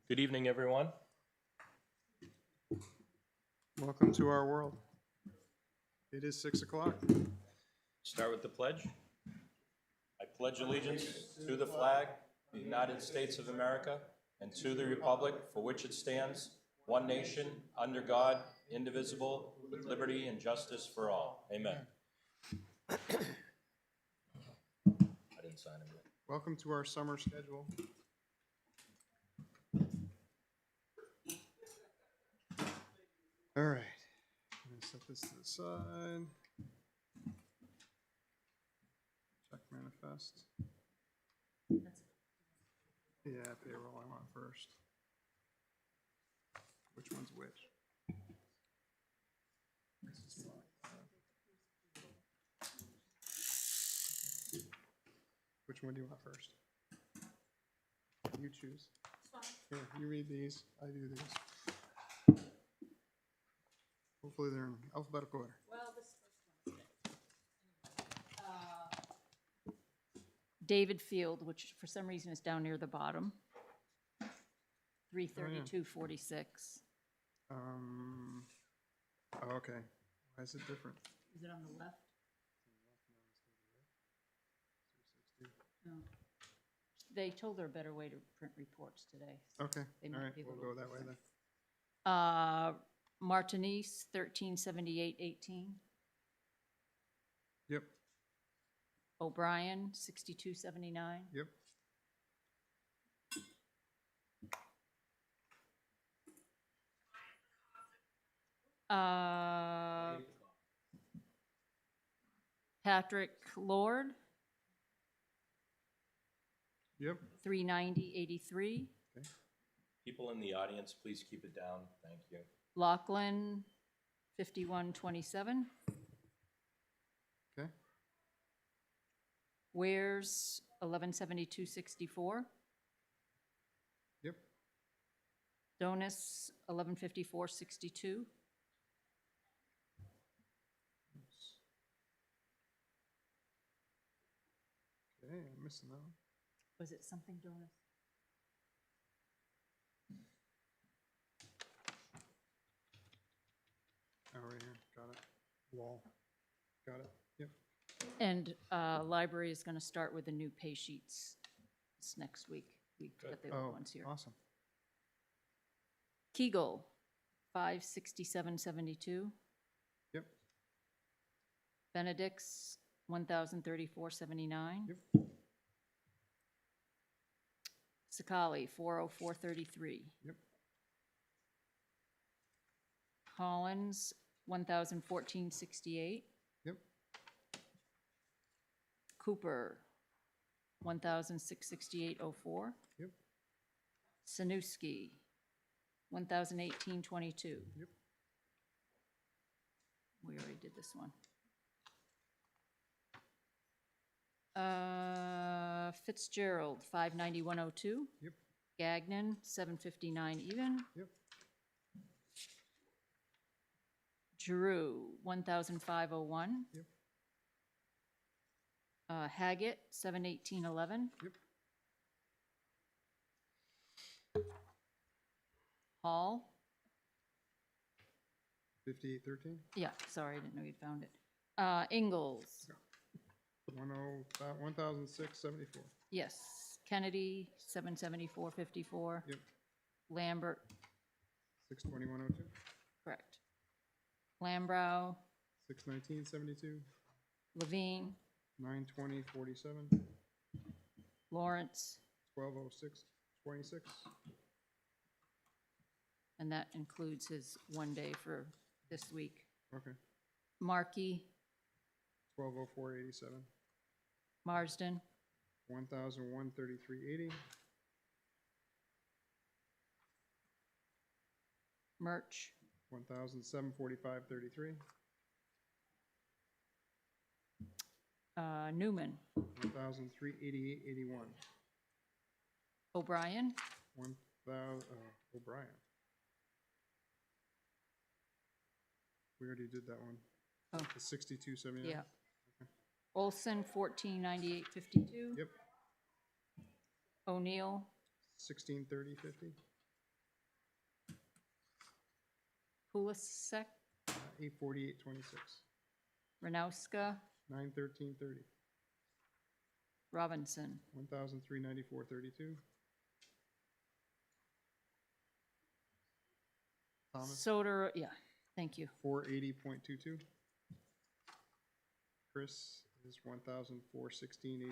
Good evening, everyone. Welcome to our world. It is 6 o'clock. Start with the pledge. I pledge allegiance to the flag of the United States of America and to the republic for which it stands, one nation, under God, indivisible, with liberty and justice for all. Amen. I didn't sign it yet. Welcome to our summer schedule. All right, I'm gonna set this to the side. Check manifest. Yeah, payroll I want first. Which one's which? Which one do you want first? You choose. Here, you read these, I do these. Hopefully they're in alphabetical order. Well, this first one. David Field, which for some reason is down near the bottom. 332.46. Oh, okay. Why is it different? Is it on the left? No. They told her a better way to print reports today. Okay, They all might right, be a we'll little go that way then. Martinez, 1378.18. Yep, O'Brien, 62.79. yep. Patrick Lord, Yep. 390.83. People in the audience, please keep it down. Thank you. Lachlan, 51.27. Okay. Wares, 1172.64. Yep. Donis, 1154.62. Okay, I'm missing that one. Was it something Donis? Oh, right here, got it. Wall. Got it, yep. And library is going to start with the new pay sheets this next week. We got the old Oh, ones here. awesome. Kegel, 567.72. Yep, Benedict's, 1034.79. yep. Sakali, 404.33. Yep. Collins, 1014.68. Yep. Cooper, 1668.04. Yep. Sanuski, 1018.22. Yep. We already did this one. Fitzgerald, 591.02. Yep. Gagnon, 759 even. Yep. Giroux, 1,501. Yep. Haggett, 718.11. Yep. Hall, 5813. yeah, sorry, I didn't know you found it. Ingalls, 1,006.74. yes. Kennedy, 774.54. Yep. Lambert, 621.02. correct. Lambrow, 619.72. Levine, 920.47. Lawrence, 1206.26. and that includes his 1 day for this week. Okay. Markey, 1204.87. Marsden, 1,133.80. Murch, 1,745.33. Newman, 1,388.81. O'Brien, 1,000, O'Brien. We already did that one. Oh. The 62.79. yeah. Olson, 1498.52. Yep. O'Neill, 1630.50. Pulisek, 848.26, Ranowska, 913.30, Robinson, 1,394.32. Thomas, Soder, yeah, thank you. 480.22. Chris is 1,416.87.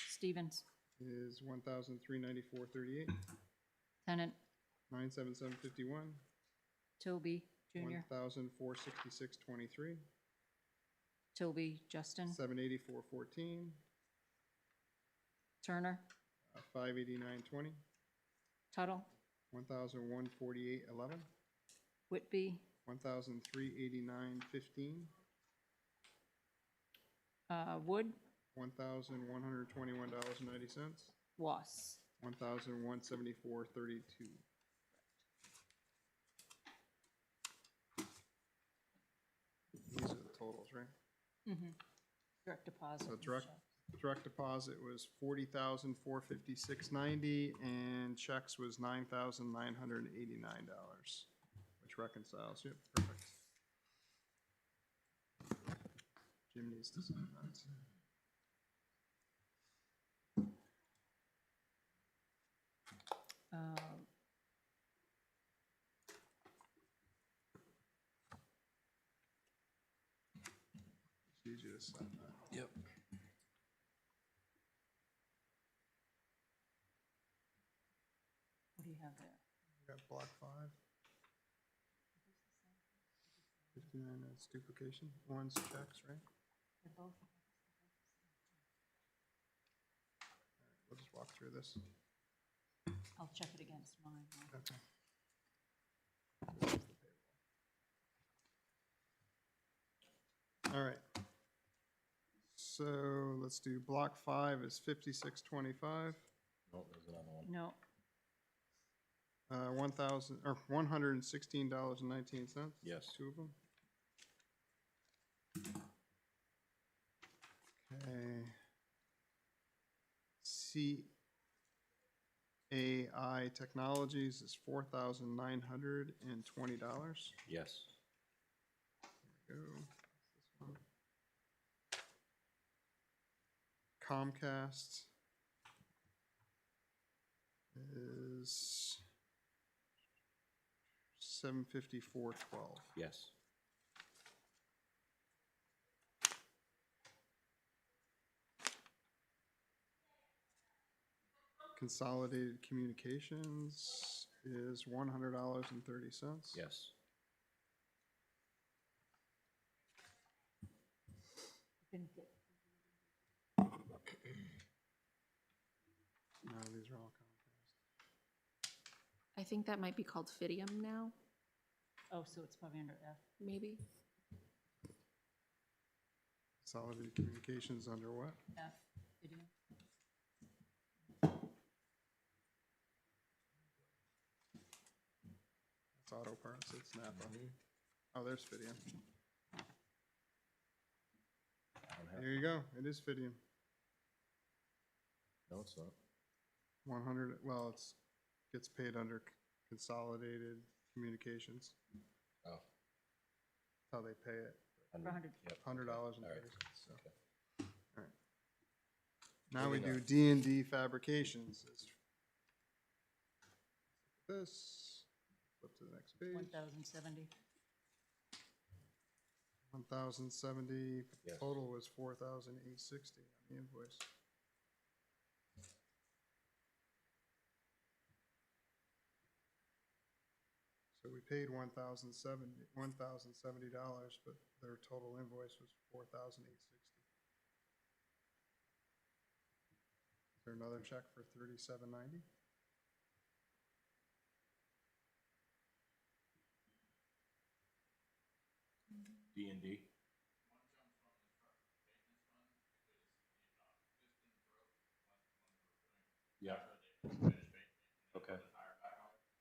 Stevens, Is 1,394.38. Tennant, 977.51. Toby, Junior, 1,466.23. Toby, Justin, 784.14. Turner, 589.20. Tuttle, 1,148.11. Whitby, 1,389.15. Wood, $1,121.90. Was. 1,174.32. These are the totals, right? Direct deposit. So and direct, check. direct deposit was $40,456.90, and checks was $9,989, which reconciles. Yep, perfect. Jim needs to sign that. Uh, It's easy to sign that. Yep. What do you have there? We got block 5. 59, that's duplication. One's checks, right? They're both. We'll just walk through this. I'll check it against mine. huh? Okay. This is the payroll. All right. So let's do block 5 is 5625, Oh, there's another one. No, $116.19. Yes. Two of them. Okay. CAI Technologies is $4,920. Yes. There we go. This one. Comcast is $754.12. Yes. Consolidated Communications is $100.30. Yes. didn't get, No, these are all Comcast. I think that might be called Fidium now, oh, so it's probably under F. maybe. Consolidated Communications under what? F, video. It's Auto Parts, it's Napa. Oh, there's Fidium. There you go, it is Fidium. No, it's not. 100, well, it's, gets paid under Consolidated Communications. Oh. That's how they pay it, For 100. Yep. $100.30. All right. So. Okay. All right. Now we Moving do on. D&D Fabrications. This, flip to the next page. 1,070. 1,070, Yes. total was 4,860 on the invoice. So we paid $1,070, but their total invoice was 4,860. Is there another check for 3,790? D&D. Yeah. Okay.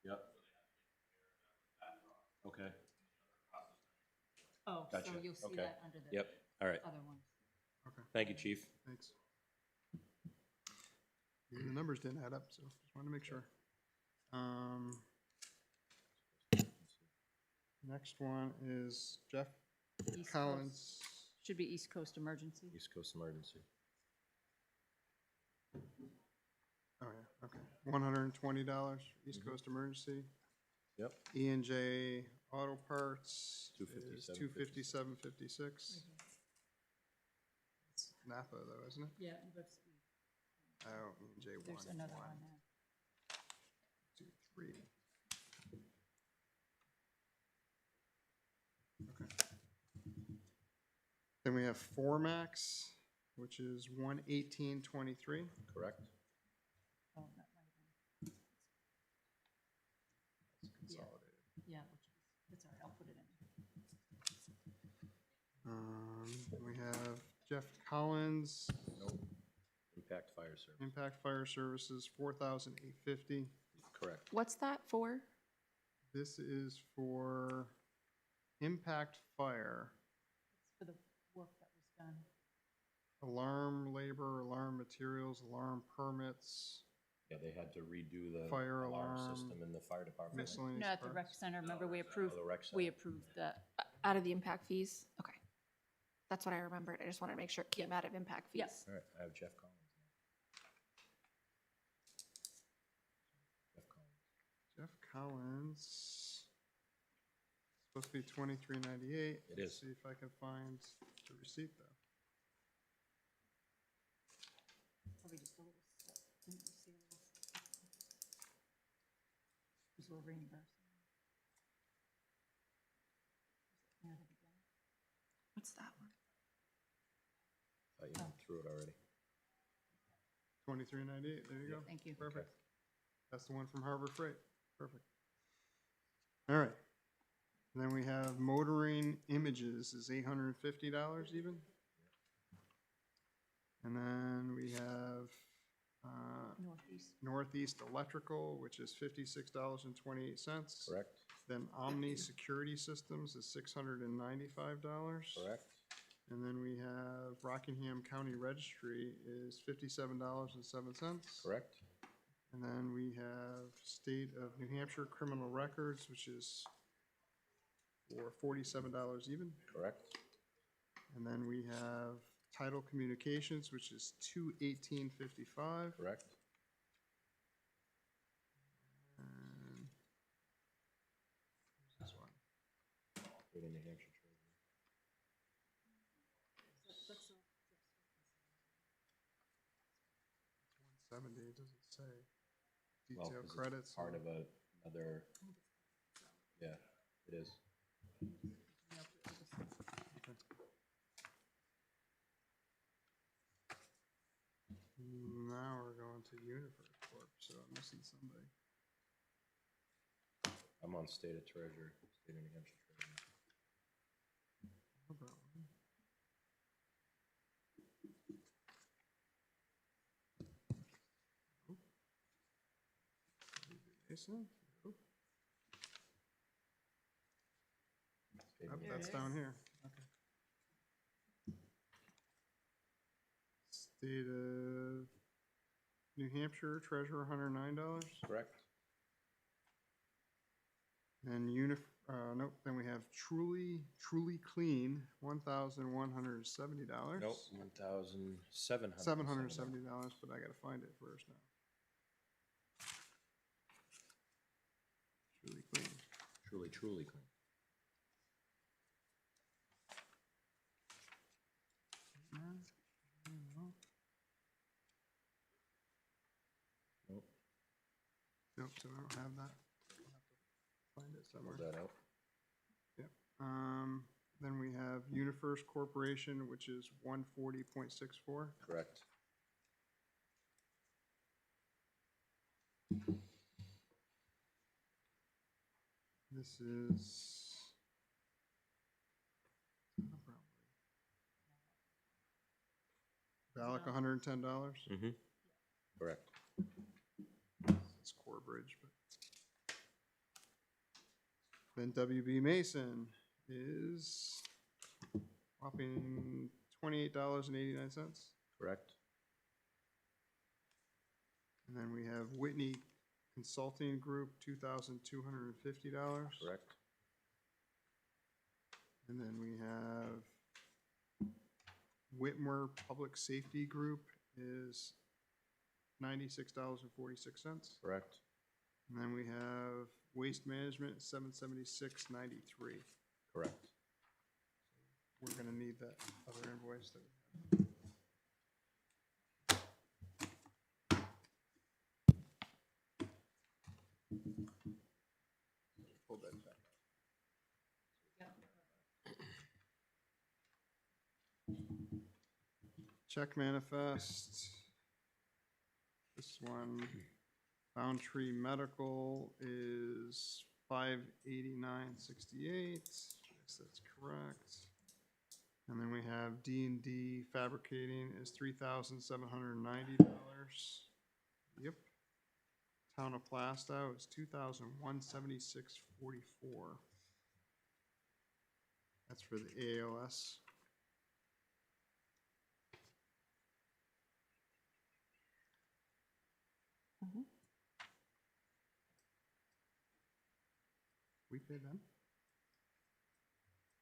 Yep. Okay. Oh, so Gotcha. you'll see Okay. that under the Yep. All right. other ones. Okay, Thank you, Chief. thanks. The numbers didn't add up, so just wanted to make sure. Next one is Jeff East Collins. Should be East Coast Emergency. East Coast Emergency. Oh, yeah, okay. $120, East Coast Emergency. Yep. E&J Auto Parts is $257.56. $257.56. It's Napa though, isn't it? Yeah, Oh, E&J there's one, another one, one there. 2, 3. Okay. Then we have Formax, which is $118.23. Correct? Oh, that might have been, Consolidated. yeah, that's all right, I'll put it in. We have Jeff Collins, Nope. Impact Fire Service. Impact Fire Services, $4,850. Correct. What's that for? This is for Impact Fire, It's for the work that was done. alarm labor, alarm materials, alarm permits, Yeah, they had to redo the Fire alarm alarm, system in the fire department. miscellaneous No, at the rec parts. center, remember we Oh, approved, the rec we center. approved that. Out of the impact fees? Okay. That's what I remembered. I just wanted to make sure it came out of impact fees. Yes. All right, I have Jeff Collins now. Jeff Collins. Jeff Collins, supposed to be $23.98. It is. See if I can find the receipt though. Probably just a little, didn't you see a little? Because we're reimbursing. Near the beginning. What's that one? Thought you went through it already. $23.98, there you go. Thank you. Perfect. That's the one from Harbor Freight. Perfect. All right. And then we have Motoring Images is $850 even. And then we have Northeast. Northeast Electrical, which is $56.28. Correct? Then Omni Security Systems is $695. Correct? And then we have Rockingham County Registry is $57.07. Correct? And then we have State of New Hampshire Criminal Records, which is for $47 even. Correct? And then we have Title Communications, which is $218.55. Correct? And where's this one? Good in New Hampshire Treasury. 170, it doesn't say. Well, Detail 'cause it's credits. part of another, yeah, it is. Now we're going to Universe Corp, so I'm missing somebody. I'm on State of Treasury, State of New Hampshire Treasury. No problem. Nope. Mason? Nope. State of Yep, New that's Hampshire. down here. Okay. State of New Hampshire Treasurer, $109. Correct? And nope, then we have Truly Clean, $1,170. Nope, $1,700. $770, but I gotta find it first now. Truly Clean. Truly, truly clean. Nope, Nope, so I don't have that. I'll have to find it somewhere. hold that out. Yep. Then we have UniFirst Corporation, which is $140.64. Correct? This is Valak, $110. Mm-hmm. Correct. It's Corbridge, but. Then WB Mason is whopping $28.89. Correct? And then we have Whitney Consulting Group, $2,250. Correct? And then we have Whitmer Public Safety Group is $96.46. Correct. And then we have Waste Management, $776.93. Correct. We're gonna need that other invoice that pull that back. Check manifest. This one, Boundtree Medical is $589.68. Yes, that's correct. And then we have D&D Fabricating is $3,790. Yep. Town of Plastow is $2,176.44. That's for the ALS. Mhm. We pay them?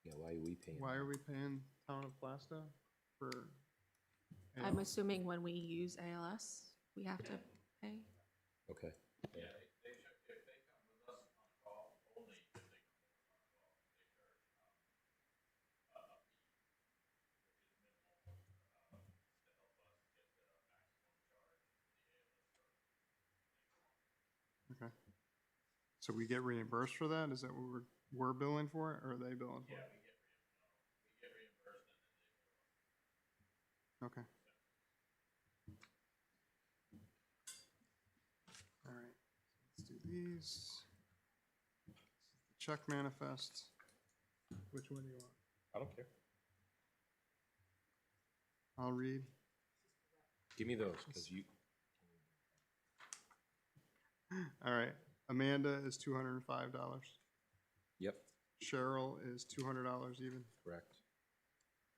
Yeah, why are we paying? Why are we paying Town of Plastow for? I'm ALS? assuming when we use ALS, we have to pay. Okay. Yeah, they should, if they come with us on call, only if they come with us on call, they charge, a fee, which is minimal, to help us get the maximum charge for the ALS service. Okay. So we get reimbursed for that? Is that what we're billing for it, or are they billing for Yeah, it? we get reimbursed and then they bill us. Okay. All right, let's do these. Check manifest. Which one do you want? I don't care. I'll read. Give me those, because you, All right, Amanda is $205. yep, Cheryl is $200 even. correct,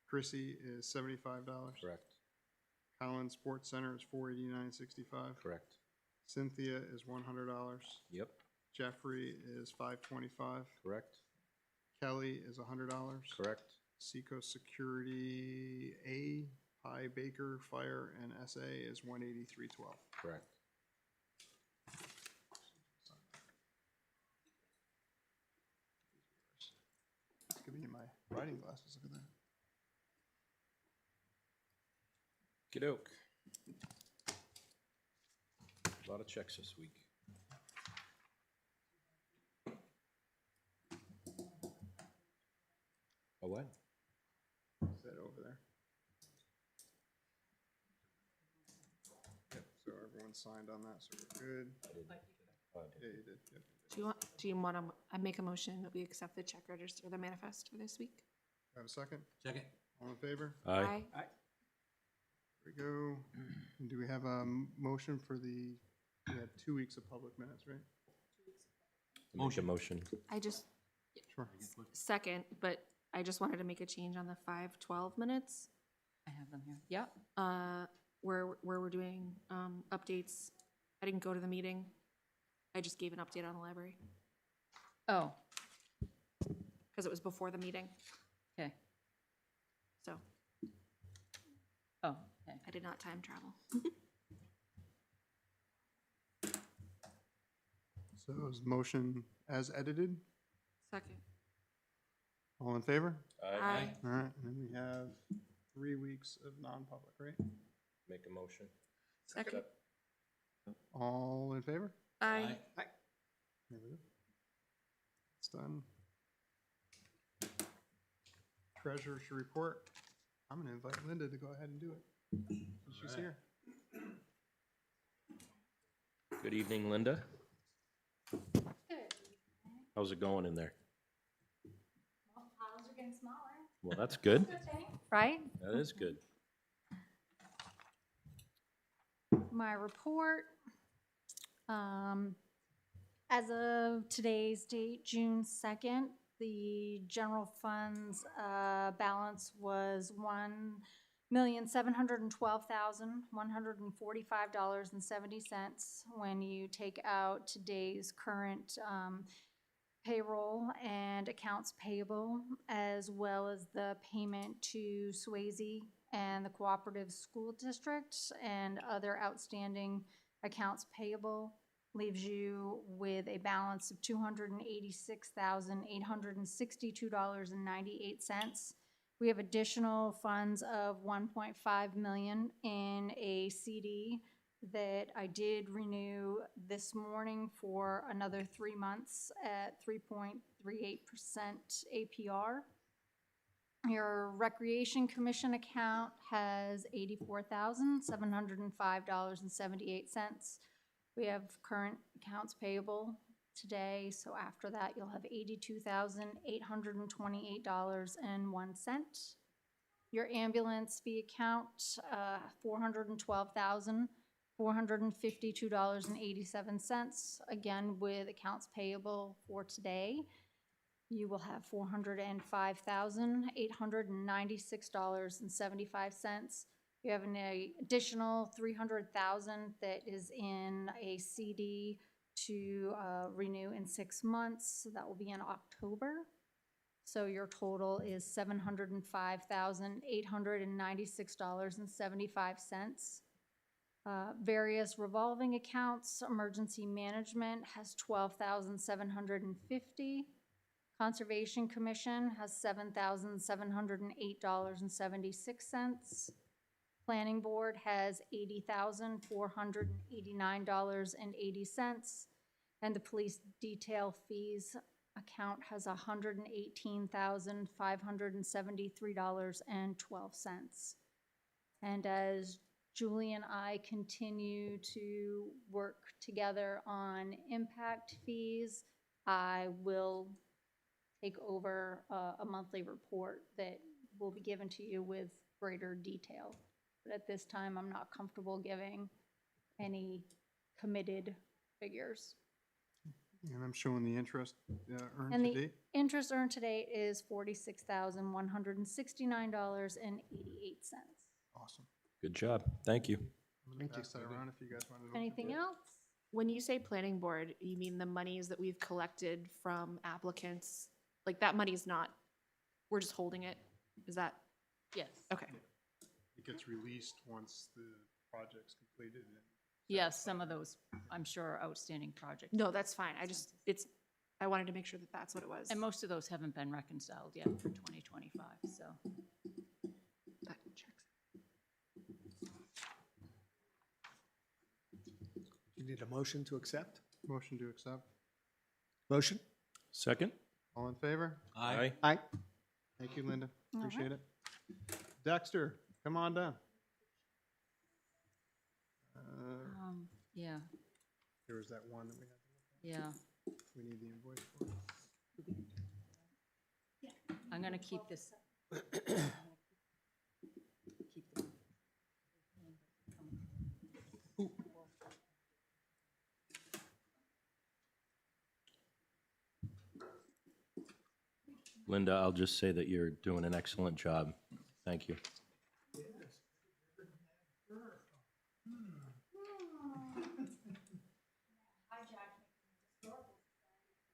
Chrissy is $75. correct, Collins Sports Center is $489.65. correct, Cynthia is $100. yep, Jeffrey is $525. correct, Kelly is $100. correct, Seco Security A, Pi Baker Fire and SA is $183.12. correct. Give me my writing glasses. Look at that. Kiddoke. A lot of checks this week. Oh, what? Is that over there? Yep, so everyone signed on that, so we're good. I didn't. Oh, I Yeah, did. you did, yep. Do you want to, I make a motion that we accept the check register, the manifest for this week? Have a second? Second. All in favor? Aye. There we go. And do we have a motion for we have 2 weeks of public minutes, right? Make a motion. I just, Sure. second, but I just wanted to make a change on the 5:12 minutes, I have them here. Yep. where we're doing, updates. I didn't go to the meeting. I just gave an update on the library, Oh, because it was before the meeting, okay. so Oh, okay. I did not time travel. So is motion as edited? Second. All in favor? Aye. All right, and then we have 3 weeks of non-public, right? Make a motion. Second. All in favor? Aye. There we go. It's done. Treasurer's report. I'm gonna invite Linda to go ahead and do it. She's here. Good evening, Linda. How's it going in there? Piles are getting smaller. Well, that's good. Good thing, right? That is good. My report, as of today's date, June 2nd, the general fund's balance was $1,712,145.70. When you take out today's current payroll and accounts payable, as well as the payment to Swayze and the Cooperative School District and other outstanding accounts payable, leaves you with a balance of $286,862.98. We have additional funds of 1.5 million in a CD that I did renew this morning for another 3 months at 3.38% APR. Your Recreation Commission account has $84,705.78. We have current accounts payable today, so after that, you'll have $82,828.01. Your ambulance fee account, $412,452.87. Again, with accounts payable for today, you will have $405,896.75. You have an additional $300,000 that is in a CD to renew in 6 months. So that will be in October. So your total is $705,896.75. Various revolving accounts. Emergency management has $12,750. Conservation Commission has $7,708.76. Planning Board has $80,489.80. And the police detail fees account has $118,573.12. And as Julie and I continue to work together on impact fees, I will take over a monthly report that will be given to you with greater detail. But at this time, I'm not comfortable giving any committed figures. And I'm showing the interest earned And to the date. interest earned to date is $46,169.88. Awesome. Good job. Thank you. I'm gonna pass that around if you guys want to. Anything else? When you say planning board, you mean the monies that we've collected from applicants? Like that money's not, we're just holding it? Is that, Yes. okay. It gets released once the project's completed. Yes, some of those, I'm sure, are outstanding projects. No, that's fine. I wanted to make sure that that's what it was. And most of those haven't been reconciled yet for 2025, so. That checks. You need a motion to accept? Motion to accept. Motion? Second? All in favor? Aye. Aye. Thank you, Linda. All right. Appreciate it. Dexter, come on down. Yeah, There was that one that we had. yeah. We need the invoice for. I'm gonna keep this. Keep the- Linda, I'll just say that you're doing an excellent job. Thank you.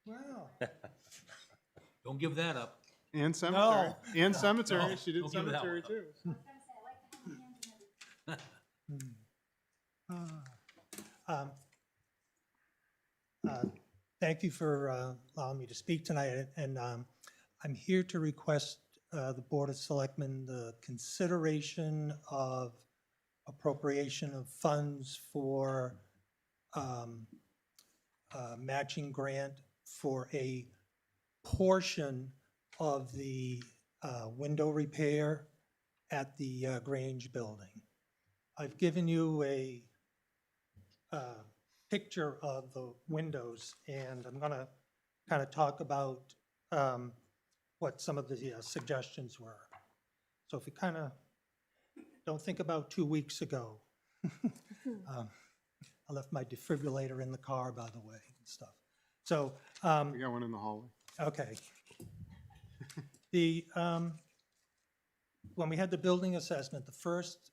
Wow. Don't give that up. And cemetery. And cemetery. No, She did don't give that cemetery one up. too. Thank you for allowing me to speak tonight, and I'm here to request the Board of Selectmen the consideration of appropriation of funds for matching grant for a portion of the window repair at the Grange building. I've given you a picture of the windows, and I'm going to kind of talk about what some of the suggestions were. So if you kind of don't think about 2 weeks ago, I left my defibrillator in the car, by the way, and stuff. So, We got one in the hallway. okay. The, when we had the building assessment, the first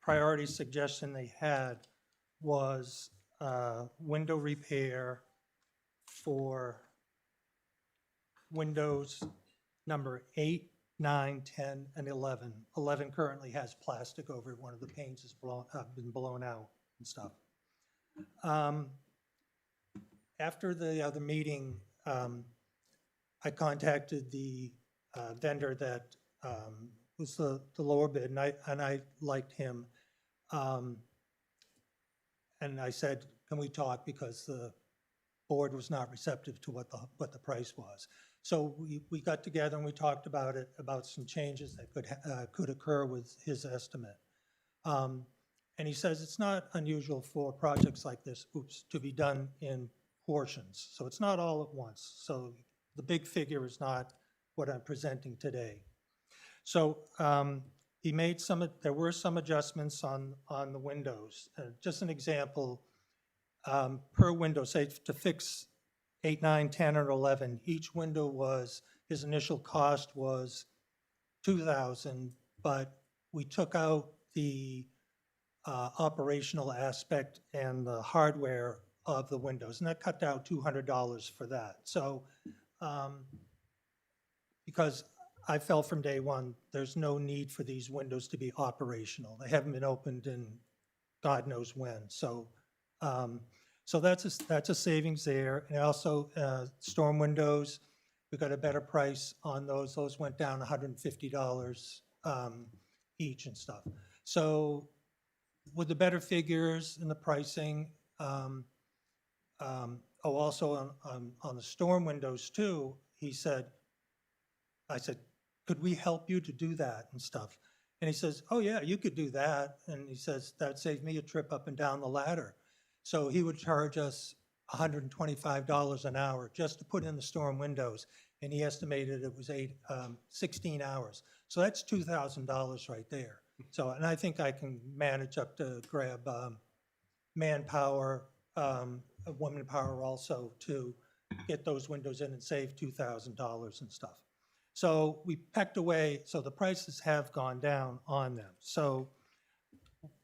priority suggestion they had was window repair for windows number 8, 9, 10, and 11. 11 currently has plastic over it. One of the panes has been blown out and stuff. After the other meeting, I contacted the vendor that was the lower bid, and I liked him. And I said, can we talk, because the board was not receptive to what the price was. So we got together and we talked about it, about some changes that could occur with his estimate. And he says it's not unusual for projects like this, to be done in portions. So it's not all at once. So the big figure is not what I'm presenting today. So he made there were some adjustments on the windows. Just an example, per window, say to fix 8, 9, 10, or 11, each window his initial cost was $2,000, but we took out the operational aspect and the hardware of the windows, and that cut down $200 for that. So, because I felt from day one, there's no need for these windows to be operational. They haven't been opened in God knows when. So, so that's a savings there. And also, storm windows, we got a better price on those. Those went down $150 each and stuff. So, with the better figures and the pricing, also on the storm windows too, I said, could we help you to do that and stuff? And he says, oh yeah, you could do that. And he says, that saved me a trip up and down the ladder. So he would charge us $125 an hour just to put in the storm windows. And he estimated it was 16 hours. So that's $2,000 right there. So, and I think I can manage up to grab manpower, woman power also, to get those windows in and save $2,000 and stuff. So we pecked away, so the prices have gone down on them. So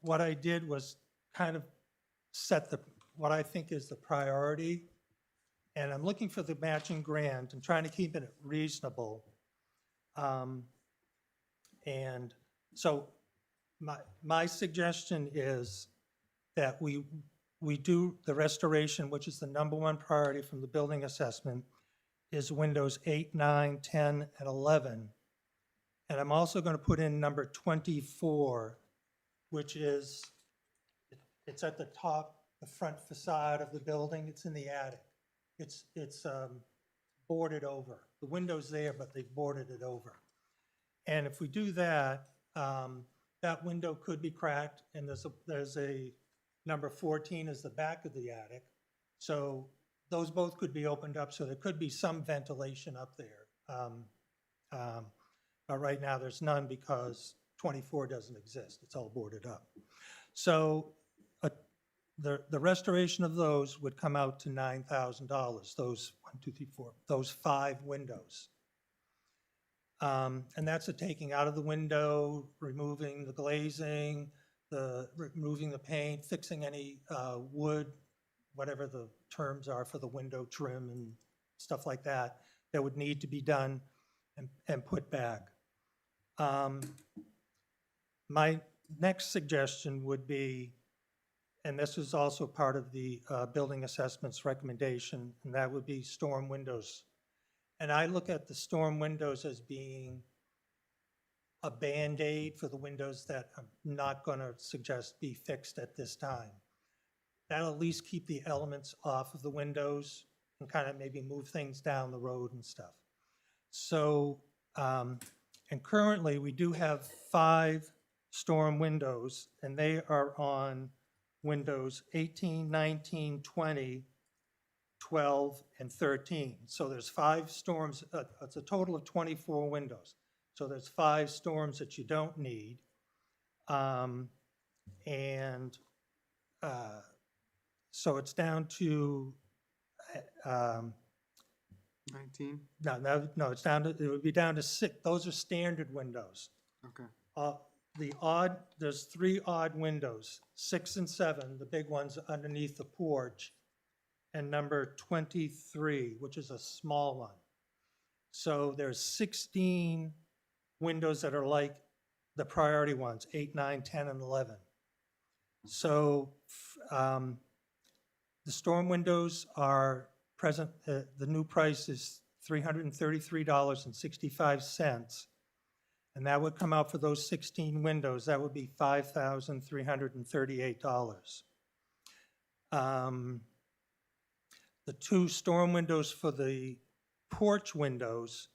what I did was kind of set what I think is the priority, and I'm looking for the matching grant and trying to keep it reasonable. And so my suggestion is that we do the restoration, which is the #1 priority from the building assessment, is windows 8, 9, 10, and 11. And I'm also going to put in number 24, which is, it's at the top, the front facade of the building. It's in the attic. It's boarded over. The window's there, but they boarded it over. And if we do that, that window could be cracked, and there's a number 14 is the back of the attic. So those both could be opened up, so there could be some ventilation up there. But right now there's none because 24 doesn't exist. It's all boarded up. So the restoration of those would come out to $9,000, those 5 windows. And that's a taking out of the window, removing the glazing, removing the paint, fixing any wood, whatever the terms are for the window trim and stuff like that, that would need to be done and put back. My next suggestion would be, and this is also part of the building assessment's recommendation, and that would be storm windows. And I look at the storm windows as being a Band-Aid for the windows that I'm not going to suggest be fixed at this time. That'll at least keep the elements off of the windows and kind of maybe move things down the road and stuff. So, and currently we do have 5 storm windows, and they are on windows 18, 19, 20, 12, and 13. So there's 5 storms, it's a total of 24 windows. So there's 5 storms that you don't need. So it's down to 19? no, it's down to, it would be down to 6. Those are standard windows. Okay. There's 3 odd windows, 6 and 7, the big ones underneath the porch, and number 23, which is a small one. So there's 16 windows that are like the priority ones, 8, 9, 10, and 11. So the storm windows are present, the new price is $333.65. And that would come out for those 16 windows, that would be $5,338. The 2 storm windows for the porch windows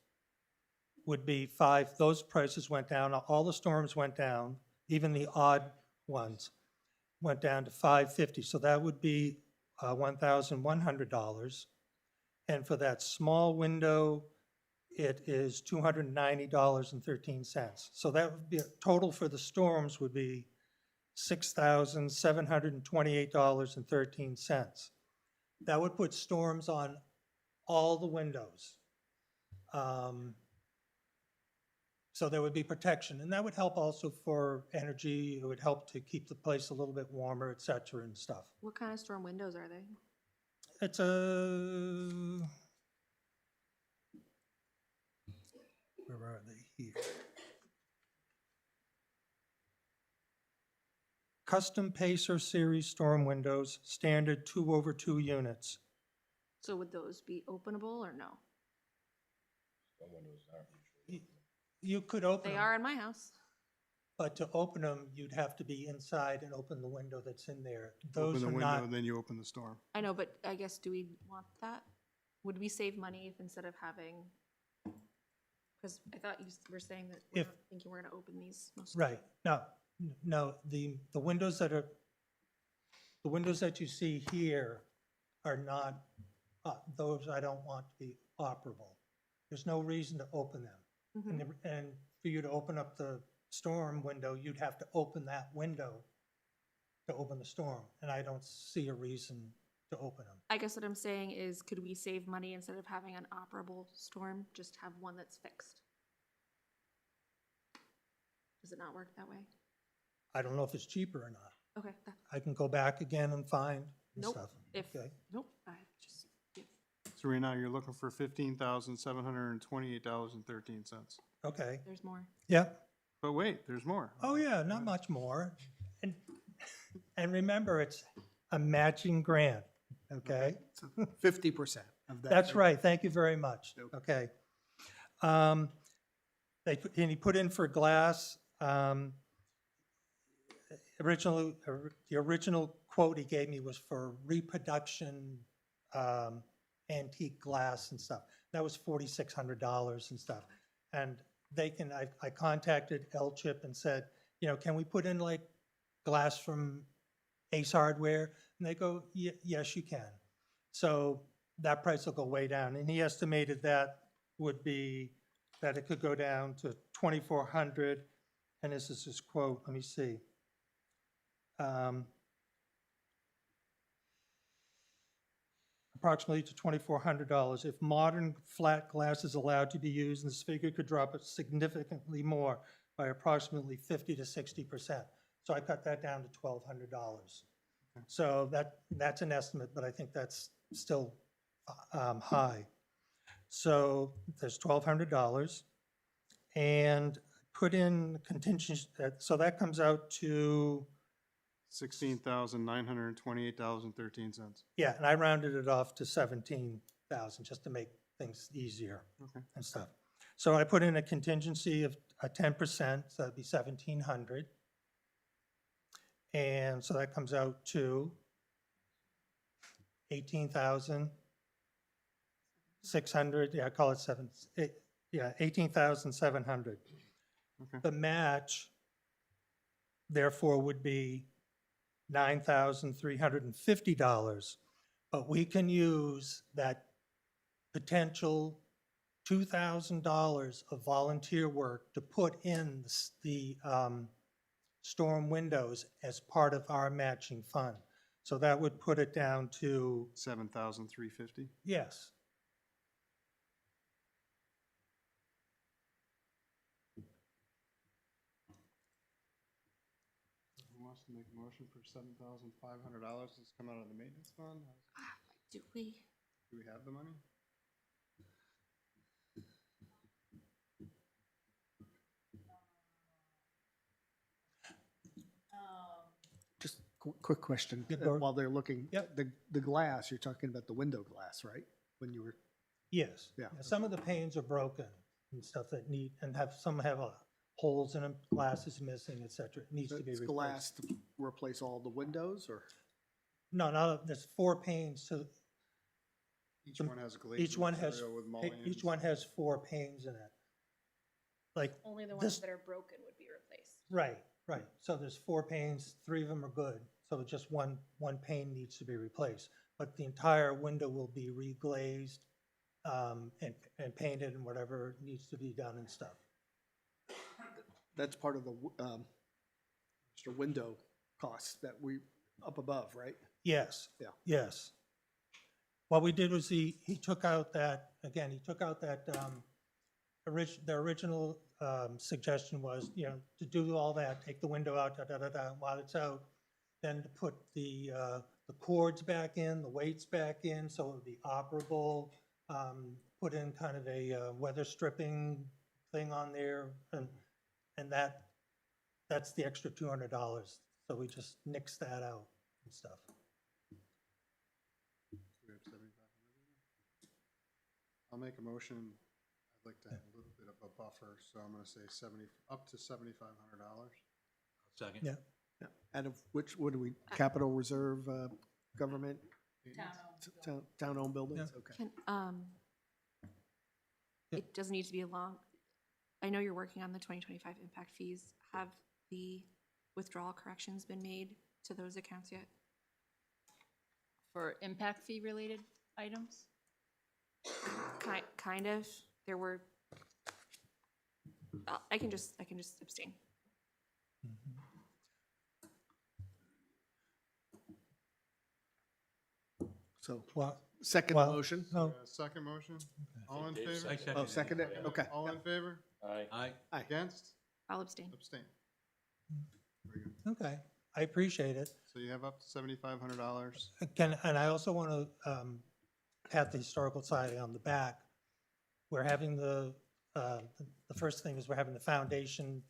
would be those prices went down, all the storms went down, even the odd ones went down to $550, so that would be $1,100. And for that small window, it is $290.13. So that would be, a total for the storms would be $6,728.13. That would put storms on all the windows. So there would be protection, and that would help also for energy. It would help to keep the place a little bit warmer, et cetera, and stuff. What kind of storm windows are they? It's a, where are they here? Custom Pacer Series storm windows, standard 2/2 units. So would those be openable or no? You could open They them, are in my house. but to open them, you'd have to be inside and open the window that's in there. Open Those the are window, not, and then you open the storm. I know, but I guess, do we want that? Would we save money if instead of having, because I thought you were saying that we're If- not thinking we're gonna open these most. right, no, the windows that you see here are not, those I don't want to be operable. There's no reason to open them. Mhm. And for you to open up the storm window, you'd have to open that window to open the storm, and I don't see a reason to open them. I guess what I'm saying is, could we save money instead of having an operable storm, just have one that's fixed? Does it not work that way? I don't know if it's cheaper or not. Okay, I can go back again and find and Nope. stuff. if, Okay. nope, I just, So right now, you're looking for $15,728.13. Okay, there's more. yeah. But wait, there's more. Oh, yeah, not much more. And remember, it's a matching grant, okay? 50% of that. That's right, thank you very much, Nope. okay. And he put in for glass, the original quote he gave me was for reproduction, antique glass and stuff. That was $4,600 and stuff. And I contacted L-Chip and said, can we put in like glass from Ace Hardware? And they go, yes, you can. So that price will go way down. And he estimated that would be, that it could go down to $2,400. And this is his quote, let me see. Approximately to $2,400. If modern flat glass is allowed to be used, this figure could drop it significantly more by approximately 50 to 60%. So I cut that down to $1,200. So that's an estimate, but I think that's still high. So there's $1,200, and put in contingency, so that comes out to, $16,928.13. yeah, and I rounded it off to 17,000 just to make things easier Okay. and stuff. So I put in a contingency of 10%, so that'd be 1,700. And so that comes out to 18,600, yeah, I call it 18,700. Okay. The match, therefore, would be $9,350, but we can use that potential $2,000 of volunteer work to put in the storm windows as part of our matching fund. So that would put it down to, $7,350. yes. Who wants to make a motion for $7,500? Does come out of the maintenance fund? Do we? Do we have the money? Just quick question, Yeah, go- while they're looking. Yep. The glass, you're talking about the window glass, right? When you were, Yes. Yeah. Some of the panes are broken and stuff that need, and some have holes in them, glass is missing, et cetera. It needs to be it's replaced. glass to replace all the windows, or? No, there's 4 panes, so Each one has glazed each one has, material with each mullions. one has 4 panes in it. Like, Only the This- ones that are broken would be replaced. right. So there's 4 panes, 3 of them are good. So just one pane needs to be replaced. But the entire window will be reglazed and painted and whatever needs to be done and stuff. That's part of the, extra window costs that we, up above, right? Yes. Yeah. Yes. What we did was he took out that, again, he took out that, the original suggestion was, to do all that, take the window out, while it's out, then to put the cords back in, the weights back in, so it would be operable, put in kind of a weather stripping thing on there, and that's the extra $200. So we just nixed that out and stuff. We have 7,500. I'll make a motion. I'd like to have a little bit of a buffer, so I'm gonna say up to $7,500. Second. Yeah. Yeah. Out of which, what do we, capital reserve, government? Town-owned buildings? Okay. Can, Yeah. it doesn't need to be long. I know you're working on the 2025 impact fees. Have the withdrawal corrections been made to those accounts yet? For impact fee related items? Kind of. There were, I can just abstain. So, Well, second well, motion? no, Second motion? All in Dave favor? seconded. Oh, second it? Okay. All in favor? Aye. Aye. Against? I'll abstain. Abstain. Very good. okay, I appreciate it. So you have up to $7,500. And I also want to have the Historical Society on the back. We're having the first thing is we're having the foundation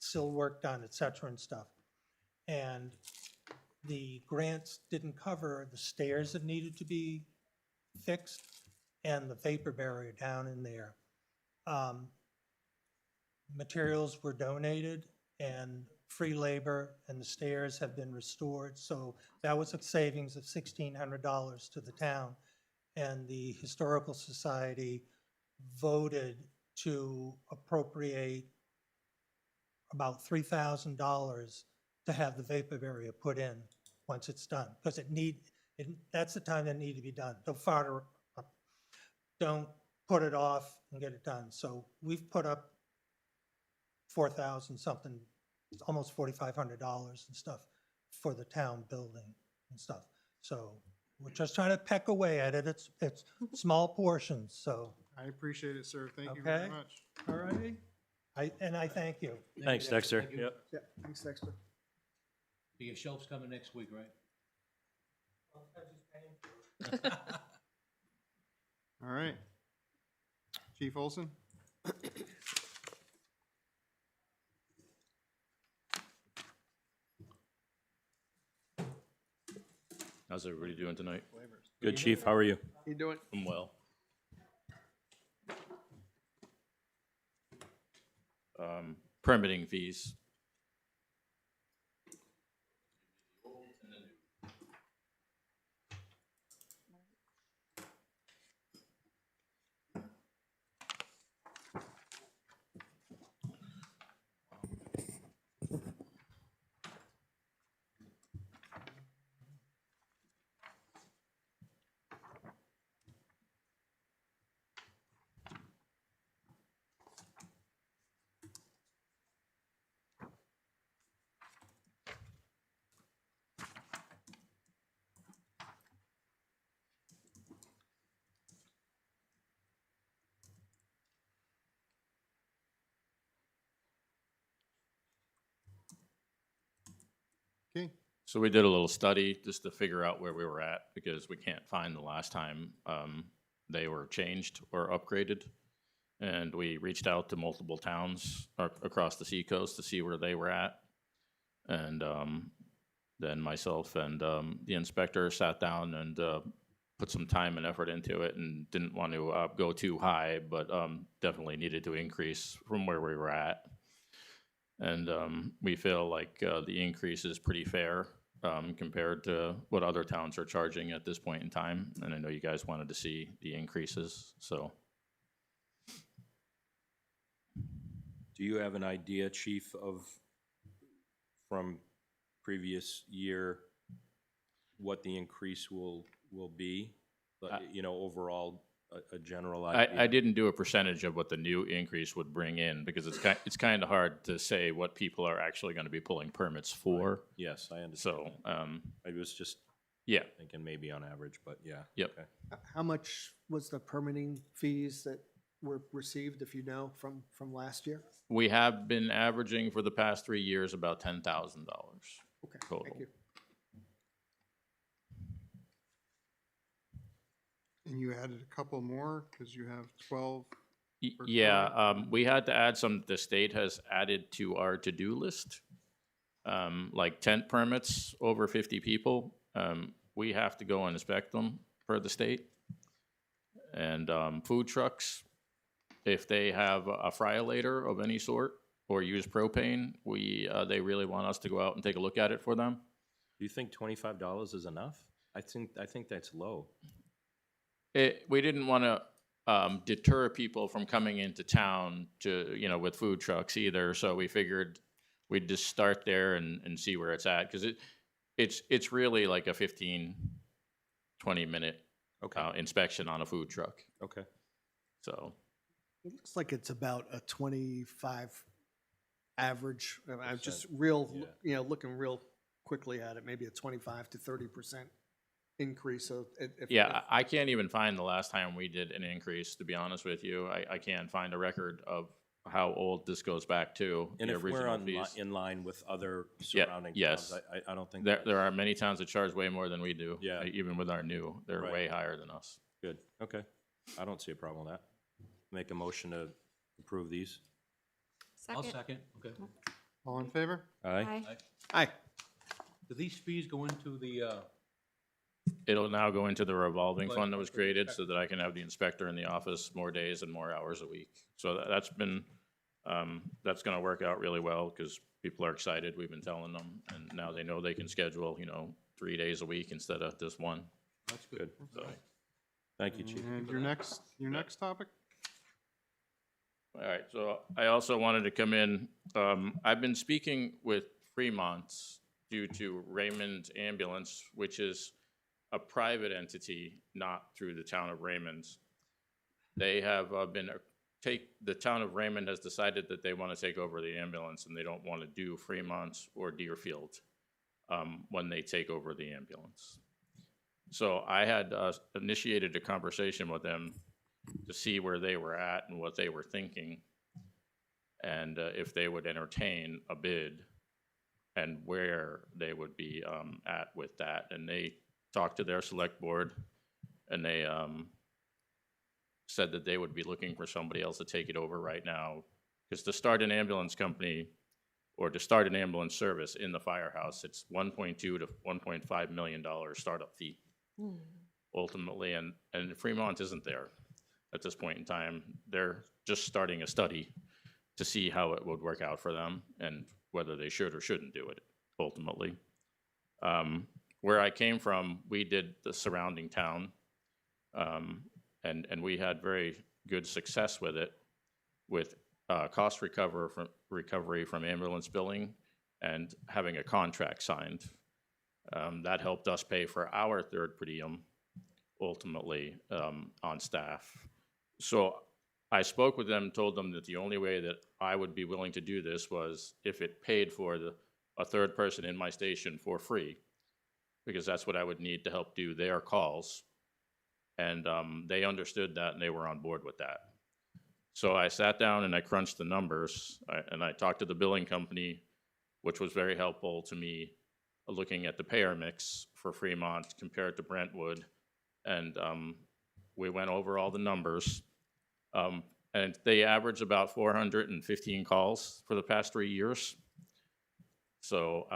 sill work done, et cetera and stuff. And the grants didn't cover the stairs that needed to be fixed and the vapor barrier down in there. Materials were donated and free labor and the stairs have been restored. So that was a savings of $1,600 to the town. And the Historical Society voted to appropriate about $3,000 to have the vapor barrier put in once it's done. Because that's the time that need to be done. Don't put it off and get it done. So we've put up 4,000 something, almost $4,500 and stuff for the town building and stuff. So we're just trying to peck away at it. It's small portions, so, I appreciate it, sir. Thank you very Okay. much. all righty? I thank you. Thanks, Dexter. Thank you. Yep. Yeah, thanks, Dexter. Your shelf's coming next week, right? All right. Chief Olson? How's everybody doing tonight? Good, Chief. How are you? You doing? I'm well. Permitting fees. So we did a little study just to figure out where we were at, because we can't find the last time they were changed or upgraded. And we reached out to multiple towns across the seacoast to see where they were at. And then myself and the inspector sat down and put some time and effort into it, and didn't want to go too high, but definitely needed to increase from where we were at. And we feel like the increase is pretty fair compared to what other towns are charging at this point in time. And I know you guys wanted to see the increases, so. Do you have an idea, Chief, of, from previous year, what the increase will be? You know, overall, a general idea? I didn't do a percentage of what the new increase would bring in, because it's kind of hard to say what people are actually going to be pulling permits for. Yes, I understand. So, I was just yeah, thinking maybe on average, but yeah. Yep. Okay. How much was the permitting fees that were received, if you know, from last year? we have been averaging for the past 3 years about $10,000 Okay, total. thank you. And you added a couple more, because you have 12. For Yeah, we had to add some the state has added to our to-do list, like tent permits over 50 people. We have to go and inspect them per the state. And food trucks, if they have a fryolator of any sort or use propane, they really want us to go out and take a look at it for them. Do you think $25 is enough? I think that's low. We didn't want to deter people from coming into town to, with food trucks either. So we figured we'd just start there and see where it's at. Because it's really like a 15, 20-minute inspection on a food truck. Okay. So It looks like it's about a 25 average. I'm just real, looking real quickly at it, maybe a 25 to 30% increase. So I can't even find the last time we did an increase, to be honest with you. I can't find a record of how old this goes back to. And the if we're original fees. in line with other surrounding yes. towns, I don't think. There are many towns that charge way more than we do. Yeah. Even with our new, they're Right. way higher than us. Good, okay. I don't see a problem with that. Make a motion to approve these. I'll second, okay. All in favor? Aye. Aye. Do these fees go into the, It'll now go into the revolving But- fund that was created so that I can have the inspector in the office more days and more hours a week. So that's been, that's gonna work out really well because people are excited. We've been telling them, and now they know they can schedule, 3 days a week instead of just one. that's good. So, Thank you, Chief. And your next topic? all right, so I also wanted to come in, I've been speaking with Fremont due to Raymond Ambulance, which is a private entity, not through the town of Raymond. They have the town of Raymond has decided that they want to take over the ambulance, and they don't want to do Fremont or Deerfield when they take over the ambulance. So I had initiated a conversation with them to see where they were at and what they were thinking, and if they would entertain a bid and where they would be at with that. And they talked to their select board, and they said that they would be looking for somebody else to take it over right now. Because to start an ambulance company or to start an ambulance service in the firehouse, it's $1.2 to $1.5 million startup fee ultimately. And Fremont isn't there at this point in time. They're just starting a study to see how it would work out for them and whether they should or shouldn't do it ultimately. Where I came from, we did the surrounding town, and we had very good success with it, with cost recovery from ambulance billing and having a contract signed. That helped us pay for our third per diem, ultimately, on staff. So I spoke with them, told them that the only way that I would be willing to do this was if it paid for a third person in my station for free, because that's what I would need to help do their calls. And they understood that, and they were on board with that. So I sat down and I crunched the numbers, and I talked to the billing company, which was very helpful to me looking at the payer mix for Fremont compared to Brentwood. And we went over all the numbers. And they average about 415 calls for the past 3 years. So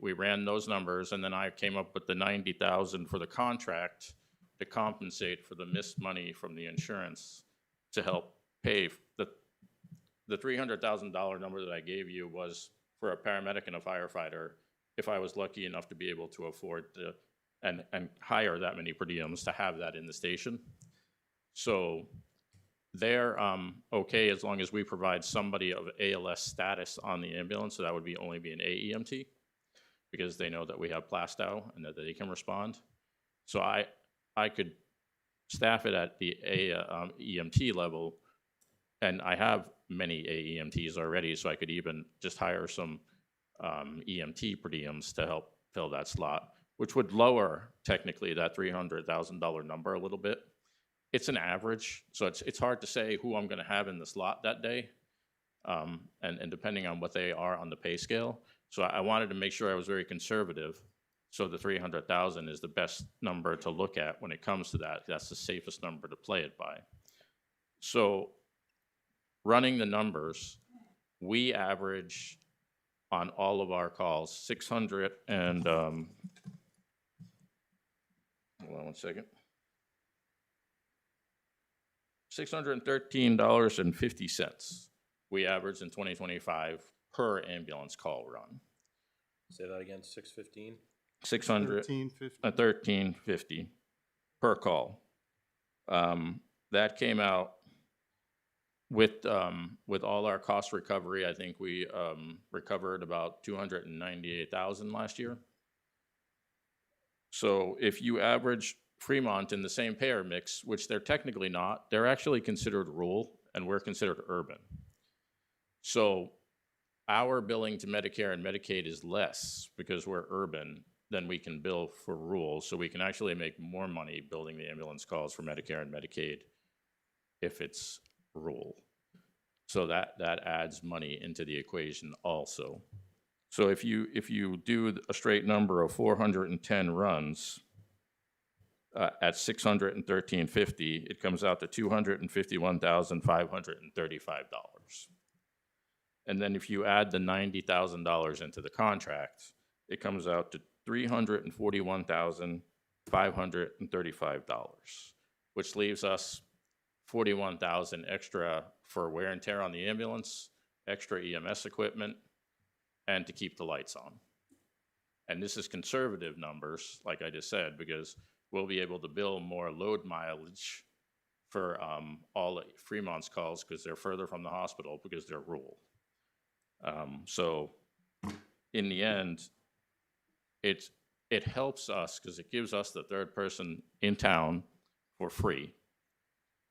we ran those numbers, and then I came up with the 90,000 for the contract to compensate for the missed money from the insurance to help pay. The $300,000 number that I gave you was for a paramedic and a firefighter, if I was lucky enough to be able to afford to and hire that many per diems to have that in the station. So they're okay as long as we provide somebody of ALS status on the ambulance, so that would only be an AEMT, because they know that we have Plastow and that they can respond. So I could staff it at the EMT level, and I have many AEMTs already, so I could even just hire some EMT per diems to help fill that slot, which would lower technically that $300,000 number a little bit. It's an average, so it's hard to say who I'm gonna have in the slot that day, and depending on what they are on the pay scale. So I wanted to make sure I was very conservative, so the 300,000 is the best number to look at when it comes to that. That's the safest number to play it by. So running the numbers, we average on all of our calls 600 and, hold on one second. $613.50 we averaged in 2025 per ambulance call run. Say that again, 615? 1350 per call. That came out with all our cost recovery. I think we recovered about $298,000 last year. So if you average Fremont in the same payer mix, which they're technically not, they're actually considered rural, and we're considered urban. So our billing to Medicare and Medicaid is less because we're urban than we can bill for rural. So we can actually make more money building the ambulance calls for Medicare and Medicaid if it's rural. So that adds money into the equation also. So if you do a straight number of 410 runs, at $613.50, it comes out to $251,535. And then if you add the $90,000 into the contract, it comes out to $341,535, which leaves us $41,000 extra for wear and tear on the ambulance, extra EMS equipment, and to keep the lights on. And this is conservative numbers, like I just said, because we'll be able to bill more load mileage for all of Fremont's calls because they're further from the hospital because they're rural. So in the end, it helps us because it gives us the third person in town for free.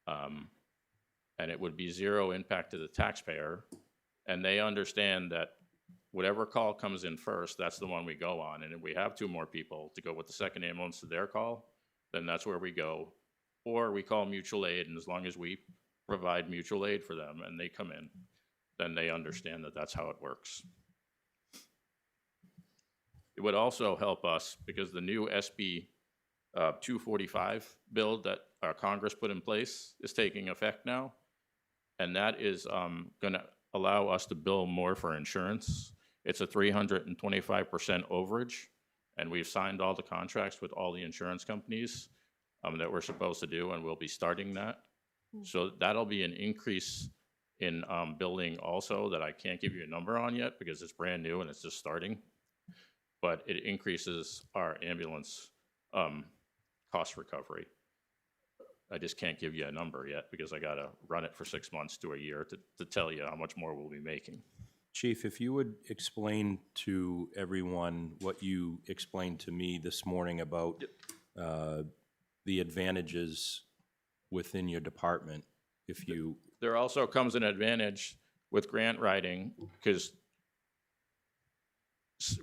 And it would be zero impact to the taxpayer. And they understand that whatever call comes in first, that's the one we go on. And if we have two more people to go with the second ambulance to their call, then that's where we go. Or we call mutual aid, and as long as we provide mutual aid for them and they come in, then they understand that that's how it works. It would also help us because the new SB 245 bill that our Congress put in place is taking effect now. And that is gonna allow us to bill more for insurance. It's a 325% overage, and we've signed all the contracts with all the insurance companies that we're supposed to do, and we'll be starting that. So that'll be an increase in billing also that I can't give you a number on yet because it's brand new and it's just starting. But it increases our ambulance cost recovery. I just can't give you a number yet because I gotta run it for 6 months to a year to tell you how much more we'll be making. Chief, if you would explain to everyone what you explained to me this morning about the advantages within your department, if you... There also comes an advantage with grant writing because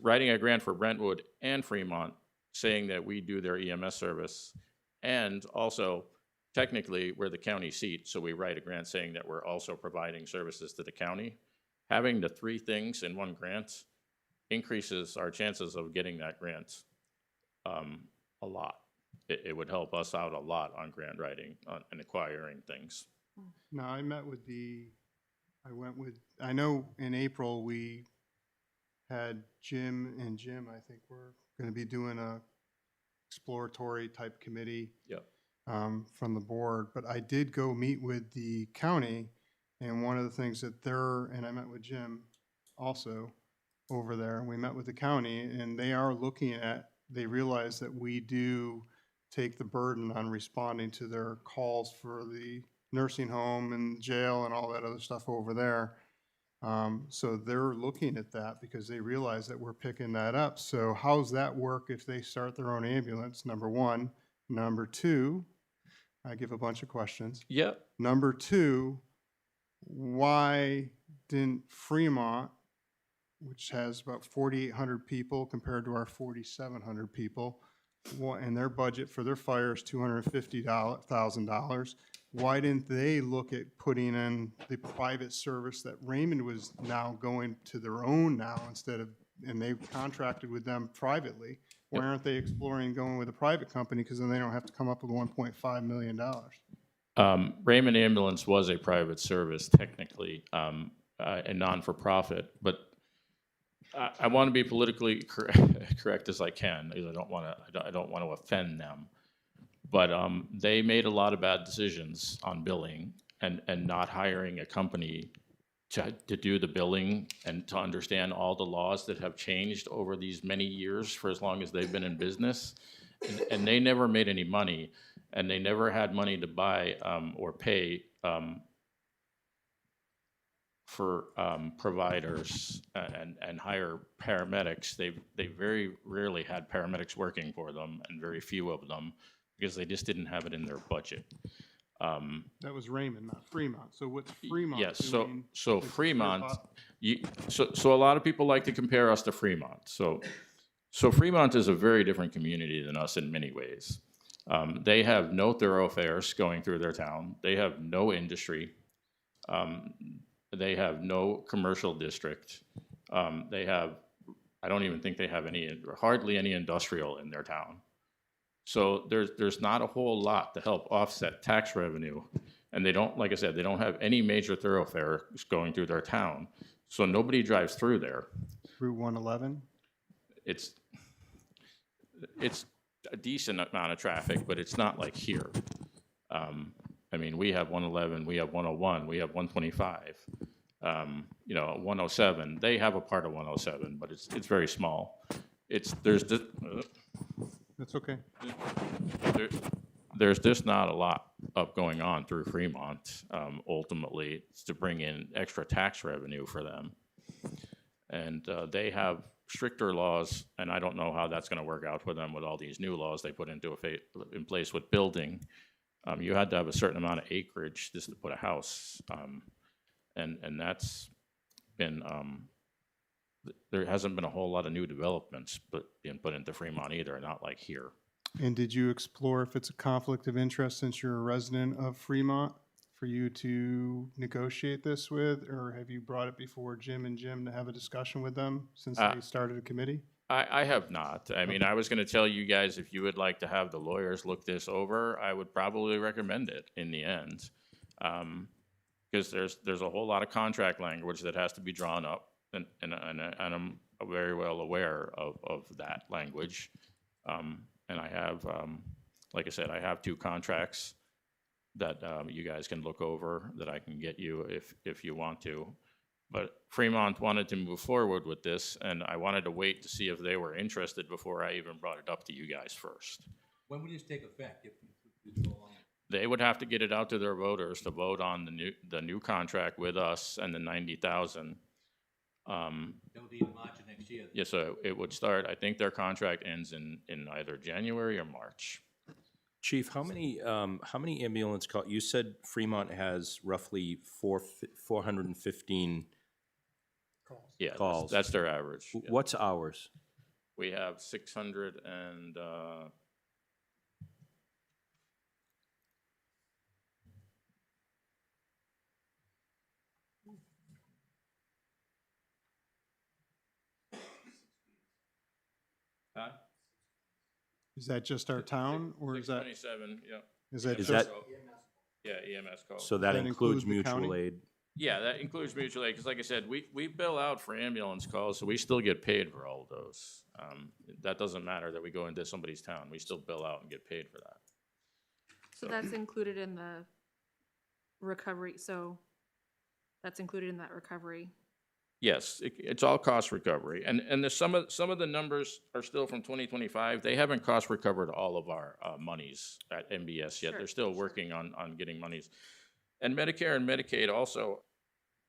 writing a grant for Brentwood and Fremont saying that we do their EMS service, and also technically we're the county seat, so we write a grant saying that we're also providing services to the county. Having the three things in one grant increases our chances of getting that grant a lot. It would help us out a lot on grant writing and acquiring things. No, I know in April, we had Jim and Jim, I think we're gonna be doing a exploratory type committee. Yep. From the board, but I did go meet with the county, and one of the things that and I met with Jim also over there, and we met with the county, and they are they realize that we do take the burden on responding to their calls for the nursing home and jail and all that other stuff over there. So they're looking at that because they realize that we're picking that up. So how's that work if they start their own ambulance, number one? Number two, I give a bunch of questions. Yep. Number two, why didn't Fremont, which has about 4,800 people compared to our 4,700 people, and their budget for their fire is $250,000, why didn't they look at putting in the private service that Raymond was now going to their own now instead of, and they've contracted with them privately? Why aren't they exploring going with a private company? Because then they don't have to come up with $1.5 million. Raymond Ambulance was a private service technically, a non-for-profit, but I want to be politically correct as I can, because I don't want to offend them. But they made a lot of bad decisions on billing and not hiring a company to do the billing and to understand all the laws that have changed over these many years for as long as they've been in business. And they never made any money, and they never had money to buy or pay for providers and hire paramedics. They very rarely had paramedics working for them, and very few of them, because they just didn't have it in their budget. That was Raymond, not Fremont. So what's Fremont Yes, doing? so Fremont, so a lot of people like to compare us to Fremont. So Fremont is a very different community than us in many ways. They have no thoroughfares going through their town. They have no industry. They have no commercial district. They have, I don't even think they have hardly any industrial in their town. So there's not a whole lot to help offset tax revenue. And they don't, like I said, they don't have any major thoroughfares going through their town. So nobody drives through there. Route 111? It's a decent amount of traffic, but it's not like here. I mean, we have 111, we have 101, we have 125, 107. They have a part of 107, but it's very small. That's okay. There's just not a lot of going on through Fremont. Ultimately, it's to bring in extra tax revenue for them. And they have stricter laws, and I don't know how that's going to work out for them with all these new laws they put in place with building. You had to have a certain amount of acreage just to put a house, and that's been there hasn't been a whole lot of new developments being put into Fremont either, not like here. And did you explore if it's a conflict of interest, since you're a resident of Fremont, for you to negotiate this with, or have you brought it before Jim and Jim to have a discussion with them since they started a committee? I have not. I mean, I was going to tell you guys, if you would like to have the lawyers look this over, I would probably recommend it in the end. Because there's a whole lot of contract language that has to be drawn up, and I'm very well aware of that language. And I have, like I said, I have 2 contracts that you guys can look over, that I can get you if you want to. But Fremont wanted to move forward with this, and I wanted to wait to see if they were interested before I even brought it up to you guys first. When would this take effect if you go along? They would have to get it out to their voters to vote on the new contract with us and the 90,000. That would be in March of next year. Yeah, so it would start, I think their contract ends in either January or March. Chief, how many ambulance calls? You said Fremont has roughly 415 Yeah, calls. that's their average. Yeah. What's ours? We have 600 and, Huh? Is that just our town, or is that, 627, yeah. is that Is just? that- Yeah, EMS calls. So that that includes include the mutual county? aid? Yeah, that includes mutual aid, because like I said, we bill out for ambulance calls, so we still get paid for all of those. That doesn't matter that we go into somebody's town, we still bill out and get paid for that. So that's included in the recovery, so that's included in that recovery. Yes, it's all cost recovery, and there's some of the numbers are still from 2025. They haven't cost recovered all of our monies at MBS yet. Sure, They're still sure. working on getting monies. And Medicare and Medicaid also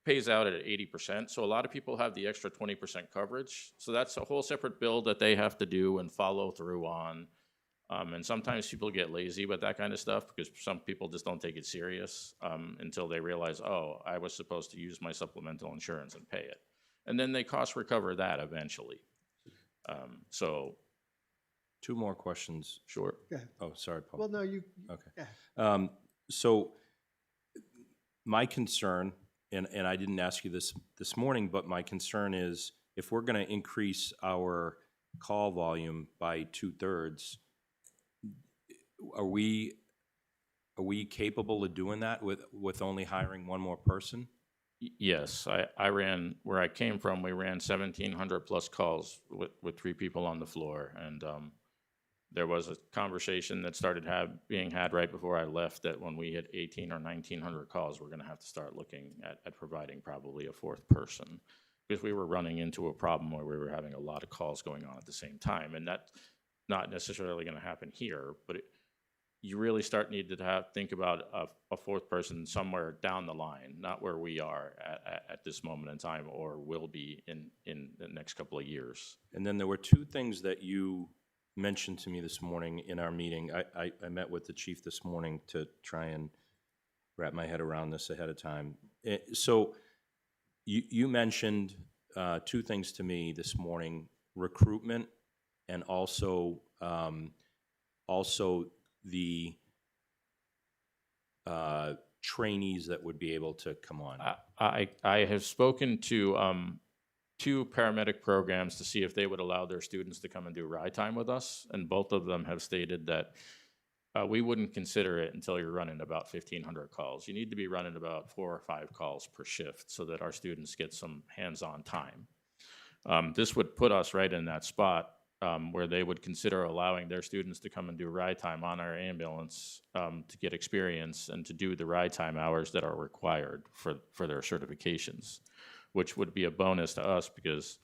pays out at 80%. So a lot of people have the extra 20% coverage. So that's a whole separate bill that they have to do and follow through on. And sometimes people get lazy with that kind of stuff because some people just don't take it serious until they realize, oh, I was supposed to use my supplemental insurance and pay it. And then they cost recover that eventually. So, Two more questions. sure. Go ahead. Oh, sorry, Paul. Well, no, you, Okay. go ahead. So my concern, and I didn't ask you this morning, but my concern is if we're going to increase our call volume by 2/3, are we capable of doing that with only hiring one more person? Yes, I ran, where I came from, we ran 1,700 plus calls with 3 people on the floor. And there was a conversation that started being had right before I left that when we hit 1,800 or 1,900 calls, we're going to have to start looking at providing probably a 4th person, because we were running into a problem where we were having a lot of calls going on at the same time. And that's not necessarily going to happen here, but you really need to think about a 4th person somewhere down the line, not where we are at this moment in time or will be in the next couple of years. And then there were 2 things that you mentioned to me this morning in our meeting. I met with the chief this morning to try and wrap my head around this ahead of time. So you mentioned 2 things to me this morning: recruitment and also the trainees that would be able to come on. I have spoken to 2 paramedic programs to see if they would allow their students to come and do ride time with us, and both of them have stated that we wouldn't consider it until you're running about 1,500 calls. You need to be running about 4 or 5 calls per shift so that our students get some hands-on time. This would put us right in that spot where they would consider allowing their students to come and do ride time on our ambulance to get experience and to do the ride time hours that are required for their certifications, which would be a bonus to us because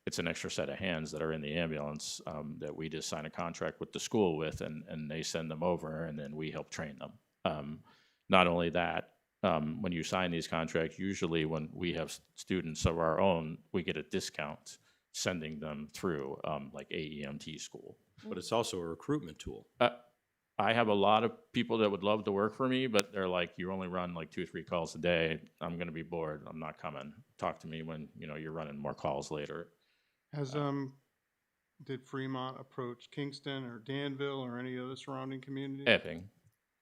it's an extra set of hands that are in the ambulance that we just sign a contract with the school with, and they send them over, and then we help train them. Not only that, when you sign these contracts, usually when we have students of our own, we get a discount sending them through like AEMT school. But it's also a recruitment tool. I have a lot of people that would love to work for me, but they're like, you only run like 2 or 3 calls a day. I'm going to be bored. I'm not coming. Talk to me when you're running more calls later. Has, did Fremont approach Kingston or Danville or any other surrounding communities? Epping.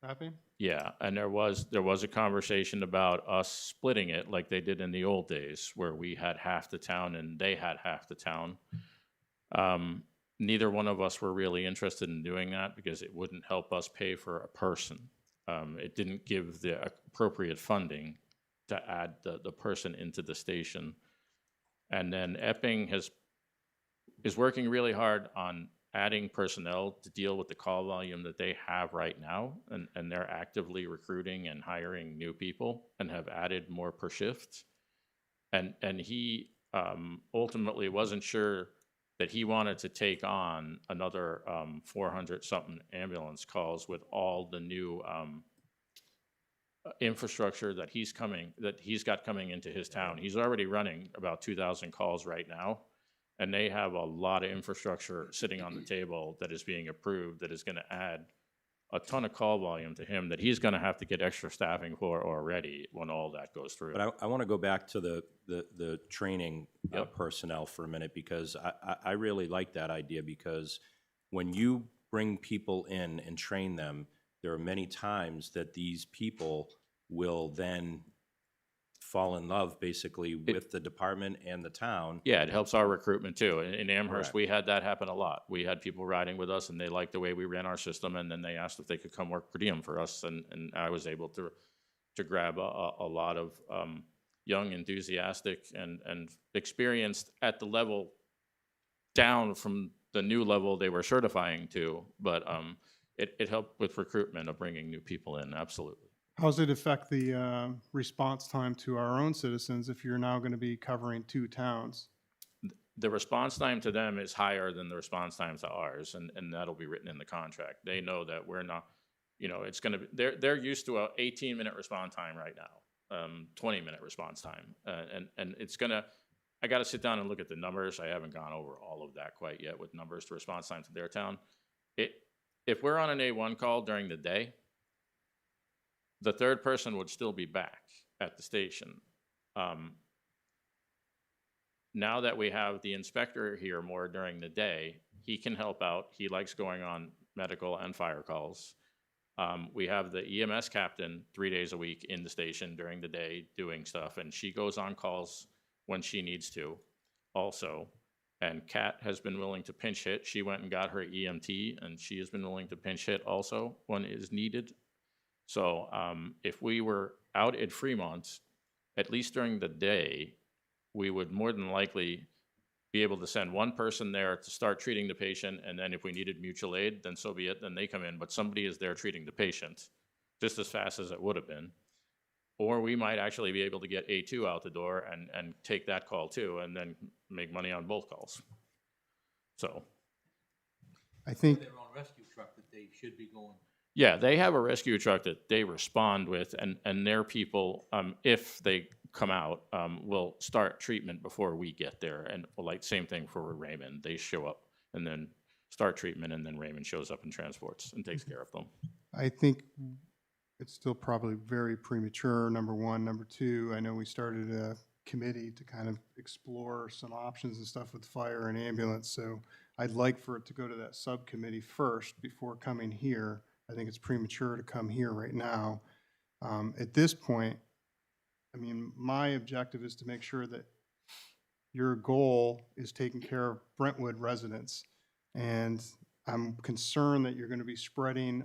Epping? Yeah, and there was a conversation about us splitting it like they did in the old days, where we had half the town and they had half the town. Neither one of us were really interested in doing that because it wouldn't help us pay for a person. It didn't give the appropriate funding to add the person into the station. And then Epping is working really hard on adding personnel to deal with the call volume that they have right now, and they're actively recruiting and hiring new people and have added more per shift. And he ultimately wasn't sure that he wanted to take on another 400-something ambulance calls with all the new infrastructure that he's got coming into his town. He's already running about 2,000 calls right now. And they have a lot of infrastructure sitting on the table that is being approved that is going to add a ton of call volume to him that he's going to have to get extra staffing for already when all that goes through. But I want to go back to the training Yep. personnel for a minute, because I really like that idea, because when you bring people in and train them, there are many times that these people will then fall in love basically with the department and the town. Yeah, it helps our recruitment too. In Amherst, Correct. we had that happen a lot. We had people riding with us and they liked the way we ran our system, and then they asked if they could come work per diem for us, and I was able to grab a lot of young, enthusiastic, and experienced at the level down from the new level they were certifying to, but it helped with recruitment of bringing new people in, absolutely. How does it affect the response time to our own citizens if you're now going to be covering 2 towns? The response time to them is higher than the response time to ours, and that'll be written in the contract. They know that we're not, it's gonna be, they're used to a 18-minute response time right now, 20-minute response time. And it's gonna, I gotta sit down and look at the numbers. I haven't gone over all of that quite yet with numbers to response time to their town. If we're on an A1 call during the day, the third person would still be back at the station. Now that we have the inspector here more during the day, he can help out. He likes going on medical and fire calls. We have the EMS captain 3 days a week in the station during the day doing stuff, and she goes on calls when she needs to also. And Kat has been willing to pinch hit. She went and got her EMT, and she has been willing to pinch hit also when it is needed. So if we were out at Fremont, at least during the day, we would more than likely be able to send one person there to start treating the patient, and then if we needed mutual aid, then so be it, then they come in, but somebody is there treating the patient just as fast as it would have been. Or we might actually be able to get A2 out the door and take that call too, and then make money on both calls. So. I think, Their own rescue truck that they should be going. Yeah, they have a rescue truck that they respond with, and their people, if they come out, will start treatment before we get there. And like same thing for Raymond, they show up and then start treatment, and then Raymond shows up and transports and takes care of them. I think it's still probably very premature, number one. Number two, I know we started a committee to kind of explore some options and stuff with fire and ambulance, so I'd like for it to go to that subcommittee first before coming here. I think it's premature to come here right now. At this point, I mean, my objective is to make sure that your goal is taking care of Brentwood residents. And I'm concerned that you're going to be spreading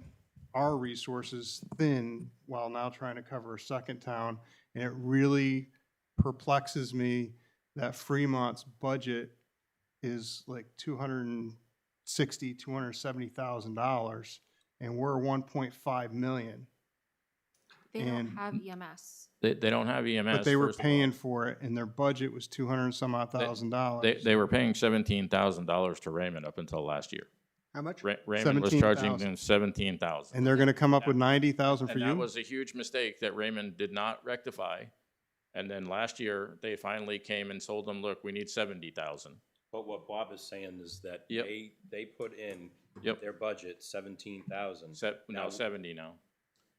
our resources thin while now trying to cover a second town. And it really perplexes me that Fremont's budget is like $260,000, $270,000, and we're 1.5 million. They And- don't have EMS. They don't have EMS. But they were first of all. paying for it, and their budget was 200 and some odd thousand dollars. They were paying $17,000 to Raymond up until last year. How much? Raymond was charging 17,000. them 17,000. And they're gonna come up with 90,000 for And that you? was a huge mistake that Raymond did not rectify. And then last year, they finally came and told them, look, we need 70,000. But what Bob is saying is that Yep. they put in Yep. their budget 17,000. Now 70 now.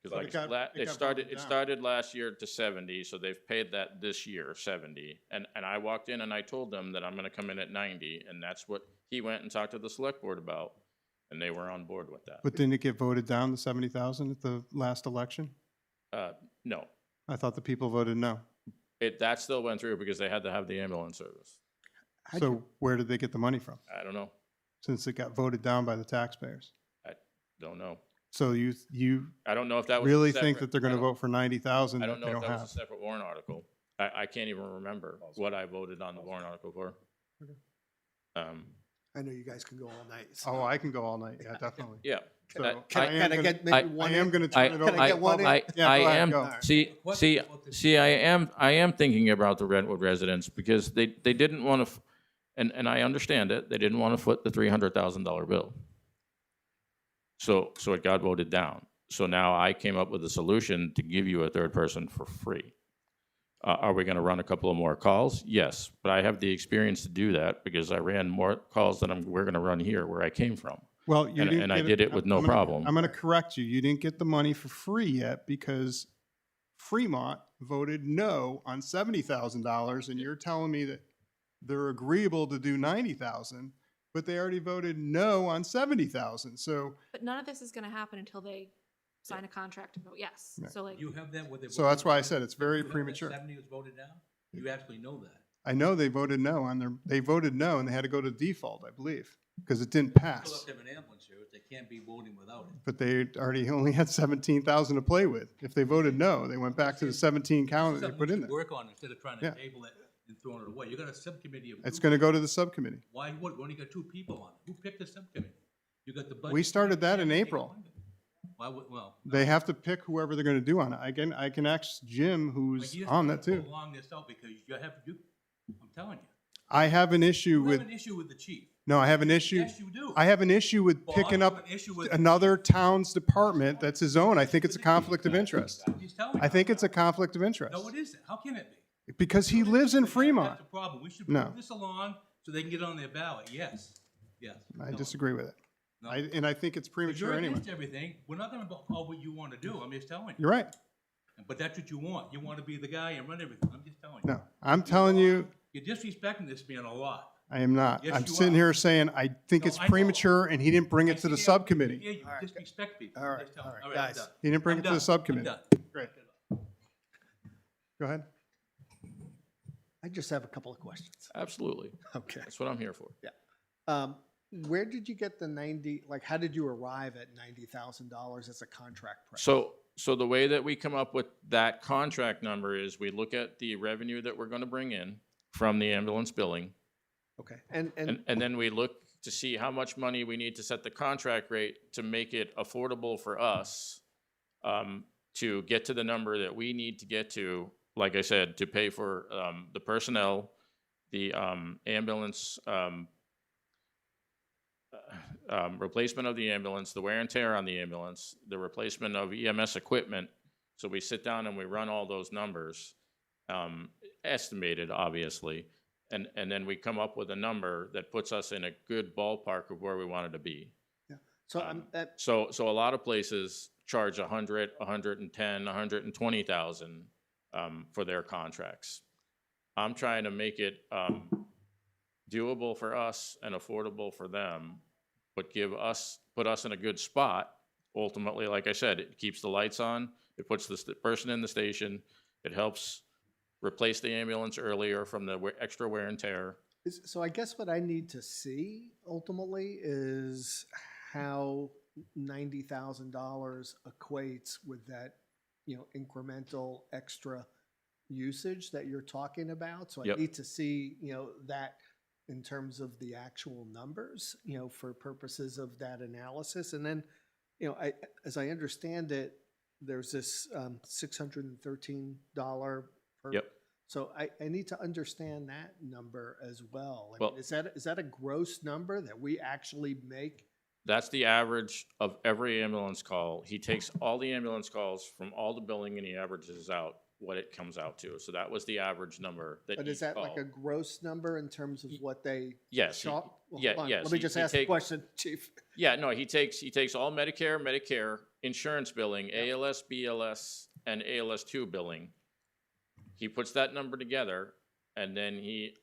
But Because it got voted it down. started last year to 70, so they've paid that this year, 70. And I walked in and I told them that I'm gonna come in at 90, and that's what he went and talked to the select board about, and they were on board with that. But didn't it get voted down to 70,000 at the last election? No, I thought the people voted no. that still went through because they had to have the ambulance service. So where did they get the money from, I don't know, since it got voted down by the taxpayers? don't know. So you I don't know if that was. really separate- think that they're gonna I don't- vote for 90,000 I that don't they know don't if that was a have? separate warrant article. I can't even remember what I voted on the warrant article for. I know you guys can go all night. so- Oh, I can go all night, yeah, definitely. Yeah. So I- I Can am I gonna- get I- maybe one? I am in? gonna turn it over. Can I get one in? I Yeah, go ahead, am, go. see, I am thinking about the Brentwood residents because they didn't want to, and I understand it, they didn't want to foot the $300,000 bill. So it got voted down. So now I came up with a solution to give you a third person for free. Are we going to run a couple of more calls? Yes, but I have the experience to do that because I ran more calls than we're going to run here where I came from. Well, you didn't And I get did it with no I'm gonna- problem. I'm gonna correct you. You didn't get the money for free yet because Fremont voted no on $70,000, and you're telling me that they're agreeable to do 90,000, but they already voted no on 70,000. So But none of this is gonna happen until they sign a contract and vote yes. Right. So like, You have that with the. So that's why I said it's very You have that premature. 70 was voted down? You actually know that. I know they voted no on their, they voted no and they had to go to default, I believe, because it didn't Still pass. have to have an ambulance service. They can't be voting without it. But they already only had 17,000 to play with. If they voted no, they went back to the 17 count that they Something put we in should there. work on instead of trying to Yeah. table it and throwing it away. You got a subcommittee of. It's going to go to the subcommittee. Why, what, we only got 2 people on it. Who picked the subcommittee? You got the budget. We started that in committee, April. Why would, well. They have to pick whoever they're going to do on it. I can ask Jim, But who's you just on gotta that too. prolong this out because I'm telling you. I have an issue You with, have an issue with the chief. no, I have an issue. Yes, you do. I have an issue with Well, picking I up have an issue with- another town's department that's his own. I think it's a conflict of interest. I'm just telling you. I think it's a conflict of interest. No, it isn't. How can it be? Because he lives in Fremont. That's the problem. We should No. move this along so they can get on their ballot. Yes. Yes. I No. disagree with it. No. And I think it's But premature you're anyway. against everything. We're not gonna call what you want to do. I'm just telling you. You're right. But that's what you want. You want to be the guy and run everything. I'm just telling you. No, I'm telling you, You're disrespecting this man a lot. I am not. Yes, I'm you sitting are. here saying, I think No, it's I know. premature and he didn't bring it to the Yeah, subcommittee. you disrespect people. All I'm right, just telling all you. right, I'm guys. done. He didn't bring I'm it to done. the subcommittee. I'm done. Great. Go ahead. I just have a couple of questions. Absolutely. Okay. That's what I'm here for. Where did you get the 90, like, how did you arrive at $90,000 as a contract price? So the way that we come up with that contract number is we look at the revenue that we're gonna bring in from the ambulance billing, Okay, and then we look to see how much money we need to set the contract rate to make it affordable for us, to get to the number that we need to get to, like I said, to pay for, the personnel, the, ambulance, replacement of the ambulance, the wear and tear on the ambulance, the replacement of EMS equipment. So we sit down and we run all those numbers, estimated, obviously, and then we come up with a number that puts us in a good ballpark of where we wanted to be. so So a lot of places charge 100, 110, 120,000 for their contracts. I'm trying to make it doable for us and affordable for them, but put us in a good spot. Ultimately, like I said, it keeps the lights on, it puts the person in the station, it helps replace the ambulance earlier from the extra wear and tear. So I guess what I need to see ultimately is how $90,000 equates with that, incremental extra usage that you're talking about. So I Yep. need to see, that in terms of the actual numbers, for purposes of that analysis. And then, as I understand it, there's this $613 per. Yep. So I need to understand that number as well. I Well- mean, is that a gross number that we actually make? That's the average of every ambulance call. He takes all the ambulance calls from all the billing and he averages out what it comes out to. So that was the average number that But he is that like a called. gross number in terms of what they? Yes, he- chalk? Well, yeah, hold on. yes, Let me he- just he ask the take- question, Chief. Yeah, no, he takes all Medicare, insurance billing, ALS, BLS, and ALS2 billing. He puts that number together, and then he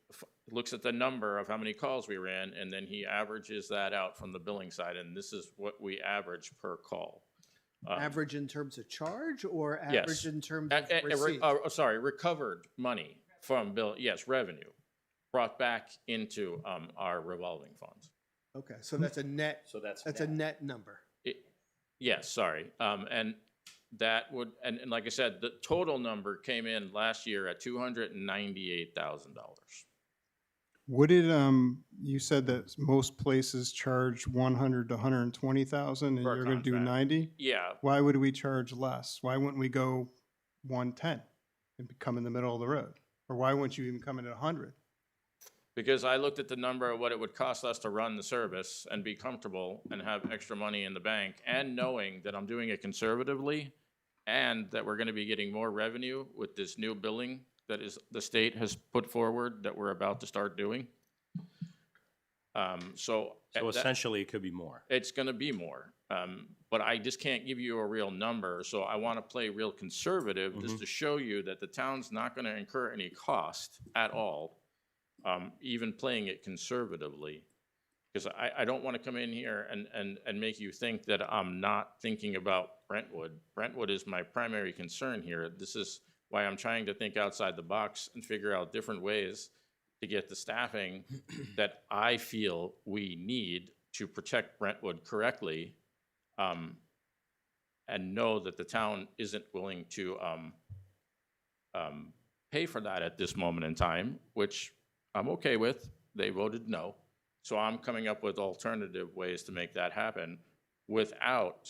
looks at the number of how many calls we ran, and then he averages that out from the billing side, and this is what we average per call. Average in terms of charge or yes. average in terms of receipt? Sorry, recovered money from bill, yes, revenue, brought back into our revolving funds. Okay, so that's a net, So that's. that's a net number. Yes, sorry. And that would, and like I said, the total number came in last year at $298,000. Would it, you said that most places charge 100 to 120,000 and Per you're going to do contract. 90? Yeah, Why would we charge less? Why wouldn't we go 110 and come in the middle of the road? Or why wouldn't you even come in at 100? because I looked at the number of what it would cost us to run the service and be comfortable and have extra money in the bank, and knowing that I'm doing it conservatively and that we're gonna be getting more revenue with this new billing that the state has put forward that we're about to start doing. So So essentially, it could be more. it's gonna be more, but I just can't give you a real number, so I wanna play real conservative, just to show you that the town's not gonna incur any cost at all, even playing it conservatively. Because I don't want to come in here and make you think that I'm not thinking about Brentwood. Brentwood is my primary concern here. This is why I'm trying to think outside the box and figure out different ways to get the staffing that I feel we need to protect Brentwood correctly, and know that the town isn't willing to pay for that at this moment in time, which I'm okay with. They voted no. So I'm coming up with alternative ways to make that happen without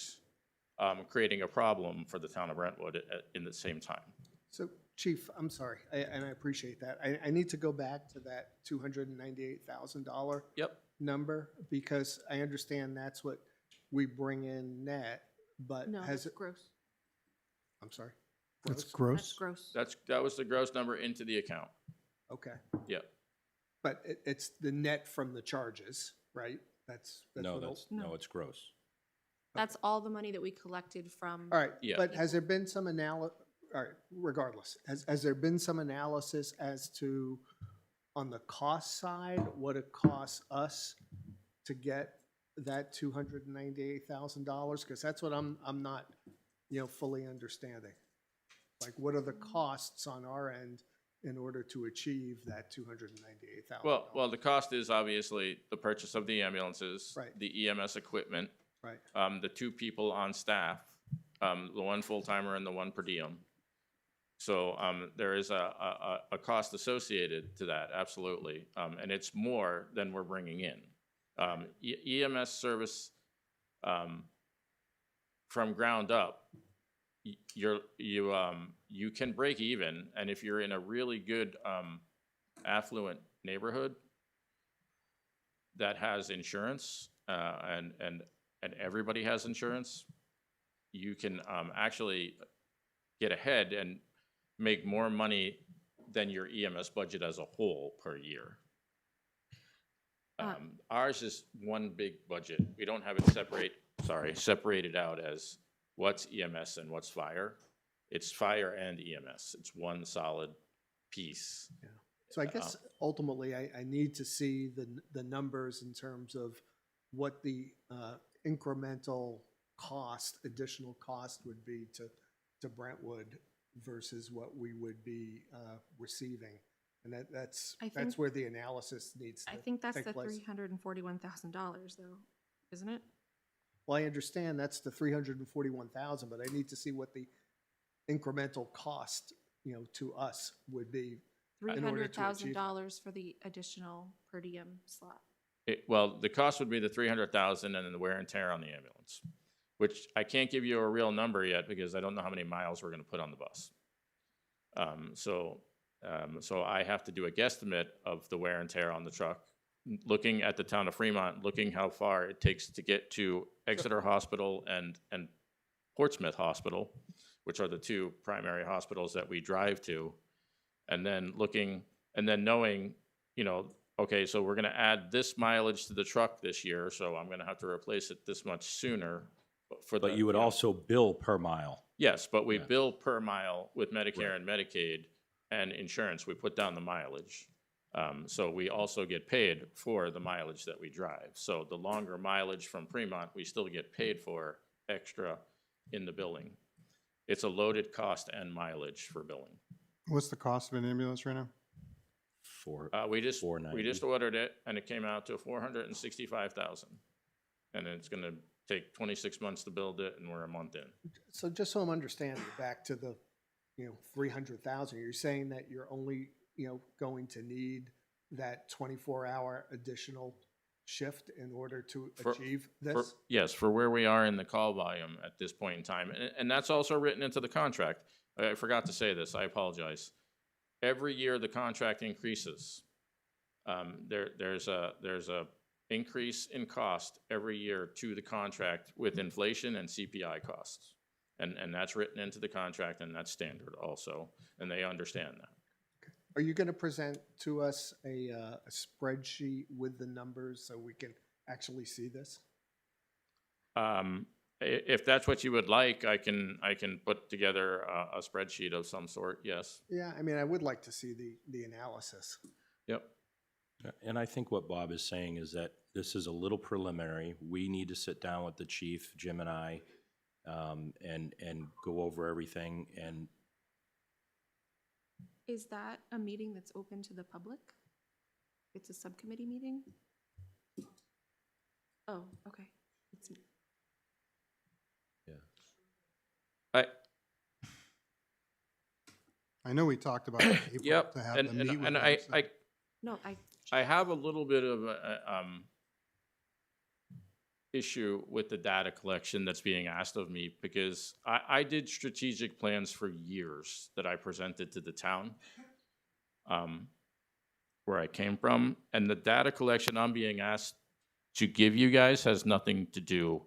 creating a problem for the town of Brentwood in the same time. So, Chief, I'm sorry, and I appreciate that. I need to go back to that $298,000 Yep. number, because I understand that's what we bring in net, but No, has that's it, gross. I'm sorry? That's That's gross. gross. That was the gross number into the account. Okay, Yep. but it's the net from the charges, right? That's No, what no, it's gross. That's all the money that we collected from. All right, Yeah. but has there been some all right, regardless, has there been some analysis as to, on the cost side, what it costs us to get that $298,000? Because that's what I'm not, fully understanding. Like, what are the costs on our end in order to achieve that $298,000? Well, the cost is obviously the purchase of the ambulances, Right. the EMS equipment, Right, the 2 people on staff, the 1 full-timer and the 1 per diem. So there is a cost associated to that, absolutely, and it's more than we're bringing in. EMS service from ground up, you can break even, and if you're in a really good affluent neighborhood that has insurance, and everybody has insurance, you can actually get ahead and make more money than your EMS budget as a whole per year. Ours is one big budget. We don't have it separated out as what's EMS and what's fire. It's fire and EMS. It's one solid piece. yeah. So I guess ultimately, I need to see the numbers in terms of what the incremental cost, additional cost would be to Brentwood versus what we would be receiving. And that's I think- where the analysis needs to I think that's take the place. $341,000 though, isn't it? Well, I understand that's the 341,000, but I need to see what the incremental cost, to us would be. in order to achieve $300,000 for the additional per diem slot. Well, the cost would be the 300,000 and then the wear and tear on the ambulance, which I can't give you a real number yet because I don't know how many miles we're gonna put on the bus. So I have to do a guesstimate of the wear and tear on the truck, looking at the town of Fremont, looking how far it takes to get to Exeter Hospital and Portsmouth Hospital, which are the 2 primary hospitals that we drive to. And then knowing, okay, so we're gonna add this mileage to the truck this year, so I'm gonna have to replace it this much sooner. But you would also bill per mile. Yes, but we Yeah. bill per mile with Medicare Right. and Medicaid and insurance. We put down the mileage. So we also get paid for the mileage that we drive. So the longer mileage from Fremont, we still get paid for extra in the billing. It's a loaded cost and mileage for billing. What's the cost of an ambulance right now? We just $490. ordered it and it came out to $465,000. And it's gonna take 26 months to build it and we're a month in. So just so I'm understanding, back to the, 300,000, you're saying that you're only, going to need that 24-hour additional shift in order to achieve this? Yes, for where we are in the call volume at this point in time. And that's also written into the contract. I forgot to say this, I apologize. Every year the contract increases. There's a increase in cost every year to the contract with inflation and CPI costs. And that's written into the contract and that's standard also, and they understand that. Are you going to present to us a spreadsheet with the numbers so we can actually see this? If that's what you would like, I can put together a spreadsheet of some sort, yes. Yeah, I mean, I would like to see the analysis. Yep. And I think what Bob is saying is that this is a little preliminary. We need to sit down with the chief, Jim and I, and go over everything. And Is that a meeting that's open to the public? It's a subcommittee meeting? Oh, okay. It's, I know we talked about in April Yep, to have and, the meet with and them, so- no, I have a little bit of a, issue with the data collection that's being asked of me, because I did strategic plans for years that I presented to the town, where I came from, and the data collection I'm being asked to give you guys has nothing to do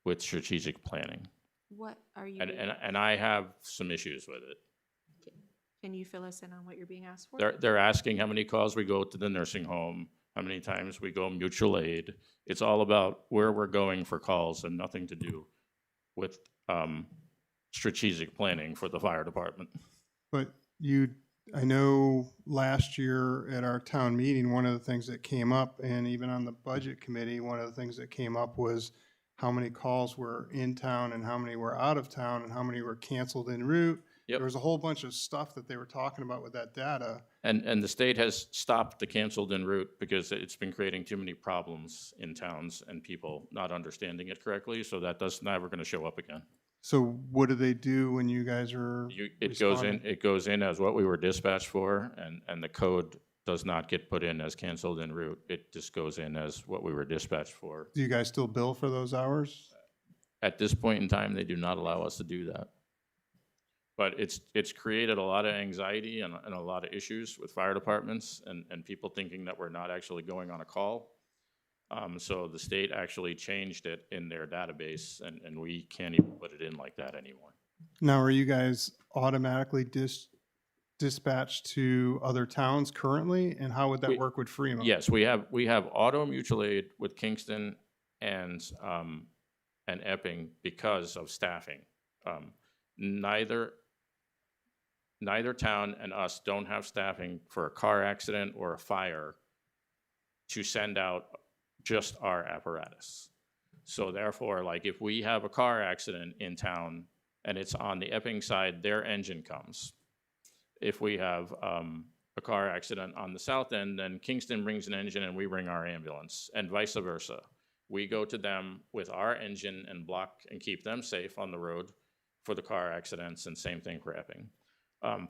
with strategic planning. what are you, And I have some issues with it. can you fill us in on what you're being asked for? They're asking how many calls we go to the nursing home, how many times we go mutual aid. It's all about where we're going for calls and nothing to do with strategic planning for the fire department. But I know last year at our town meeting, one of the things that came up, and even on the budget committee, one of the things that came up was how many calls were in town and how many were out of town and how many were canceled en route. Yep. There was a whole bunch of stuff that they were talking about with that data. And the state has stopped the canceled en route because it's been creating too many problems in towns and people not understanding it correctly, so that's never gonna show up again. So what do they do when you guys are responding? It goes in as what we were dispatched for, and the code does not get put in as canceled en route. It just goes in as what we were dispatched for. Do you guys still bill for those hours? At this point in time, they do not allow us to do that. But it's created a lot of anxiety and a lot of issues with fire departments and people thinking that we're not actually going on a call. So the state actually changed it in their database, and we can't even put it in like that anymore. Now, are you guys automatically dispatched to other towns currently? And how would that work with Fremont? Yes, we have auto mutual aid with Kingston and Epping because of staffing. Neither town and us don't have staffing for a car accident or a fire to send out just our apparatus. So therefore, like if we have a car accident in town and it's on the Epping side, their engine comes. If we have a car accident on the south end, then Kingston brings an engine and we bring our ambulance, and vice versa. We go to them with our engine and block and keep them safe on the road for the car accidents, and same thing for Epping.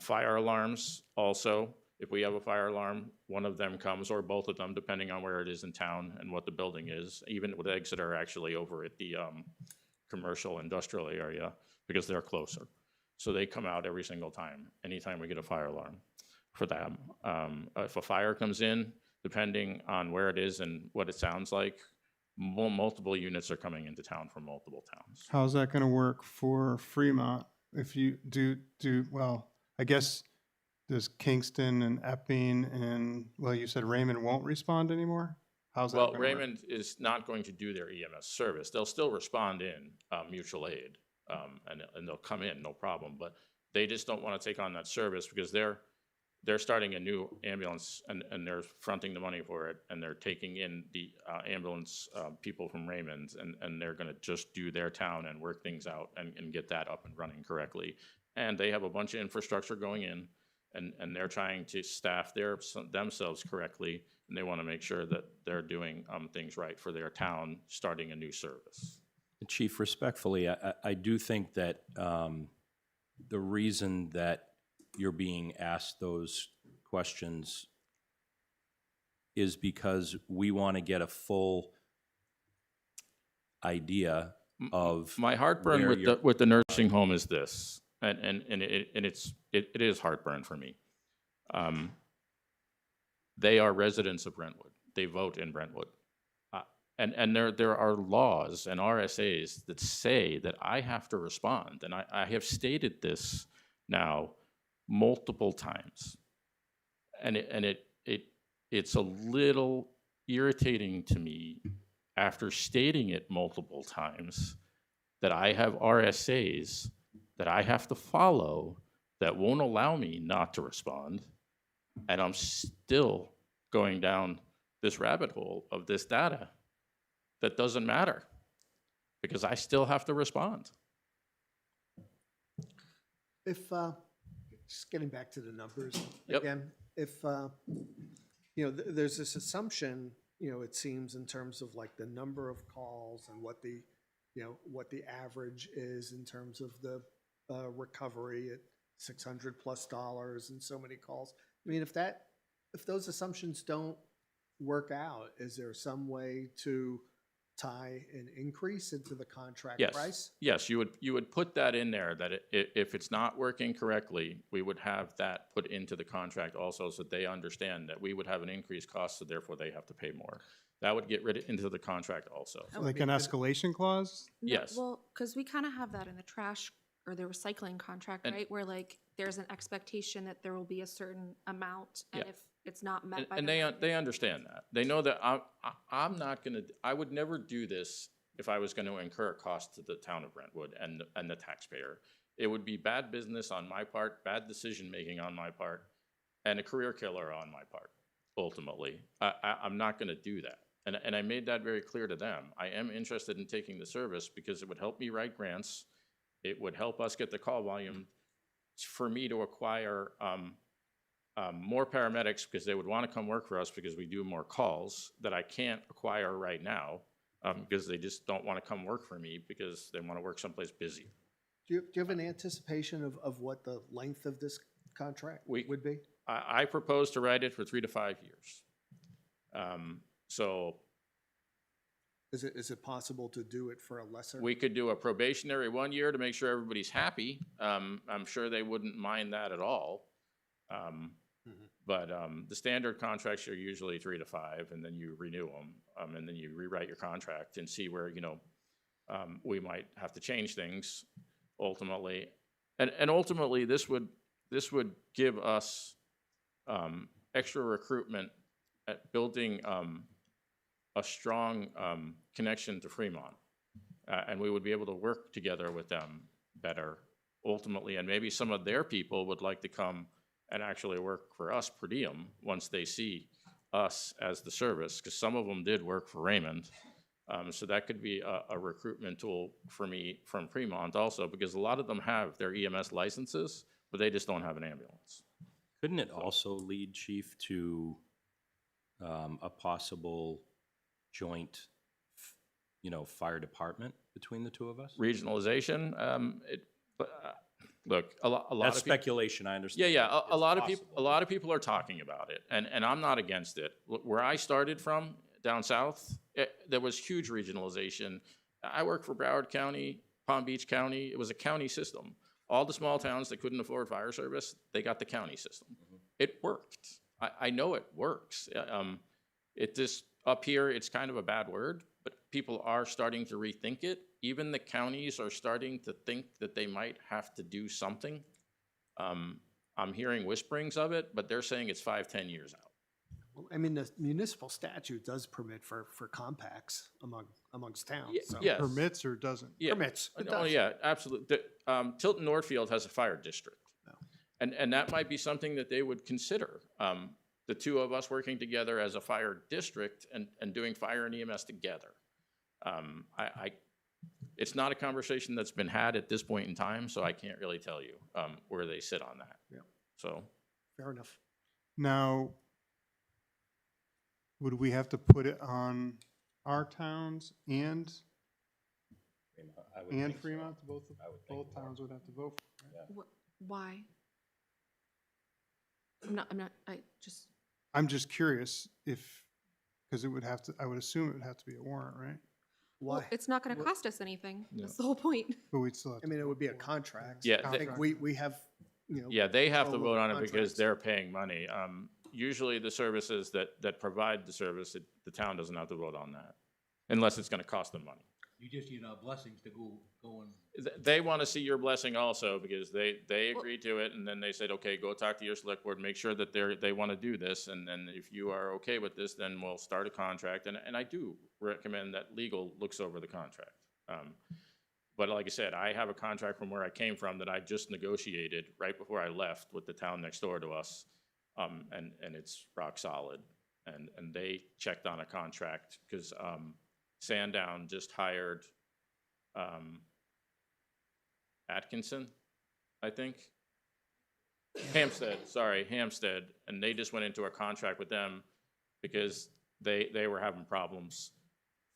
Fire alarms also, if we have a fire alarm, one of them comes, or both of them, depending on where it is in town and what the building is. Even with Exeter actually over at the commercial industrial area, because they're closer. So they come out every single time, anytime we get a fire alarm for them. If a fire comes in, depending on where it is and what it sounds like, multiple units are coming into town from multiple towns. How's that going to work for Fremont? If you well, I guess does Kingston and Epping and, well, you said Raymond won't respond anymore? How's that Well, gonna work? Raymond is not going to do their EMS service. They'll still respond in mutual aid, and they'll come in, no problem. But they just don't want to take on that service because they're starting a new ambulance and they're fronting the money for it, and they're taking in the ambulance people from Raymond, and they're going to just do their town and work things out and get that up and running correctly. And they have a bunch of infrastructure going in, and they're trying to staff themselves correctly, and they want to make sure that they're doing things right for their town, starting a new service. Chief, respectfully, I do think that the reason that you're being asked those questions is because we want to get a full idea of My heartburn where with the nursing home is this, and it is heartburn for me. They are residents of Brentwood. They vote in Brentwood. And there are laws and RSAs that say that I have to respond, and I have stated this now multiple times, and it's a little irritating to me after stating it multiple times that I have RSAs that I have to follow that won't allow me not to respond, and I'm still going down this rabbit hole of this data that doesn't matter because I still have to respond. If, just getting back to the numbers Yep. again, if, there's this assumption, it seems in terms of like the number of calls and what the, what the average is in terms of the recovery at $600+ and so many calls. I mean, if those assumptions don't work out, is there some way to tie an increase into the contract Yes. price? Yes, you would put that in there, that if it's not working correctly, we would have that put into the contract also so that they understand that we would have an increased cost, so therefore they have to pay more. That would get rid of into the contract also. Like an escalation clause? No, Yes. Well, because we kind of have that in the trash or the recycling contract, And- right? Where like there's an expectation that there will be a certain amount, and Yeah. if it's not met by And the they understand that. They know that I'm not gonna, I would never do this if I was gonna incur a cost to the town of Brentwood and the taxpayer. It would be bad business on my part, bad decision-making on my part, and a career killer on my part, ultimately. I'm not gonna do that. And I made that very clear to them. I am interested in taking the service because it would help me write grants. It would help us get the call volume for me to acquire more paramedics because they would want to come work for us because we do more calls that I can't acquire right now because they just don't want to come work for me because they want to work someplace busy. Do you have an anticipation of what the length of this contract would be? I propose to write it for 3 to 5 years. So Is it possible to do it for a lesser? we could do a probationary 1 year to make sure everybody's happy. I'm sure they wouldn't mind that at all. But the standard contracts are usually 3 to 5, and then you renew them, and then you rewrite your contract and see where, we might have to change things ultimately. And ultimately, this would give us extra recruitment at building a strong connection to Fremont. And we would be able to work together with them better ultimately, and maybe some of their people would like to come and actually work for us per diem once they see us as the service, because some of them did work for Raymond. So that could be a recruitment tool for me from Fremont also, because a lot of them have their EMS licenses, but they just don't have an ambulance. Couldn't it also lead, Chief, to a possible joint, fire department between the two of us? Regionalization, look, a lot That's of people. speculation, I understand. Yeah, It's a lot of possible. people, are talking about it, and I'm not against it. Where I started from, down south, there was huge regionalization. I worked for Broward County, Palm Beach County. It was a county system. All the small towns that couldn't afford fire service, they got the county system. It worked. I know it works. It just, up here, it's kind of a bad word, but people are starting to rethink it. Even the counties are starting to think that they might have to do something. I'm hearing whisperings of it, but they're saying it's 5-10 years out. Well, I mean, the municipal statute does permit for compacts amongst towns. So. Yes. Permits or doesn't? Yeah. Permits. It Oh, does. yeah, absolutely. Tilton Northfield has a fire district. No. And that might be something that they would consider. The two of us working together as a fire district and doing fire and EMS together. It's not a conversation that's been had at this point in time, so I can't really tell you where they sit on that. Yeah. So, Fair enough. Now, would we have to put it on our towns and I would think so. Fremont? I would think Both so. towns would have to vote for it? Why? I'm just curious if, because it would have to, I would assume it would have to be a warrant, right? Why? Well, it's not gonna What- cost us anything. That's the whole point. But we'd still have to. I mean, it vote would be a for it. contract. Yeah, I think we have, yeah, they have to control vote over on it because contracts. they're paying money. Usually the services that provide the service, the town doesn't have to vote on that, unless it's gonna cost them money. You just need our blessings to go and. They want to see your blessing also, because they agreed to it, and then they said, okay, go talk to your select board, make sure that they want to do this, and then if you are okay with this, then we'll start a contract, and I do recommend that legal looks over the contract. But like I said, I have a contract from where I came from that I just negotiated right before I left with the town next door to us, and it's rock solid. and they checked on a contract, because Sandown just hired Atkinson, I think. Hampstead, and they just went into a contract with them because they were having problems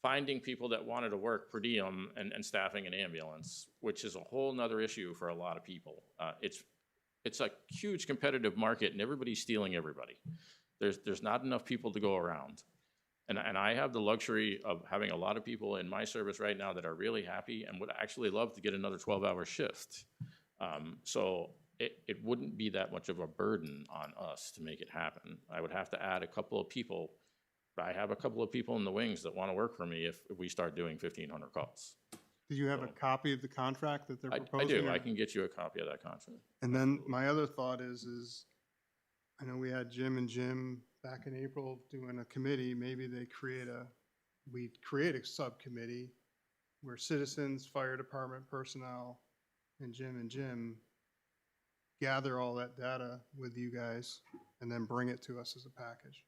finding people that wanted to work per diem and staffing an ambulance, which is a whole nother issue for a lot of people. It's a huge competitive market, and everybody's stealing everybody. There's not enough people to go around. And I have the luxury of having a lot of people in my service right now that are really happy and would actually love to get another 12-hour shift. So it wouldn't be that much of a burden on us to make it happen. I would have to add a couple of people. I have a couple of people in the wings that want to work for me if we start doing 1,500 calls. Do you have a copy of the contract that they're I proposing? do. or- I can get you a copy of that contract. And then my other thought is I know we had Jim back in April doing a committee. Maybe we create a subcommittee where citizens, fire department personnel, and Jim gather all that data with you guys and then bring it to us as a package.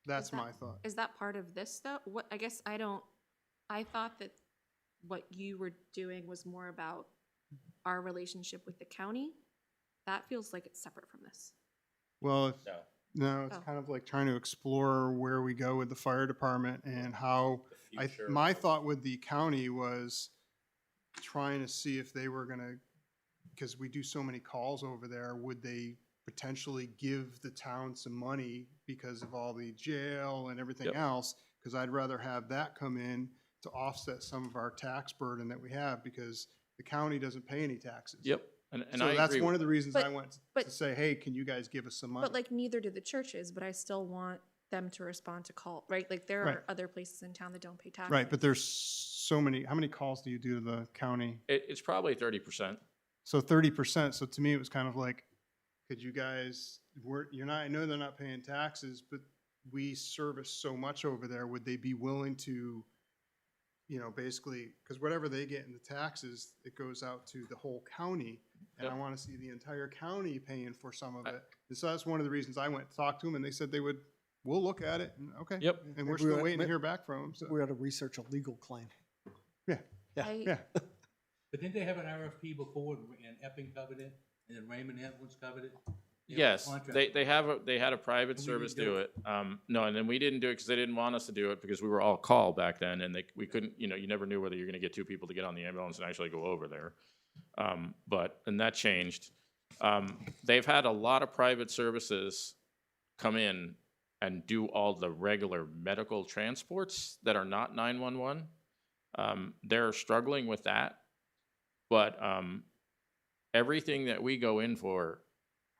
That's that- my thought. Is that part of this though? What, I guess I thought that what you were doing was more about our relationship with the county. That feels like it's separate from this. Well, No. no, it's Oh. kind of like trying to explore where we go with the fire department and how, The future my of- thought with the county was trying to see if they were gonna, because we do so many calls over there, would they potentially give the town some money because of all the jail and everything Yep. else? Because I'd rather have that come in to offset some of our tax burden that we have, because the county doesn't pay any taxes. Yep. And So I that's agree. one of the reasons I But- went to but- say, hey, can you guys give us some money? But like neither do the churches, but I still want them to respond to call, right? Like there Right. are other places in town that don't pay taxes. Right, but there's so many, how many calls do you do to the county? It's probably 30%. So 30%, so to me, it was kind of like, could you guys, I know they're not paying taxes, but we service so much over there, would they be willing to, basically, because whatever they get in the taxes, it goes out to the whole county, and I Yep. want to see the entire county paying for some of it. And so that's one of the reasons I went to talk to them, and they said we'll look at it, and okay. Yep. And we're Maybe still we- waiting to hear back from them, so, We ought to research a legal claim. yeah, I- But didn't they have an RFP before and Epping covered it and then Raymond Ambulance covered it? They have a Yes, contract. they had a private And we service didn't do do it. No, and then we didn't do it because they didn't want us to do it because we were all call back then, and we couldn't, you never knew whether you're gonna get two people to get on the ambulance and actually go over there. And that changed. They've had a lot of private services come in and do all the regular medical transports that are not 911. They're struggling with that, but everything that we go in for,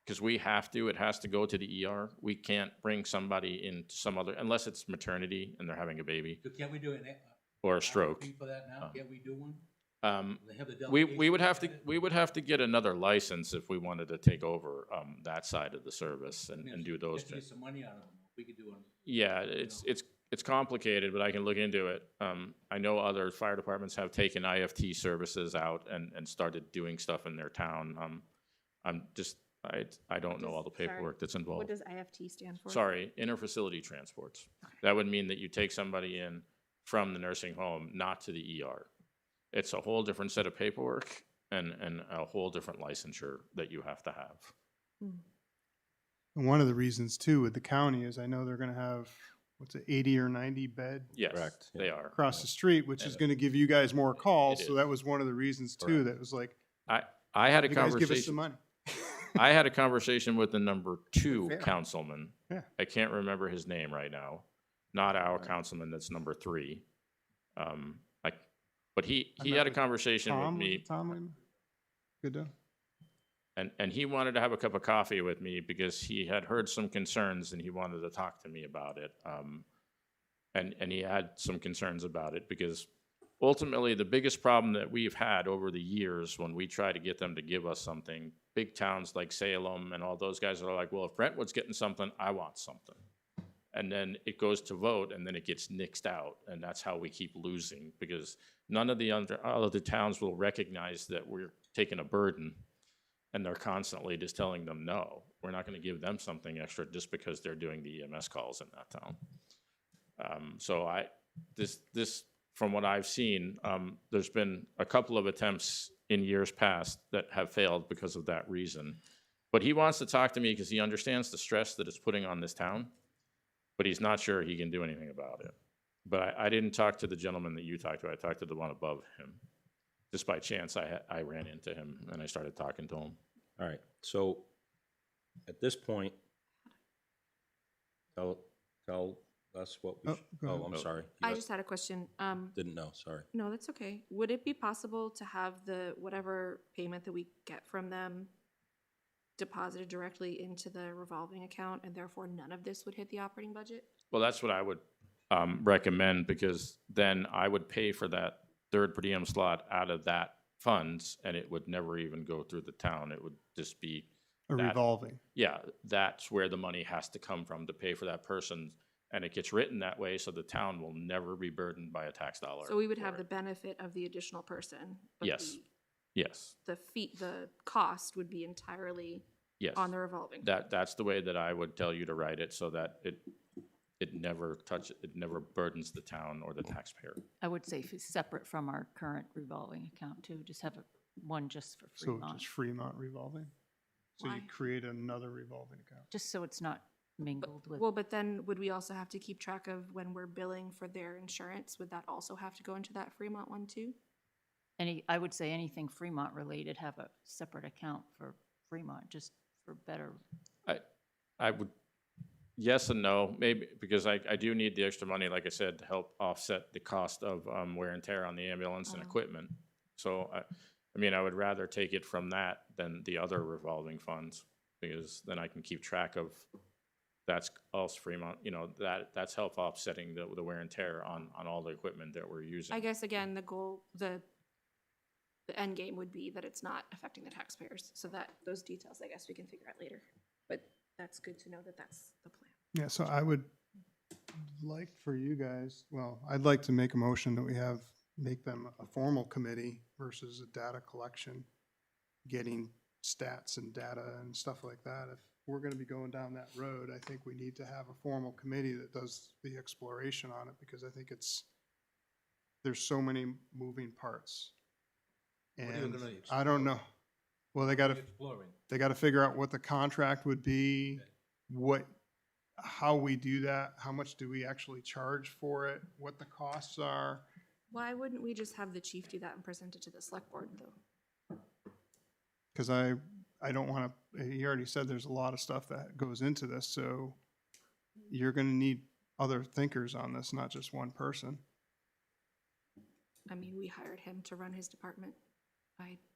because we have to, it has to go to the ER. We can't bring somebody into some other, unless it's maternity and they're having a baby So can't we do an or a stroke. RFP for that now? Can't we do one? They have the We delegation would have to to, add it? we would have to get another license if we wanted to take over that side of the service I mean, and do those. just to get some money out of them. We could do one. Yeah, it's complicated, but I can look into it. I know other fire departments have taken IFT services out and started doing stuff in their town. I don't know all the Sorry, paperwork that's What involved. does IFT stand for? Sorry, interfacility transports. That would mean that you take somebody in from the nursing home, not to the ER. It's a whole different set of paperwork and a whole different licensure that you have to have. And one of the reasons too with the county is I know they're gonna have, 80 or 90 bed Yes, Correct, they yeah. are. across the street, which is And- gonna give you guys more calls, It so is. that was one of the reasons too, that was like, I had a you guys give us some conversation. money. I had a conversation with the number 2 Fair. councilman. Yeah. I can't remember his name right now. Not our councilman, that's number 3. But he I had met a with conversation with Tom, me, Tom Lehman? Good deal. and he wanted to have a cup of coffee with me because he had heard some concerns and he wanted to talk to me about it. And he had some concerns about it because ultimately the biggest problem that we've had over the years when we try to get them to give us something, big towns like Salem and all those guys are like, well, if Brentwood's getting something, I want something. And then it goes to vote and then it gets nixed out. And that's how we keep losing because none of the other towns will recognize that we're taking a burden and they're constantly just telling them, no, we're not gonna give them something extra just because they're doing the EMS calls in that town. So this, from what I've seen, there's been a couple of attempts in years past that have failed because of that reason. But he wants to talk to me because he understands the stress that it's putting on this town, but he's not sure he can do anything about it. But I didn't talk to the gentleman that you talked to. I talked to the one above him. Just by chance, I ran into him and I started talking to him. All right, so at this point, tell us what we Oh, should, go ahead. I'm sorry. You I had- just had a question. Didn't know, sorry. No, that's okay. Would it be possible to have the, whatever payment that we get from them deposited directly into the revolving account and therefore none of this would hit the operating budget? Well, that's what I would recommend, because then I would pay for that third per diem slot out of that funds, and it would never even go through the town. It would just be, A that- revolving. yeah, that's where the money has to come from to pay for that person. And it gets written that way, so the town will never be burdened by a tax dollar. So we would have for the it. benefit of the additional person. but Yes. Yes, The fee, the cost would be entirely yes. on the revolving. That's the way that I would tell you to write it, so that it never burdens the town or the taxpayer. I would say separate from our current revolving account too, just have one just for So Fremont, just Fremont revolving? So you Why? create another revolving account? just so it's not mingled with. Well, but then would we also have to keep track of when we're billing for their insurance? Would that also have to go into that Fremont one too? I would say anything Fremont related, have a separate account for Fremont, just for better. I would, yes and no, maybe, because I do need the extra money, like I said, to help offset the cost of wear and tear on the ambulance and Uh-huh. equipment. So, I mean, I would rather take it from that than the other revolving funds, because then I can keep track of, that's also Fremont, that's help offsetting the wear and tear on all the equipment that we're using. I guess again, the goal, the end game would be that it's not affecting the taxpayers. So that, those details, I guess we can figure out later. But that's good to know that that's the plan. Yeah, so I would like for you guys, well, I'd like to make a motion that we make them a formal committee versus a data collection, getting stats and data and stuff like that. If we're gonna be going down that road, I think we need to have a formal committee that does the exploration on it, because I think there's so many moving parts. What are you And gonna I don't know. Well, they gotta Exploring. figure out what the contract would be, how we do that, how much do we actually charge for it, what the costs are. Why wouldn't we just have the chief do that and present it to the select board though? Because I don't want to, he already said there's a lot of stuff that goes into this, so you're gonna need other thinkers on this, not just one person. I mean, we hired him to run his department.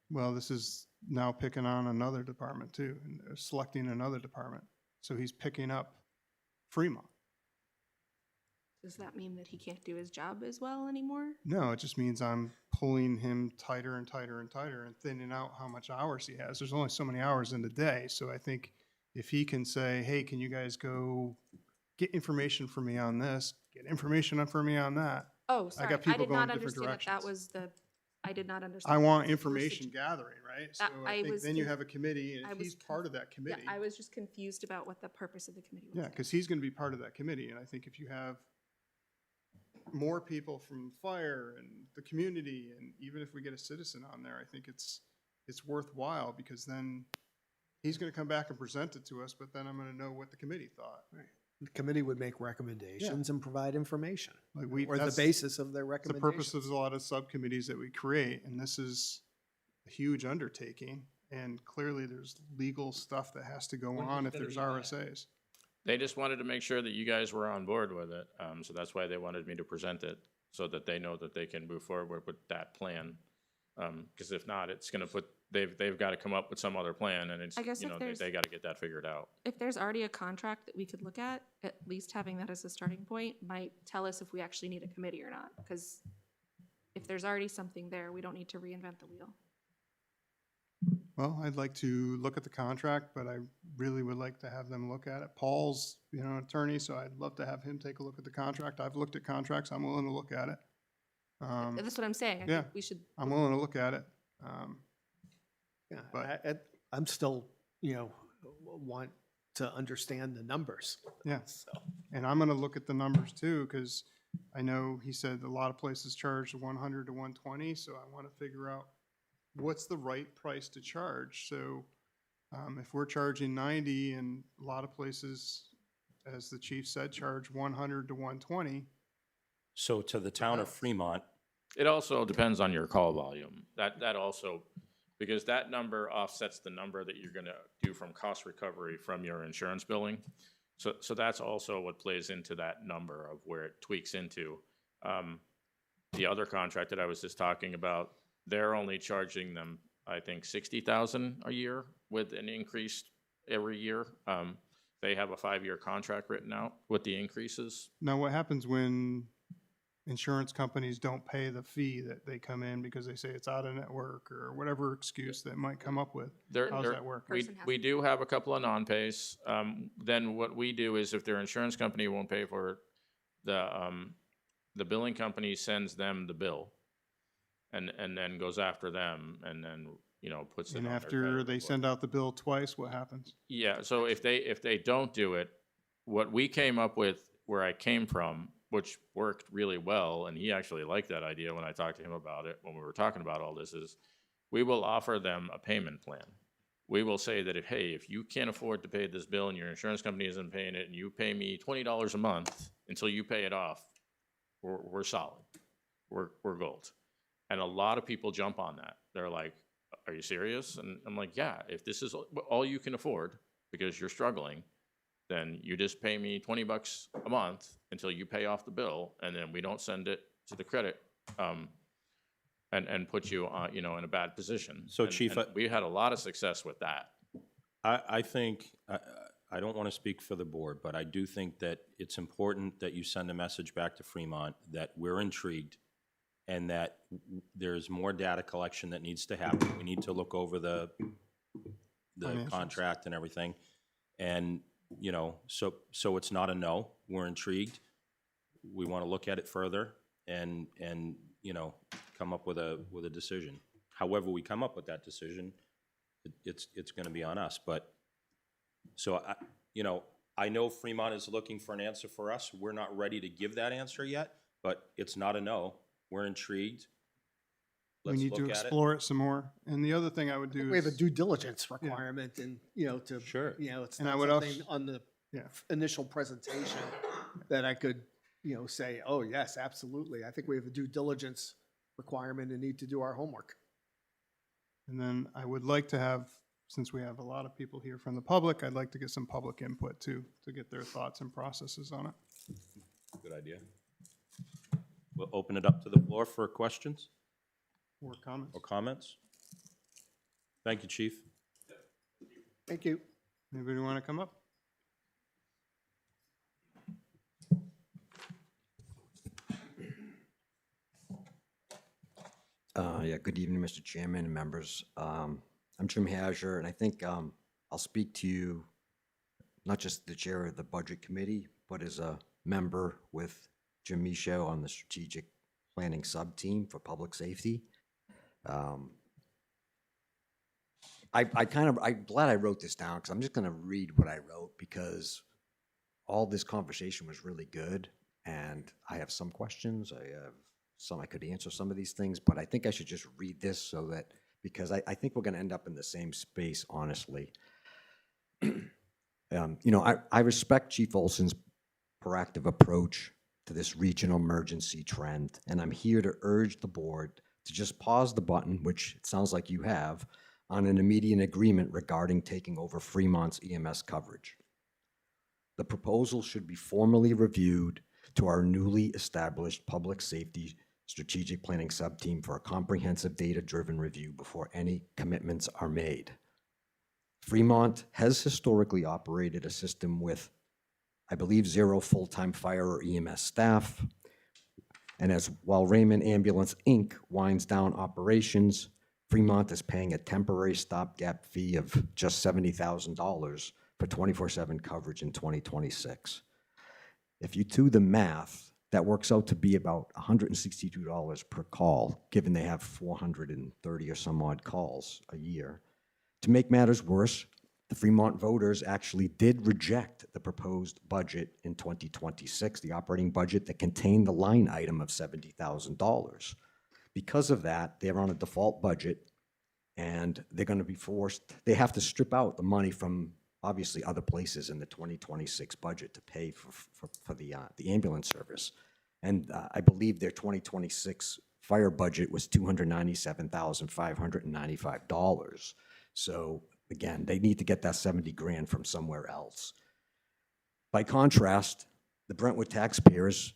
Well, this is now picking on another department too, and selecting another department. So he's picking up Fremont. Does that mean that he can't do his job as well anymore? No, it just means I'm pulling him tighter and tighter and tighter and thinning out how much hours he has. There's only so many hours in the day. So I think if he can say, hey, can you guys go get information for me on this, get information for me on that. Oh, sorry. got people did not going different understand that directions. I did not understand. I want that you were information sugge- gathering, right? So I I think was then you con- have a committee, and I if was he's con- part of that Yeah, committee. I was just confused about what the purpose of the committee was. Yeah, because he's going to be part of that committee, and I think if you have more people from fire and the community, and even if we get a citizen on there, I think it's worthwhile, because then he's going to come back and present it to us, but then I'm going to know what the committee thought. The committee would make recommendations and provide information, Like or the that's basis of their the recommendations. purpose of a lot of subcommittees that we create, and this is a huge undertaking, and clearly there's legal stuff that has to go When is on it if gonna there's be back? RSAs. They just wanted to make sure that you guys were on board with it, so that's why they wanted me to present it, so that they know that they can move forward with that plan. Because if not, it's gonna put, they've got to come up with some other plan, and it's, I guess if there's- they got to get that figured out. If there's already a contract that we could look at least having that as a starting point might tell us if we actually need a committee or not. Because if there's already something there, we don't need to reinvent the wheel. Well, I'd like to look at the contract, but I really would like to have them look at it. Paul's, an attorney, so I'd love to have him take a look at the contract. I've looked at contracts. I'm willing to look at it. That's what I'm saying. I yeah. think we should. I'm willing to look at it. Yeah, But- I'm still, want to understand the numbers. Yeah. So, And I'm gonna look at the numbers too, because I know he said a lot of places charge 100 to 120, so I want to figure out what's the right price to charge. So if we're charging 90 and a lot of places, as the chief said, charge 100 to 120. So to the town of Fremont, It also depends on your call volume. That also, because that number offsets the number that you're gonna do from cost recovery from your insurance billing. So that's also what plays into that number of where it tweaks into. The other contract that I was just talking about, they're only charging them, I think, 60,000 a year with an increase every year. They have a 5-year contract written out with the increases. Now, what happens when insurance companies don't pay the fee that they come in because they say it's out of network or whatever excuse they might come up with? How's that work? We do have a couple of non-pays. Then what we do is if their insurance company won't pay for it, the billing company sends them the bill and then goes after them and then, puts it on And their after credit they report. send out the bill twice, what happens? Yeah, so if they don't do it, what we came up with where I came from, which worked really well, and he actually liked that idea when I talked to him about it, when we were talking about all this, is we will offer them a payment plan. We will say that if you can't afford to pay this bill and your insurance company isn't paying it, and you pay me $20 a month until you pay it off, we're solid. We're gold. And a lot of people jump on that. They're like, are you serious? And I'm like, yeah, if this is all you can afford because you're struggling, then you just pay me $20 a month until you pay off the bill, and then we don't send it to the credit and put you in a bad position. So, And- Chief, and we had a lot of success with that. I think, I don't want to speak for the board, but I do think that it's important that you send a message back to Fremont that we're intrigued and that there's more data collection that needs to happen. We need to look over the Financials. contract and everything. And, so it's not a no. We're intrigued. We want to look at it further and come up with a decision. However we come up with that decision, it's going to be on us. But, so, I know Fremont is looking for an answer for us. We're not ready to give that answer yet, but it's not a no. We're intrigued. We Let's need look to at it. explore it some more. And the other thing I would do we have a is, due diligence requirement and, to, Sure. it's And I not would something also- on the yeah. initial presentation that I could, say, oh, yes, absolutely. I think we have a due diligence requirement and need to do our homework. And then I would like to have, since we have a lot of people here from the public, I'd like to get some public input too, to get their thoughts and processes on it. Good idea. We'll open it up to the floor for questions Or comments. or comments. Thank you, Chief. Thank you. Anybody want to come up? Yeah, good evening, Mr. Chairman and members. I'm Jim Hazer, and I think I'll speak to you, not just the chair of the Budget Committee, but as a member with Jim Michaud on the Strategic Planning Sub-Team for Public Safety. I'm glad I wrote this down, because I'm just going to read what I wrote, because all this conversation was really good, and I have some questions. I have some, I could answer some of these things, but I think I should just read this so that, because I think we're going to end up in the same space, honestly. I respect Chief Olson's proactive approach to this regional emergency trend, and I'm here to urge the board to just pause the button, which it sounds like you have, on an immediate agreement regarding taking over Fremont's EMS coverage. The proposal should be formally reviewed to our newly established Public Safety Strategic Planning Sub-Team for a comprehensive data-driven review before any commitments are made. Fremont has historically operated a system with, I believe, 0 full-time fire or EMS staff. And while Raymond Ambulance, Inc. winds down operations, Fremont is paying a temporary stopgap fee of just $70,000 for 24/7 coverage in 2026. If you do the math, that works out to be about $162 per call, given they have 430 or some odd calls a year. To make matters worse, the Fremont voters actually did reject the proposed budget in 2026, the operating budget that contained the line item of $70,000. Because of that, they're on a default budget, and they're going to be forced, they have to strip out the money from obviously other places in the 2026 budget to pay for the ambulance service. And I believe their 2026 fire budget was $297,595. So again, they need to get that 70 grand from somewhere else. By contrast, the Brentwood taxpayers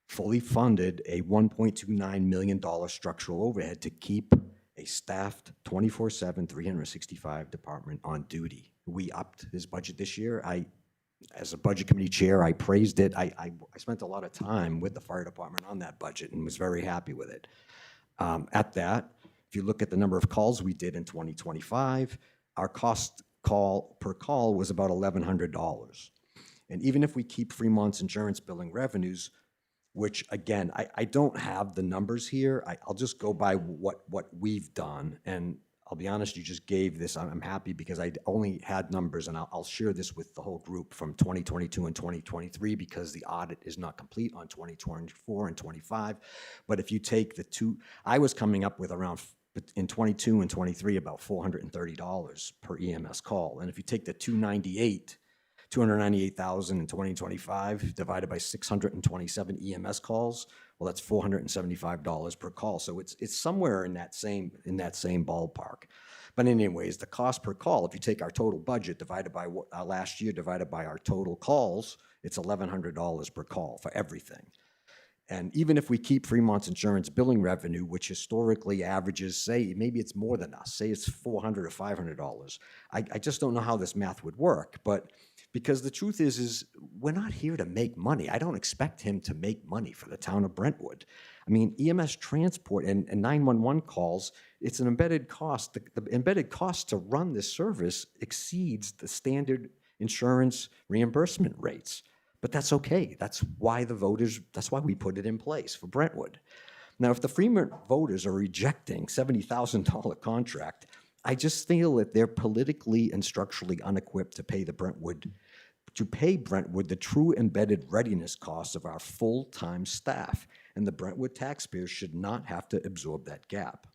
fully funded a $1.29 million structural overhead to keep a staffed 24/7, 365 department on duty. We upped his budget this year. As a budget committee chair, I praised it. I spent a lot of time with the fire department on that budget and was very happy with it. At that, if you look at the number of calls we did in 2025, our cost per call was about $1,100. And even if we keep Fremont's insurance billing revenues, which again, I don't have the numbers here. I'll just go by what we've done. And I'll be honest, you just gave this. I'm happy because I only had numbers, and I'll share this with the whole group from 2022 and 2023 because the audit is not complete on 2024 and 25. But if you take the two, I was coming up with around, in 22 and 23, about $430 per EMS call. And if you take the 298,000 in 2025 divided by 627 EMS calls, well, that's $475 per call. So it's somewhere in that same ballpark. But anyways, the cost per call, if you take our total budget divided by what last year divided by our total calls, it's $1,100 per call for everything. And even if we keep Fremont's insurance billing revenue, which historically averages, say, maybe it's more than us, say it's $400 or $500, I just don't know how this math would work. But because the truth is we're not here to make money. I don't expect him to make money for the town of Brentwood. I mean, EMS transport and 911 calls, it's an embedded cost. The embedded cost to run this service exceeds the standard insurance reimbursement rates. But that's okay. That's why we put it in place for Brentwood. Now, if the Fremont voters are rejecting $70,000 contract, I just feel that they're politically and structurally unequipped to pay Brentwood the true embedded readiness costs of our full-time staff, and the Brentwood taxpayers should not have to absorb that gap.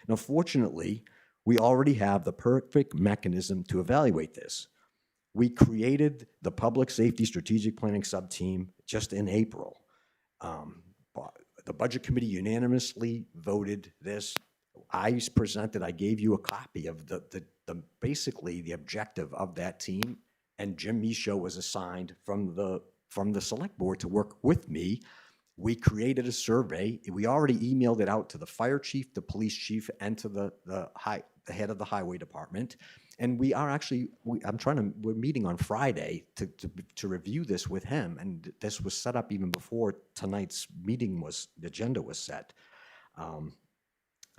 Now, fortunately, we already have the perfect mechanism to evaluate this. We created the Public Safety Strategic Planning Subteam just in April. The Budget Committee unanimously voted this. I gave you a copy of basically the objective of that team, and Jim Michaud was assigned from the select board to work with me. We created a survey. We already emailed it out to the fire chief, the police chief, and to the head of the highway department. And we're meeting on Friday to review this with him. And this was set up even before tonight's meeting the agenda was set.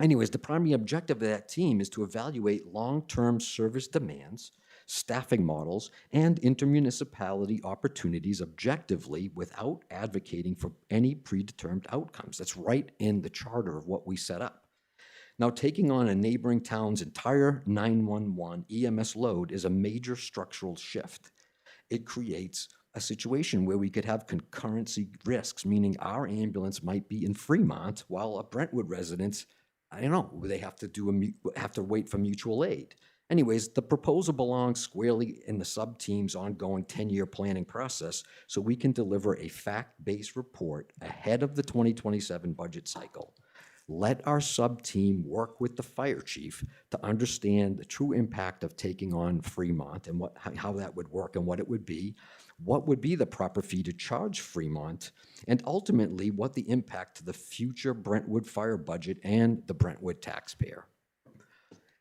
Anyways, the primary objective of that team is to evaluate long-term service demands, staffing models, and intermunicipality opportunities objectively without advocating for any predetermined outcomes. That's right in the charter of what we set up. Now, taking on a neighboring town's entire 911 EMS load is a major structural shift. It creates a situation where we could have concurrency risks, meaning our ambulance might be in Fremont while a Brentwood resident, I don't know, they have to wait for mutual aid. Anyways, the proposal belongs squarely in the sub-team's ongoing 10-year planning process so we can deliver a fact-based report ahead of the 2027 budget cycle. Let our sub-team work with the fire chief to understand the true impact of taking on Fremont and how that would work and what it would be, what would be the proper fee to charge Fremont, and ultimately what the impact to the future Brentwood fire budget and the Brentwood taxpayer.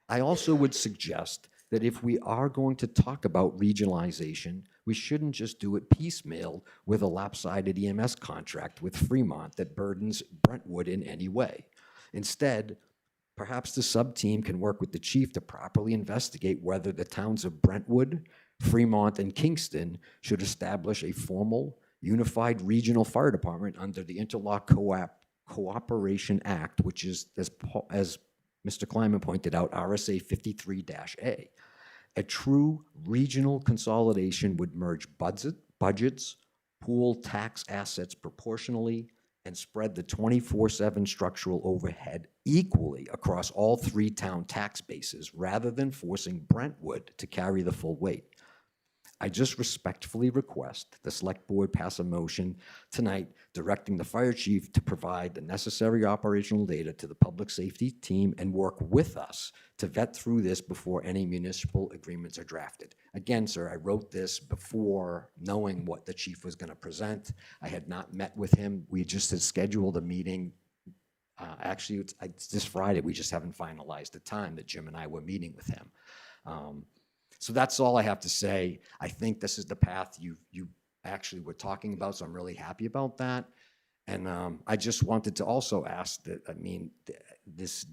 I also would suggest that if we are going to talk about regionalization, we shouldn't just do it piecemeal with a lopsided EMS contract with Fremont that burdens Brentwood in any way. Instead, perhaps the sub-team can work with the chief to properly investigate whether the towns of Brentwood, Fremont, and Kingston should establish a formal, unified regional fire department under the Interlock Cooperation Act, which is, as Mr. Kleiman pointed out, RSA 53-A. A true regional consolidation would merge budgets, pool tax assets proportionally, and spread the 24/7 structural overhead equally across all 3 town tax bases, rather than forcing Brentwood to carry the full weight. I just respectfully request the Select Board pass a motion tonight directing the fire chief to provide the necessary operational data to the public safety team and work with us to vet through this before any municipal agreements are drafted. Again, sir, I wrote this before knowing what the chief was going to present. I had not met with him. We just had scheduled a meeting. Actually, it's this Friday. We just haven't finalized the time that Jim and I were meeting with him. So that's all I have to say. I think this is the path you actually were talking about, so I'm really happy about that. And I just wanted to also ask that, I mean, this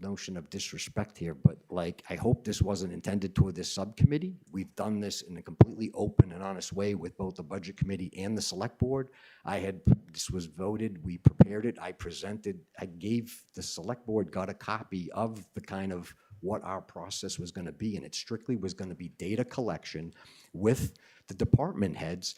notion of disrespect here, but like, I hope this wasn't intended toward this subcommittee. We've done this in a completely open and honest way with both the Budget Committee and the Select Board. This was voted, we prepared it, I presented, I gave, the Select Board got a copy of the kind of what our process was going to be, and it strictly was going to be data collection with the department heads.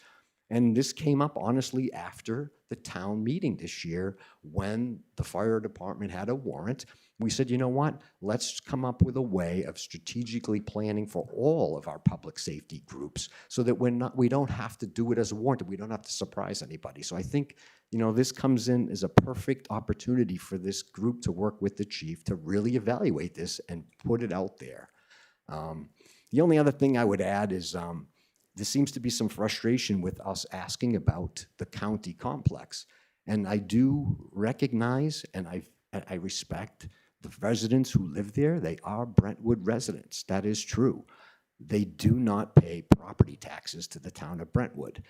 And this came up honestly after the town meeting this year when the fire department had a warrant. We said, you know what, let's come up with a way of strategically planning for all of our public safety groups so that we don't have to do it as a warrant, we don't have to surprise anybody. So I think, you know, this comes in as a perfect opportunity for this group to work with the chief to really evaluate this and put it out there. The only other thing I would add is there seems to be some frustration with us asking about the county complex. And I do recognize and I respect the residents who live there. They are Brentwood residents. That is true. They do not pay property taxes to the town of Brentwood.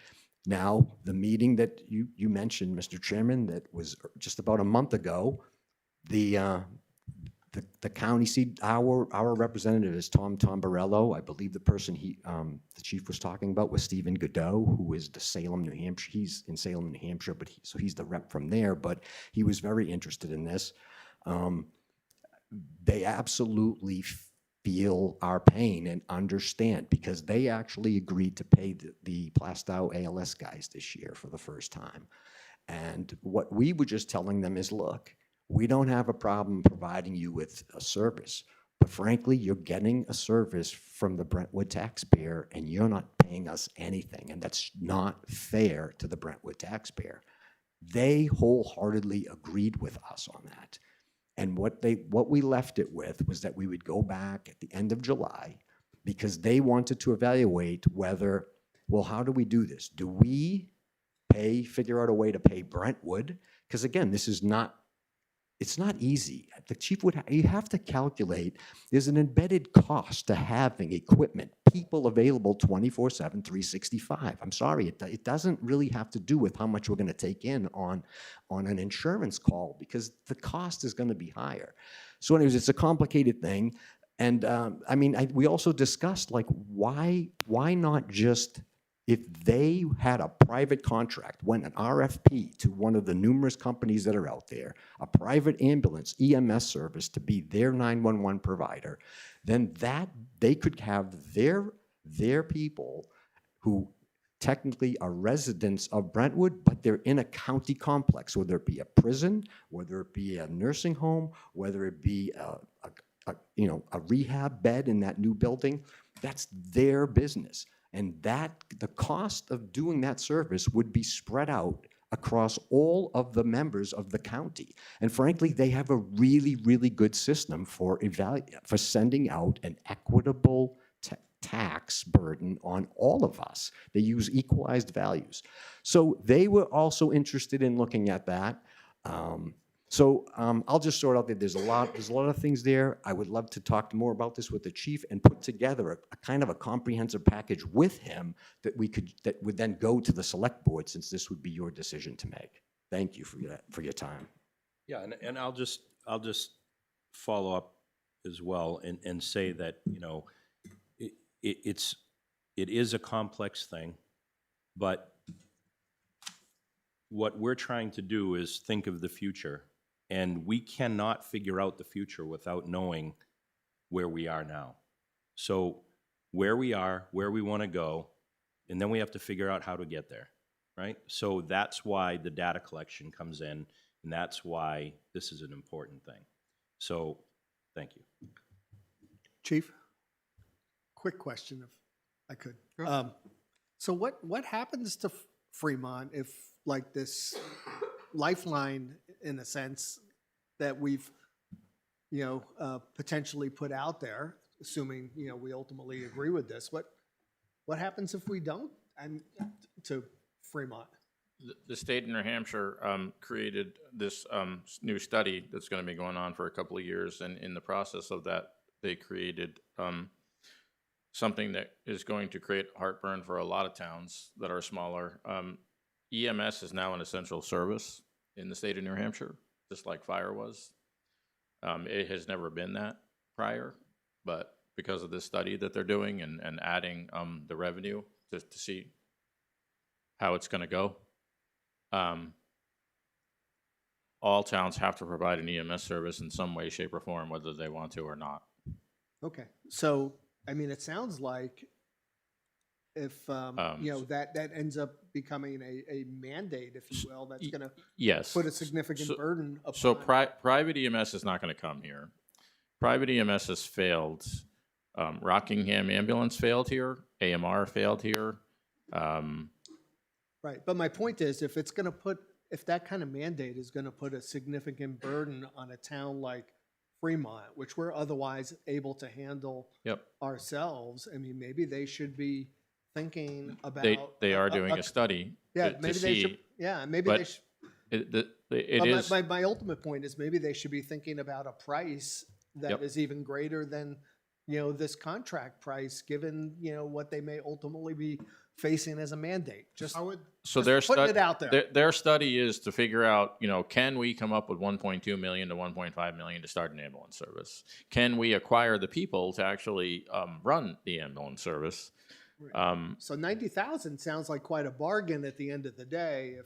Now, the meeting that you mentioned, Mr. Chairman, that was just about a month ago, the county seat, our representative is Tom Tombarello. I believe the person the chief was talking about was Stephen Godot, who is the Salem, New Hampshire. He's in Salem, New Hampshire, but so he's the rep from there. But he was very interested in this. They absolutely feel our pain and understand, because they actually agreed to pay the Plastow ALS guys this year for the first time. And what we were just telling them is, look, we don't have a problem providing you with a service, but frankly, you're getting a service from the Brentwood taxpayer and you're not paying us anything. And that's not fair to the Brentwood taxpayer. They wholeheartedly agreed with us on that. And what we left it with was that we would go back at the end of July, because they wanted to evaluate whether, well, how do we do this? Do we figure out a way to pay Brentwood? Because again, it's not easy. The chief you have to calculate, there's an embedded cost to having equipment, people available 24/7, 365. I'm sorry, it doesn't really have to do with how much we're going to take in on an insurance call, because the cost is going to be higher. So anyways, it's a complicated thing. And I mean, we also discussed, like, why not just, if they had a private contract, went an RFP to one of the numerous companies that are out there, a private ambulance EMS service to be their 911 provider, then that they could have their people who technically are residents of Brentwood, but they're in a county complex, whether it be a prison, whether it be a nursing home, whether it be a rehab bed in that new building. That's their business. And the cost of doing that service would be spread out across all of the members of the county. And frankly, they have a really, really good system for sending out an equitable tax burden on all of us. They use equalized values. So they were also interested in looking at that. I'll just sort out that there's a lot of things there. I would love to talk more about this with the chief and put together a kind of a comprehensive package with him that would then go to the select board, since this would be your decision to make. Thank you for your time. Yeah, and I'll just follow up as well and say that, you know, it is a complex thing, but what we're trying to do is think of the future And we cannot figure out the future without knowing where we are now. So where we are, where we want to go, and then we have to figure out how to get there, right? So that's why the data collection comes in, and that's why this is an important thing. So, thank you. Chief, quick question if I could. So what happens to Fremont if like this lifeline, in a sense, that we've, potentially put out there, assuming, we ultimately agree with this, what happens if we don't, and to Fremont? The state of New Hampshire created this new study that's going to be going on for a couple of years, and in the process of that, they created something that is going to create heartburn for a lot of towns that are smaller. EMS is now an essential service in the state of New Hampshire, just like fire was. It has never been that prior, but because of this study that they're doing and adding the revenue to see how it's going to go, all towns have to provide an EMS service in some way, shape, or form, whether they want to or not. Okay, so, I mean, it sounds like if, that ends up becoming a mandate, if you will, that's gonna Yes. put a significant burden upon. So private EMS is not going to come here. Private EMS has failed. Rockingham Ambulance failed here. AMR failed here. Right, but my point is, if that kind of mandate is gonna put a significant burden on a town like Fremont, which we're otherwise able to handle Yep. ourselves, I mean, maybe they should be thinking about. They are doing a study Yeah, to maybe they should, see. yeah, maybe but they should. It But is. my ultimate point is maybe they should be thinking about a price that Yep. is even greater than, this contract price, given, what they may ultimately be facing as a mandate. Just So just their putting it out there. Their study is to figure out, can we come up with 1.2 million to 1.5 million to start an ambulance service? Can we acquire the people to actually run the ambulance service? So 90,000 sounds like quite a bargain at the end of the day.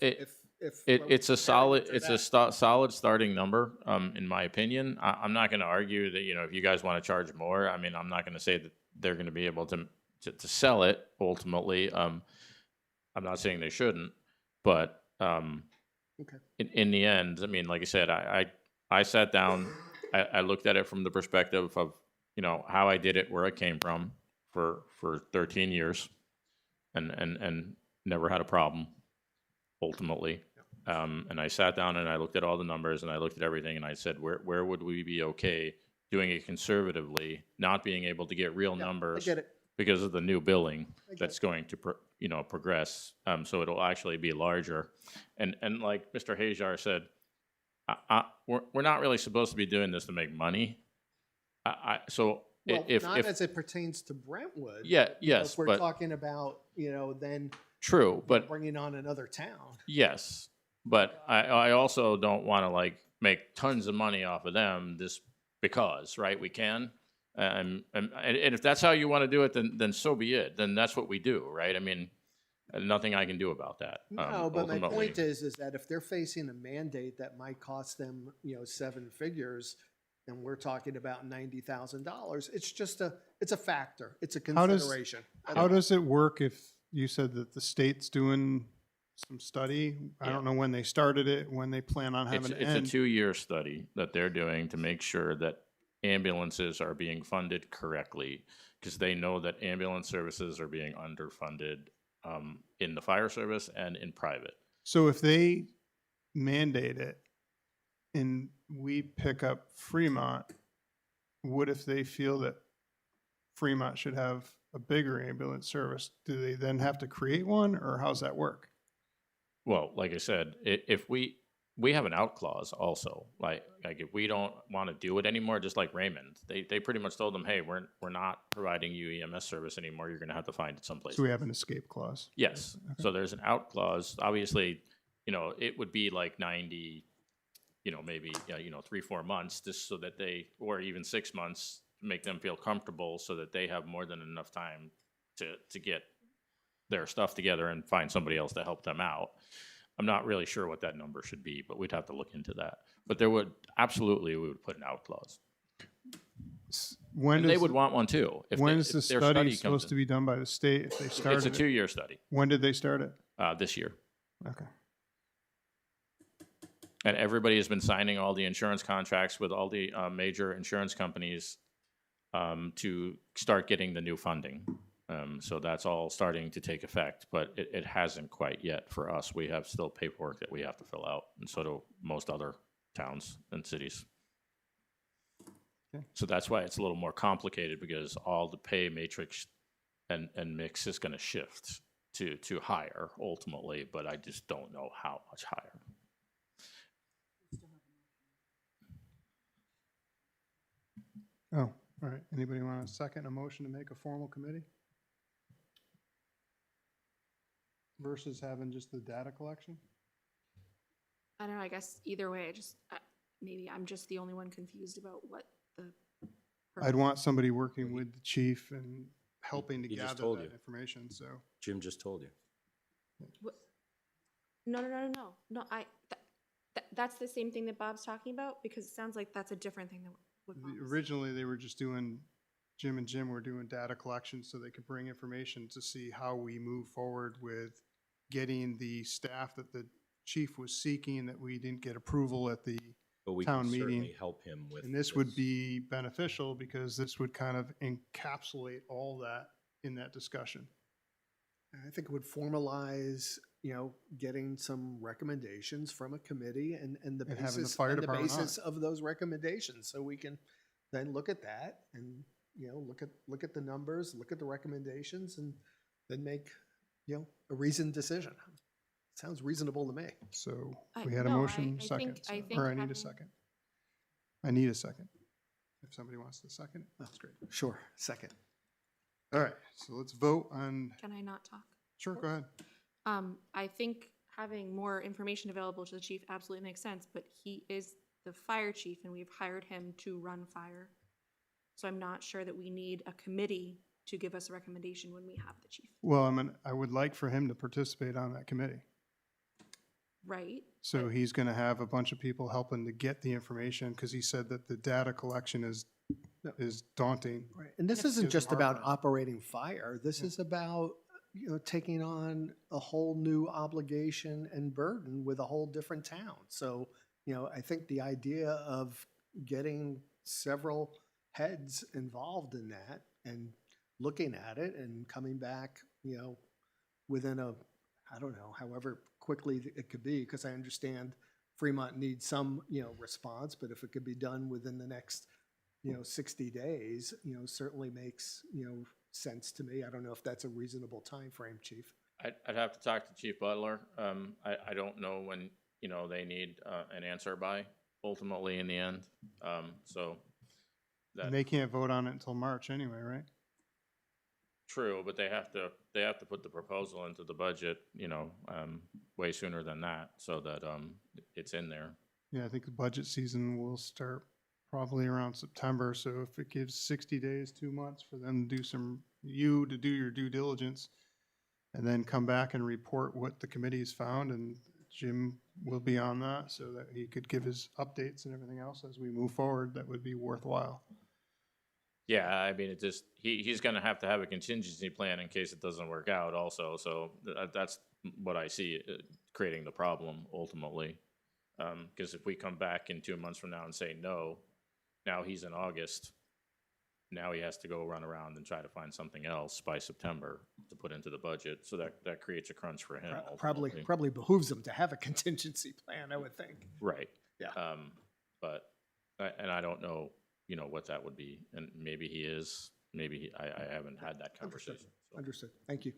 If It's we're a solid, comparing it to it's that. a solid starting number, in my opinion. I'm not going to argue that, if you guys want to charge more, I mean, I'm not going to say that they're going to be able to sell it ultimately. I'm not saying they shouldn't, but Okay. in the end, I mean, like I said, I sat down, I looked at it from the perspective of, how I did it, where I came from for 13 years and never had a problem ultimately. And I sat down and I looked at all the numbers and I looked at everything and I said, where would we be okay doing it conservatively, not being able to get real Yeah, I numbers get it. because of the new billing I get that's going to progress. So it'll actually be larger. And like Mr. Hajar said, we're not really supposed to be doing this to make money. So Well, if not as it pertains to Brentwood. Yeah, but, yes, if we're but- talking about, then true, but bringing on another town. yes, but I also don't want to make tons of money off of them just because, right? We can, and if that's how you want to do it, then so be it. Then that's what we do, right? I mean, nothing I can do about that. No, but my ultimately. point is that if they're facing a mandate that might cost them, 7 figures, and we're talking about $90,000, it's just it's a factor. It's a How does- consideration. How does it work if you said that the state's doing some study? I don't know when they started it, when they plan on having it It's a end. 2-year study that they're doing to make sure that ambulances are being funded correctly, because they know that ambulance services are being underfunded in the fire service and in private. So if they mandate it and we pick up Fremont, what if they feel that Fremont should have a bigger ambulance service? Do they then have to create one, or how's that work? Well, like I said, if we have an out clause also, like if we don't want to do it anymore, just like Raymond, they pretty much told them, hey, we're not providing you EMS service anymore. You're going to have to find it someplace. So we have an escape clause. Yes. So there's an out clause. Obviously, it would be like 90, maybe 3-4 months, just so that or even 6 months, to make them feel comfortable, so that they have more than enough time to get their stuff together and find somebody else to help them out. I'm not really sure what that number should be, but we'd have to look into that. But there would, absolutely, we would put an out clause. When And they does, would want one too. If when's they- the if their study comes supposed to in. be done by the state if they It's a started it? 2-year study, When did they start it? this year. Okay. And everybody has been signing all the insurance contracts with all the major insurance companies to start getting the new funding. So that's all starting to take effect, but it hasn't quite yet for us. We have still paperwork that we have to fill out, and so do most other towns and cities. Okay. So that's why it's a little more complicated, because all the pay matrix and mix is gonna shift to higher ultimately, but I just don't know how much higher. Oh, all right. Anybody want to second a motion to make a formal committee? Versus having just the data collection? I don't know, I guess either way, maybe I'm just the only one confused about what the. I'd want somebody working with the chief and helping to He just gather told that you. information, so. Jim just told you. No, that's the same thing that Bob's talking about, because it sounds like that's a different thing than what Bob was. Originally, they were just doing, Jim and Jim were doing data collection so they could bring information to see how we move forward with getting the staff that the chief was seeking, that we didn't get approval at the But we town can meeting. certainly help him with And this would be beneficial because this would kind of encapsulate all that in that discussion. I think it would formalize, getting some recommendations from a committee and the And having the basis, fire and the department on basis of those recommendations, so we can then look at that and, look at the numbers, look at the recommendations, and then make, a reasoned decision. Sounds reasonable to me. So I- we had a no, motion, I second, think- I so- think or I need having- a second. I need a second. If somebody wants to second it, that's great. Sure, second. All right, so let's vote on, Can I not talk? sure, go ahead. I think having more information available to the chief absolutely makes sense, but he is the fire chief and we've hired him to run fire. So I'm not sure that we need a committee to give us a recommendation when we have the chief, Well, I would like for him to participate on that committee. right? So he's gonna have a bunch of people helping to get the information, because he said that the data collection is daunting. Right, and this Yes. isn't Gives just them about heartburn. operating fire. This is about, taking on a whole new obligation and burden with a whole different town. So, I think the idea of getting several heads involved in that and looking at it and coming back, within I don't know, however quickly it could be, because I understand Fremont needs some, response, but if it could be done within the next 60 days, certainly makes, sense to me. I don't know if that's a reasonable time frame, Chief. I'd have to talk to Chief Butler. I don't know when, they need an answer by, ultimately in the end. So that, And they can't vote on it until March anyway, right? true, but they have to put the proposal into the budget, way sooner than that, so that it's in there. Yeah, I think the budget season will start probably around September, so if it gives 60 days, 2 months for them to do to do your due diligence, and then come back and report what the committee's found, and Jim will be on that, so that he could give his updates and everything else as we move forward, that would be worthwhile. Yeah, I mean, it just, he's gonna have to have a contingency plan in case it doesn't work out also, so that's what I see creating the problem ultimately. Because if we come back in 2 months from now and say no, now he's in August, now he has to go run around and try to find something else by September to put into the budget, so that creates a crunch for him ultimately. Probably behooves them to have a contingency plan, I would think. Right. Yeah. But, and I don't know, what that would be, and maybe he is, maybe I haven't had that conversation. so. Understood. Thank you.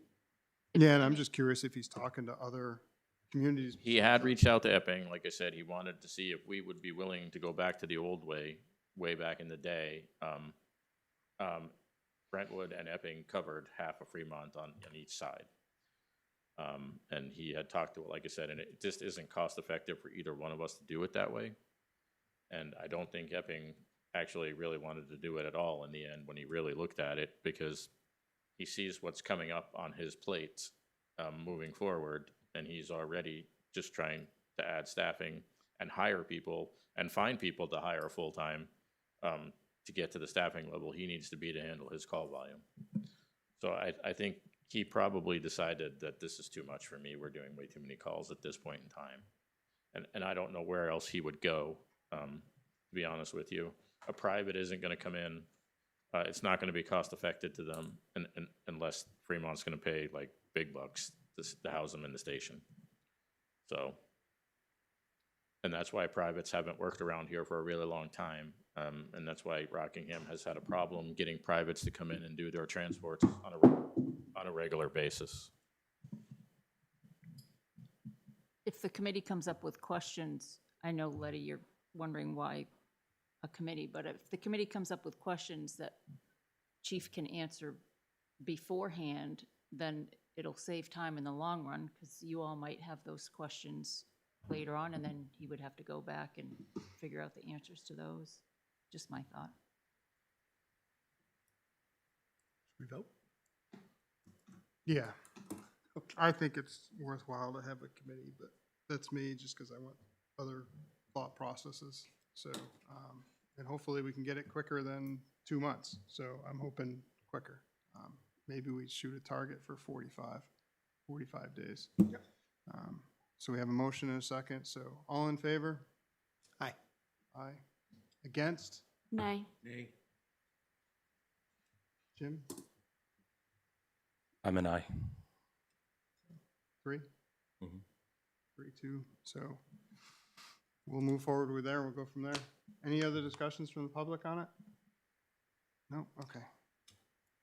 Yeah, and I'm just curious if he's talking to other communities. He had reached out to Epping, like I said, he wanted to see if we would be willing to go back to the old way back in the day. Brentwood and Epping covered half of Fremont on each side. And he had talked to, like I said, and it just isn't cost effective for either one of us to do it that way. And I don't think Epping actually really wanted to do it at all in the end when he really looked at it, because he sees what's coming up on his plate moving forward, and he's already just trying to add staffing and hire people and find people to hire full-time to get to the staffing level he needs to be to handle his call volume. So I think he probably decided that this is too much for me. We're doing way too many calls at this point in time. And I don't know where else he would go, to be honest with you. A private isn't going to come in. It's not going to be cost effective to them unless Fremont's going to pay like big bucks to house them in the station. So, and that's why privates haven't worked around here for a really long time. And that's why Rockingham has had a problem getting privates to come in and do their transports on a regular basis. If the committee comes up with questions, I know, Letty, you're wondering why a committee, but if the committee comes up with questions that Chief can answer beforehand, then it'll save time in the long run, because you all might have those questions later on, and then he would have to go back and figure out the answers to those. Just my thought. We vote? Yeah. I think it's worthwhile to have a committee, but that's me, just because I want other thought processes. So, and hopefully we can get it quicker than 2 months. So I'm hoping quicker. Maybe we shoot a target for 45 days. Yep. So we have a motion and a second. So all in favor? Aye. Aye. Against? Nay. Nay. Jim? I'm an aye. 3? Mhm. 3-2. So we'll move forward with there. We'll go from there. Any other discussions from the public on it? No? Okay.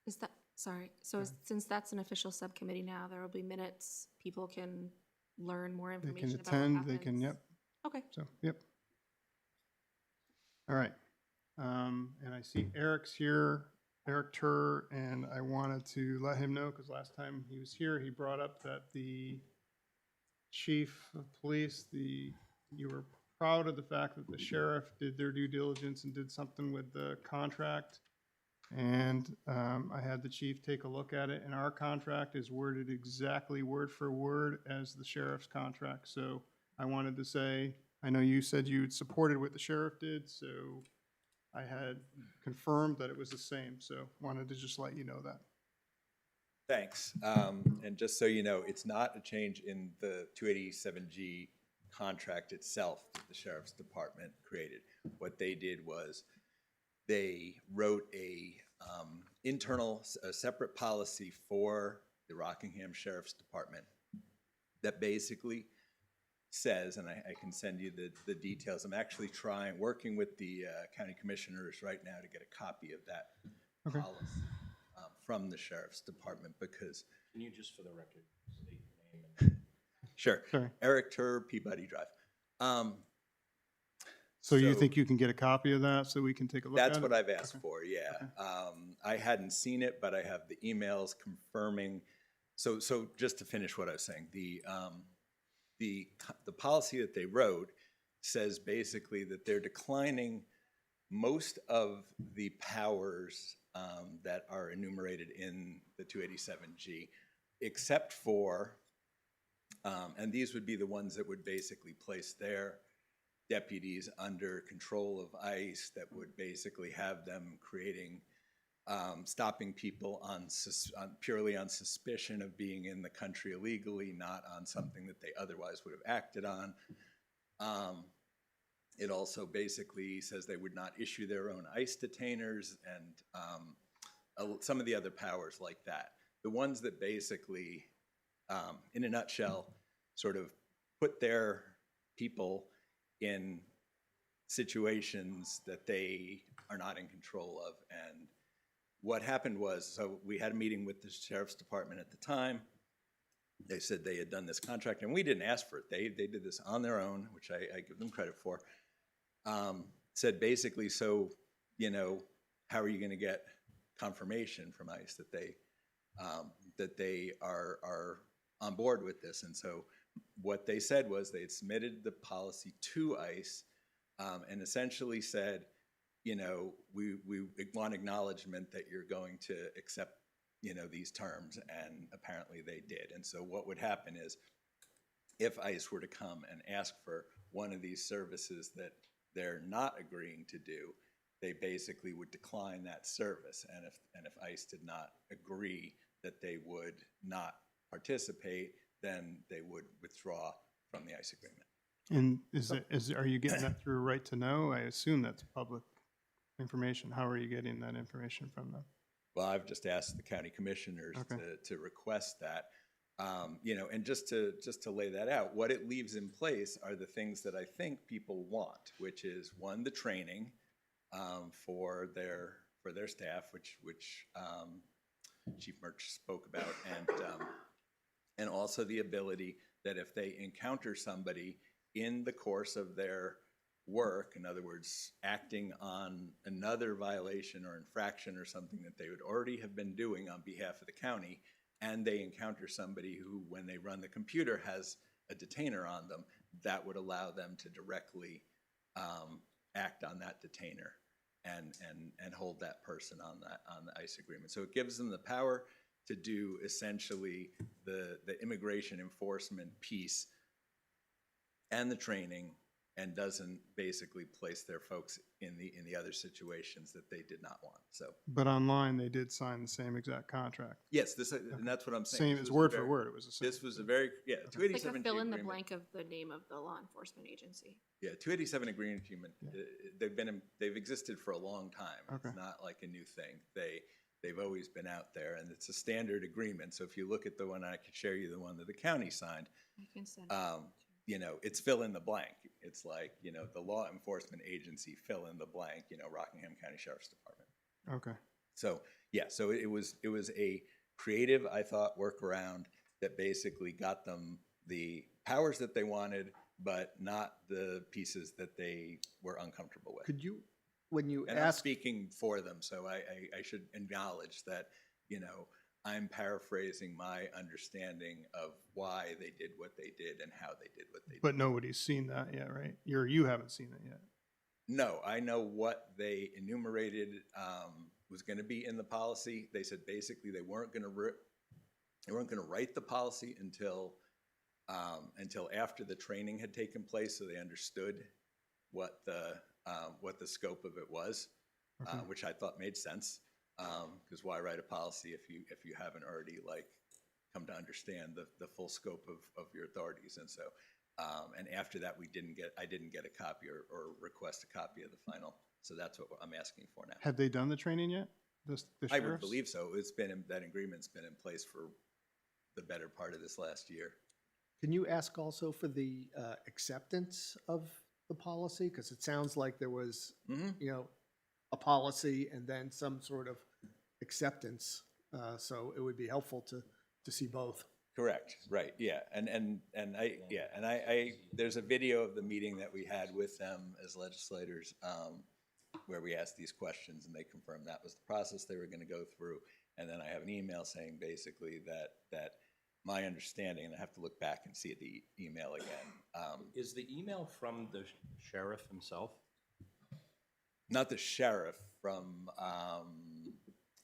Is that, sorry, so since that's an official subcommittee now, there will be minutes, people can learn more They information can about what attend, happens. they can, yep. Okay. So, yep. All right. And I see Eric's here, Eric Tur, and I wanted to let him know, because last time he was here, he brought up that the chief of police, you were proud of the fact that the sheriff did their due diligence and did something with the contract. And I had the chief take a look at it, and our contract is worded exactly word for word as the sheriff's contract. So I wanted to say, I know you said you'd supported what the sheriff did, so I had confirmed that it was the same. So wanted to just let you know that. Thanks. And just so you know, it's not a change in the 287G contract itself that the Sheriff's Department created. What they did was they wrote a separate policy for the Rockingham Sheriff's Department that basically says, and I can send you the details. I'm actually working with the county commissioners right now to get a copy of that Okay. policy from the Sheriff's Department, because Can you just, for the record, state your name? sure, Sorry. Eric Tur, Peabody Drive. So you think you can get a copy of that so we can take a look at it? That's what I've asked Okay. for, yeah. I hadn't seen it, but I have the emails confirming. So just to finish what I was saying, the policy that they wrote says basically that they're declining most of the powers that are enumerated in the 287G, except for, and these would be the ones that would basically place their deputies under control of ICE, that would basically have them creating, stopping people purely on suspicion of being in the country illegally, not on something that they otherwise would have acted on. It also basically says they would not issue their own ICE detainers, and some of the other powers like that. The ones that basically, in a nutshell, sort of put their people in situations that they are not in control of. And what happened was, so we had a meeting with the Sheriff's Department at the time. They said they had done this contract, and we didn't ask for it. They did this on their own, which I give them credit for. Said basically, so, you know, how are you going to get confirmation from ICE that they are on board with this? And so what they said was they had submitted the policy to ICE and essentially said, you know, we want acknowledgement that you're going to accept, you know, these terms, and apparently they did. And so what would happen is if ICE were to come and ask for one of these services that they're not agreeing to do, they basically would decline that service. And if ICE did not agree that they would not participate, then they would withdraw from the ICE agreement. And are you getting that through right to know? I assume that's public information. How are you getting that information from them? Well, I've just asked the county commissioners Okay. to request that. And just to lay that out, what it leaves in place are the things that I think people want, which is, one, the training for their staff, which Chief Murch spoke about, and also the ability that if they encounter somebody in the course of their work, in other words, acting on another violation or infraction or something that they would already have been doing on behalf of the county, and they encounter somebody who, when they run the computer, has a detainer on them, that would allow them to directly act on that detainer and hold that person on the ICE agreement. So it gives them the power to do essentially the immigration enforcement piece and the training, and doesn't basically place their folks in the other situations that they did not want. So, But online, they did sign the same exact contract. yes, and that's what I'm saying. Same, This it's was a word for very- word. It was the same. This was a very, yeah, It's like a 287 fill in the agreement. blank of the name of the law enforcement agency. Yeah, 287 agreement, they've existed for a long time. Okay. It's not like a new thing. They've always been out there, and it's a standard agreement. So if you look at the one, I could share you the one that the county signed. You can send it. It's fill in the blank. It's like, the law enforcement agency, fill in the blank, Rockingham County Sheriff's Department. Okay. So, yeah, so it was a creative, I thought, workaround that basically got them the powers that they wanted, but not the pieces that they were uncomfortable with. Could you, when you And I'm ask, speaking for them, so I should acknowledge that, I'm paraphrasing my understanding of why they did what they did and how they did what they did. But nobody's seen that yet, right? You haven't seen it yet. No, I know what they enumerated was going to be in the policy. They said basically they weren't going to write the policy until after the training had taken place, so they understood what the scope of it was, Okay. which I thought made sense. Because why write a policy if you haven't already come to understand the full scope of your authorities? And so, and after that, I didn't get a copy or request a copy of the final. So that's what I'm asking for now. Have they done the training yet? The I would sheriffs? believe so. That agreement's been in place for the better part of this last year. can you ask also for the acceptance of the policy? Because it sounds like there was, a policy and then some sort of acceptance. So it would be helpful to see both. Correct, right, yeah, and I there's a video of the meeting that we had with them as legislators, where we asked these questions and they confirmed that was the process they were gonna go through. And then I have an email saying basically that my understanding, and I have to look back and see the email again. Is the email from the sheriff himself? Not the sheriff, from,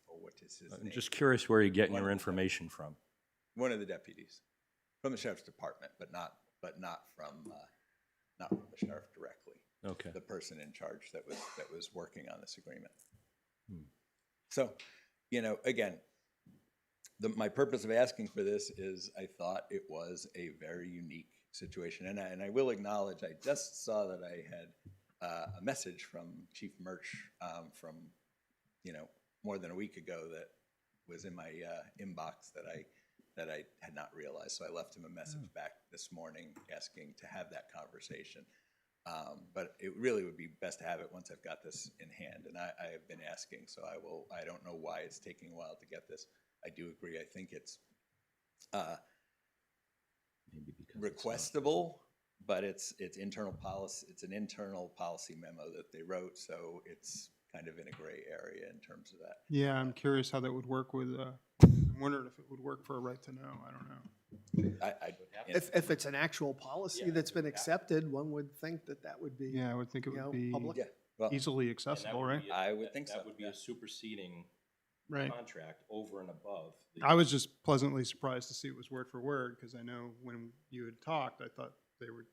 what is his I'm name? just curious where you're getting One your of the information from. One of the deputies, from the sheriff's department, but not from the sheriff directly. Okay. The person in charge that was working on this agreement. So, again, my purpose of asking for this is I thought it was a very unique situation, and I will acknowledge I just saw that I had a message from Chief Murch from more than a week ago that was in my inbox that I had not realized. So I left him a message back this morning asking to have that conversation. But it really would be best to have it once I've got this in hand, and I have been asking, so I don't know why it's taking a while to get this. I do agree. I think it's Maybe because requestable, but it's internal policy. It's an internal policy memo that they wrote, so it's kind of in a gray area in terms of that. Yeah, I'm curious how that would work with, I'm wondering if it would work for a right to know. I don't know. If it's an actual policy that's been accepted, one would think that would be, Yeah, I would think it would be public. Yeah, well, easily And that accessible, would right? be a- I would think so, That would be yeah. a superseding Right. contract over and above. I was just pleasantly surprised to see it was word for word, because I know when you had talked, I thought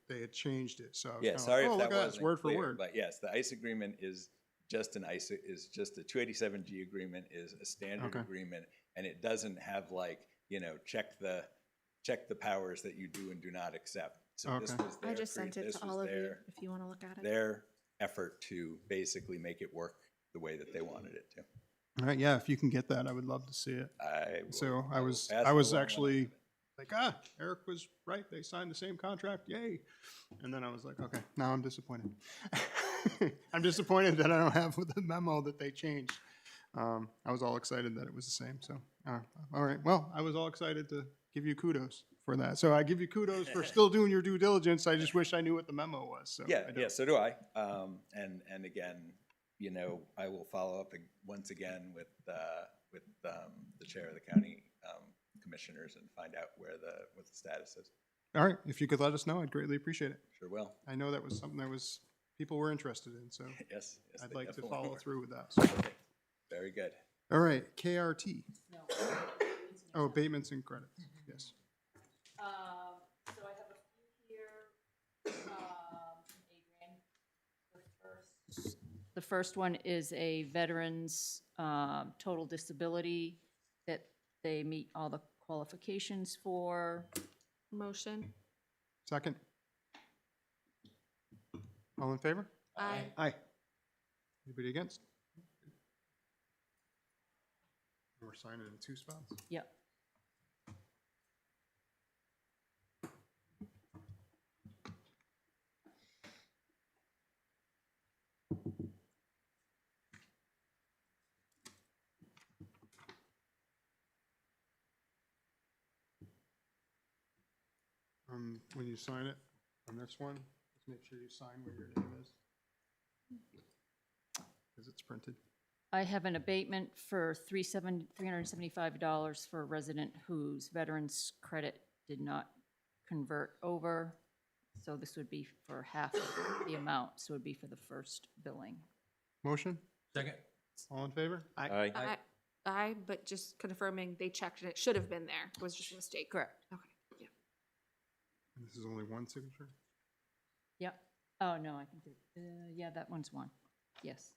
they had changed it, so I was Yeah, kinda sorry like, oh, if look that at that, it's wasn't word for clear, word. but yes, the ICE agreement is just an ICE, is just the 287G agreement is a standard Okay. agreement, and it doesn't have like, check the powers that you do and do not accept. So this Okay. was I their, just sent it this to was all of you their, if you want to look at it. their effort to basically make it work the way that they wanted it to. All right, yeah, if you can get that, I would love to see it. So I will was, pass I it was along when I actually have it. like, Eric was right, they signed the same contract, yay. And then I was like, okay, now I'm disappointed. I'm disappointed that I don't have the memo that they changed. I was all excited that it was the same, so, all right, well, I was all excited to give you kudos for that. So I give you kudos for still doing your due diligence, I just wish I knew what the memo was, so. Yeah, I yeah, don't. so do I. And again, I will follow up once again with the chair of the county commissioners and find out what the status is. All right, if you could let us know, I'd greatly appreciate it. Sure will. I know that was something people were interested in, so Yes. I'd they like to definitely follow were. through with that. So. Okay. Very good. All right, KRT. Oh, abatements and credits, yes. So I have a few here. Adrian, the first one is a veteran's total disability that they meet all the qualifications for. Motion. Second? All in favor? Aye. Aye. Anybody against? We're signing in 2 spots? Yep. When you sign it on this one, just make sure you sign where your name is. Because it's printed. I have an abatement for $375 for a resident whose veteran's credit did not convert over. So this would be for half of the amount, so it would be for the first billing. Motion? Second. All in favor? Aye. Aye, but just confirming they checked and it should have been there. It was just a mistake. Correct. Okay, yeah. And this is only one signature? Yep. Oh, no, I think, yeah, that one's one. Yes.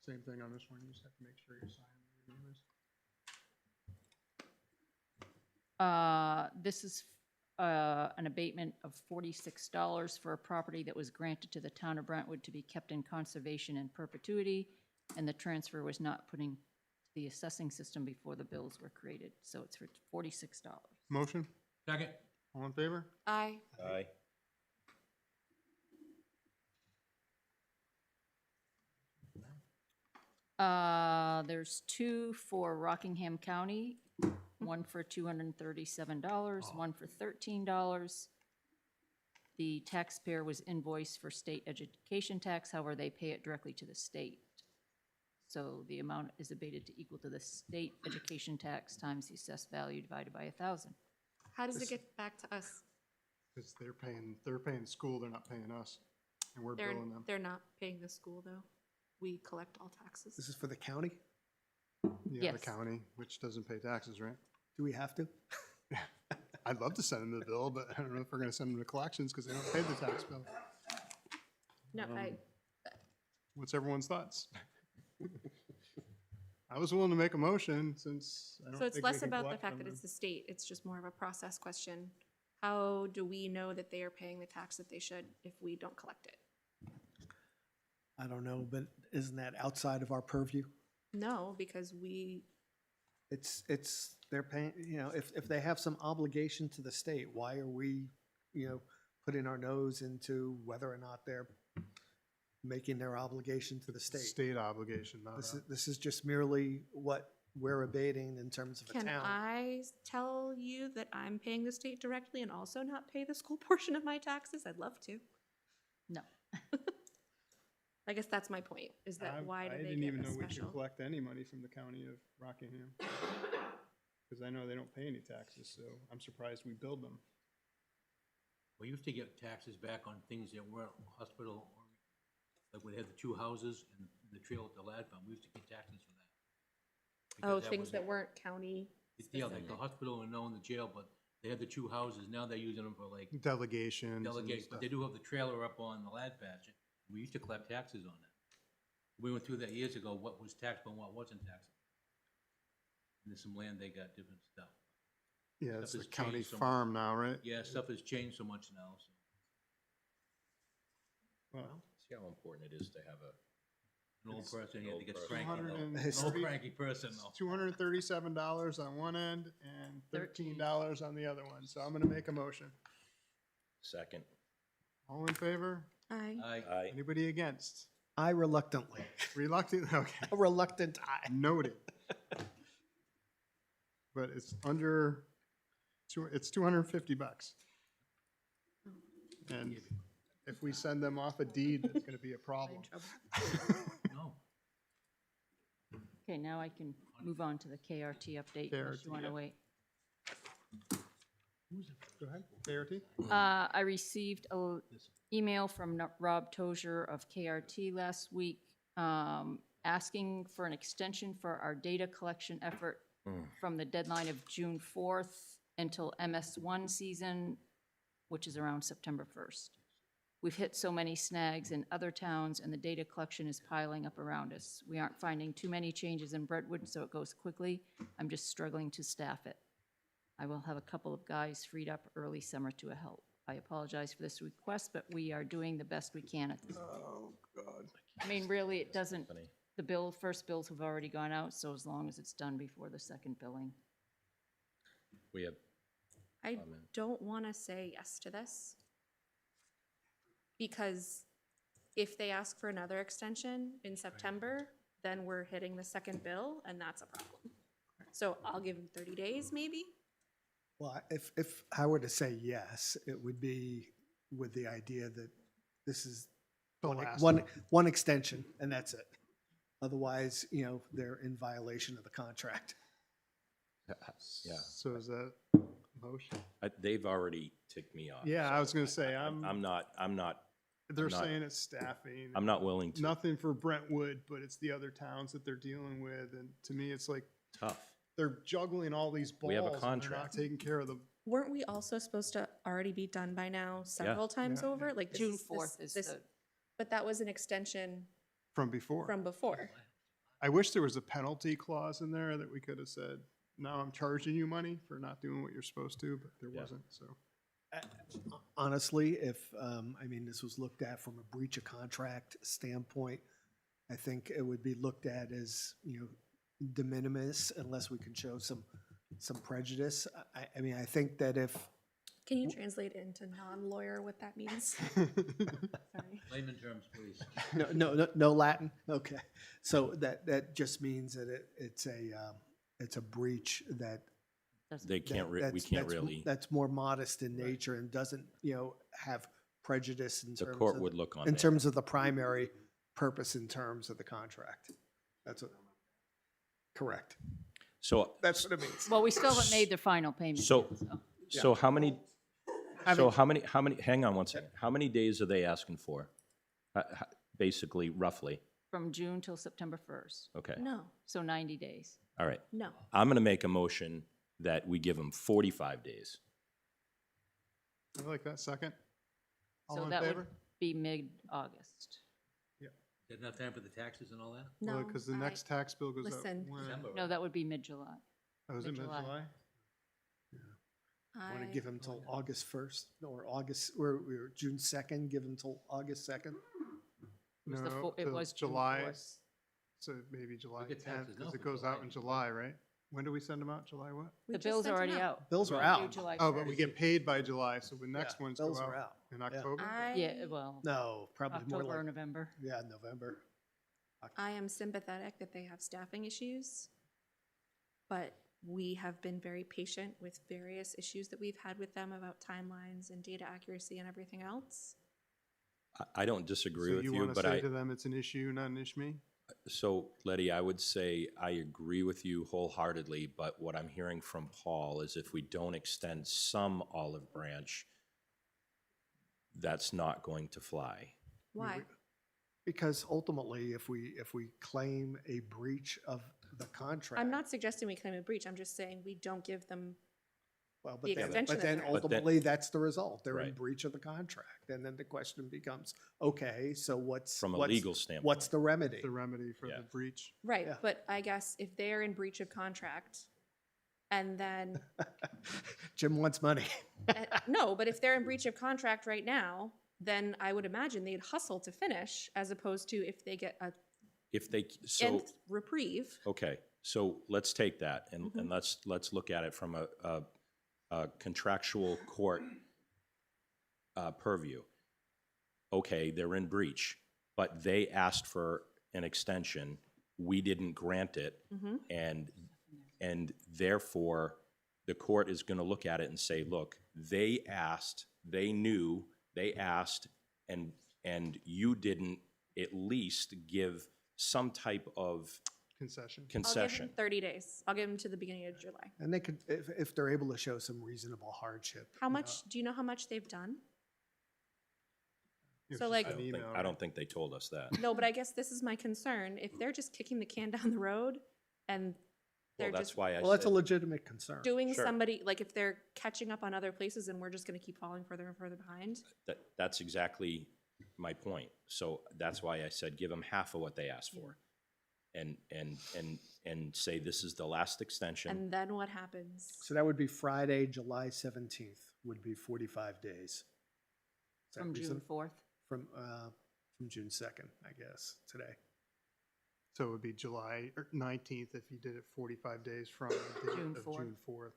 Same thing on this one, you just have to make sure you're signing where your name is. This is an abatement of $46 for a property that was granted to the Town of Brentwood to be kept in conservation in perpetuity, and the transfer was not putting the assessing system before the bills were created, so it's for $46. Motion? Second. All in favor? Aye. Aye. There's 2 for Rockingham County, one for $237, one for $13. The taxpayer was invoiced for state education tax, however, they pay it directly to the state. So the amount is abated to equal to the state education tax times the assessed value divided by 1,000. How does it get back to us? Because they're paying the school, they're not paying us, and we're billing them. They're not paying the school, though. We collect all taxes. This is for the county? Yeah, the Yes. county, which doesn't pay taxes, right? Do we have to? I'd love to send them the bill, but I don't know if we're gonna send them to collections because they don't pay the tax bill. No, What's everyone's thoughts? I was willing to make a motion since I don't so it's think we less can about the collect fact from that it's them. the state. It's just more of a process question. How do we know that they are paying the tax that they should if we don't collect it? I don't know, but isn't that outside of our purview? No, because we, They're paying, if they have some obligation to the state, why are we, putting our nose into whether or not they're making their obligation to the state? State obligation, not This is just merely what we're abating in terms of a can town. I tell you that I'm paying the state directly and also not pay the school portion of my taxes? I'd love to. No. I guess that's my point, is that why do I they didn't get even a know we special? could collect any money from the county of Rockingham. Because I know they don't pay any taxes, so I'm surprised we billed them. We used to get taxes back on things that weren't hospital Like when they had the two houses and the trail at the lad farm, we used to get taxes for that. Oh, Because things was- that weren't county Yeah, like the specific. hospital and known the jail, but they had the two houses, now they're using them for like Delegations and delegates, but stuff. they do have the trailer up on the lad patch. We used to collect taxes on that. We went through that years ago, what was taxable and what wasn't taxable. And there's some land they got different stuff. Yeah, Stuff it's a has county changed so much. farm now, right? Yeah, stuff has changed so much now, so. Well, See how important it is to have An old person, he had to get old cranky. person. though. 230 An old cranky person, though. $237 on one end and $13 on the other one. So I'm gonna make a motion. second. All in favor? I Aye. Anybody against? I reluctantly, Reluctant? Okay. a reluctant I. Noted. But it's under, it's $250. And if we send them off a deed, that's gonna be a problem. No. Okay, now I can move on to the KRT update, unless KRT, you want to yeah. wait. Go ahead, KRT? I received a email from Rob Tozier of KRT last week, asking for an extension for our data collection effort from the deadline of June 4th until MS1 season, which is around September 1st. We've hit so many snags in other towns, and the data collection is piling up around us. We aren't finding too many changes in Brentwood, so it goes quickly. I'm just struggling to staff it. I will have a couple of guys freed up early summer to help. I apologize for this request, but we are doing the best we can at this point. Oh, God. I mean, really, it doesn't, the first bills have already gone out, so as long as it's done before the second billing. We have, I don't want to say yes to this. Because if they ask for another extension in September, then we're hitting the second bill, and that's a problem. So I'll give them 30 days, maybe? Well, if I were to say yes, it would be with the idea that this is The one, last one, one extension, and that's it. Otherwise, they're in violation of the contract. yeah, So is that motion? they've already ticked me off. Yeah, so I was gonna say, I'm not, they're not- saying it's staffing. I'm not willing to, Nothing for Brentwood, but it's the other towns that they're dealing with. And to me, it's like tough. they're juggling all these balls We have a and they're not contract. taking care of them. Weren't we also supposed to already be done by now several times Yeah. over? Like this June is- 4th is this- the, But that was an extension From before. from before. I wish there was a penalty clause in there that we could have said, no, I'm charging you money for not doing what you're supposed to, but there Yeah. wasn't, so. Honestly, if, this was looked at from a breach of contract standpoint, I think it would be looked at as, de minimis unless we can show some prejudice. I think that if, Can you translate into non-lawyer what that means? Sorry. Layman terms, please. no Latin? Okay. So that just means that it's a breach that They can't, we that's- can't that's- really, That's more modest in nature and doesn't, have prejudice in the terms court of, would look on in that. terms of the primary purpose in terms of the contract. That's what, correct. So, That's what it means. well, we still haven't made the final payment. So- yet, so how many, hang on one second. How many days are they asking for? Basically, roughly, From June till September 1st, okay, No, so 90 days. all right. no. I'm gonna make a motion that we give them 45 days. I like that second. So All in that would favor? be mid-August. Is that enough time for the taxes and all that? No. Because the I- next tax bill goes out. listen. when? December, No, that would be mid-July. Oh, is it mid-July. mid-July? Want to I- give them till August 1st or August, we're June 2nd, give them till August 2nd? was the No, fo- it till was June July, 4th. so maybe July get 10th, taxes now because it for goes July out in July, right? When do we send them out? July what? we The just bill's sent already them out. Bills are Right. out. July Oh, but we 1st. get paid by July, so the next Yeah, ones bills go are out out. in Yeah. October? Yeah, well, No, probably more October or like, November. yeah, November. I am sympathetic that they have staffing issues, but we have been very patient with various issues that we've had with them about timelines and data accuracy and everything else. I don't disagree So with you you, want to but say I, to them it's an issue, not an issue? so Letty, I would say I agree with you wholeheartedly, but what I'm hearing from Paul is if we don't extend some olive branch, that's not going to fly. Why? Because ultimately, if we claim a breach of the contract. I'm not suggesting we claim a breach, I'm just saying we don't give them, Well, the extension but then of theirs. ultimately, that's the result. They're in Right. breach of the contract. And then the question becomes, okay, so what's? From a what's- legal standpoint. What's the remedy? The remedy for Yeah. the breach. right, Yeah. but I guess if they're in breach of contract, and then, Jim wants money. no, but if they're in breach of contract right now, then I would imagine they'd hustle to finish, as opposed to if they get a If they, so, nth reprieve. okay, so let's take that and Mhm. let's look at it from a contractual court purview. Okay, they're in breach, but they asked for an extension. We didn't grant it. Mhm. And therefore, the court is going to look at it and say, look, they asked, they knew, they asked, and you didn't at least give some type of Concession. I'll give them concession. 30 days. I'll give them to the beginning of July. And they could, if they're able to show some reasonable hardship. How you know. much, do you know how much they've done? It's So, just like- an email, I don't think they told us that. No, but I guess this is my concern. If they're just kicking the can down the road and Well, they're that's just why I Well, that's a said, legitimate concern. doing Sure. somebody, like if they're catching up on other places and we're just gonna keep falling further and further behind. that's exactly my point. So that's why I said, give them half of what they asked for. And say, this is the last extension. And then what happens? So that would be Friday, July 17th, would be 45 days. Is that From June reason- 4th. From June 2nd, I guess, today. So it would be July 19th if you did it 45 days from the date June of 4th. June 4th.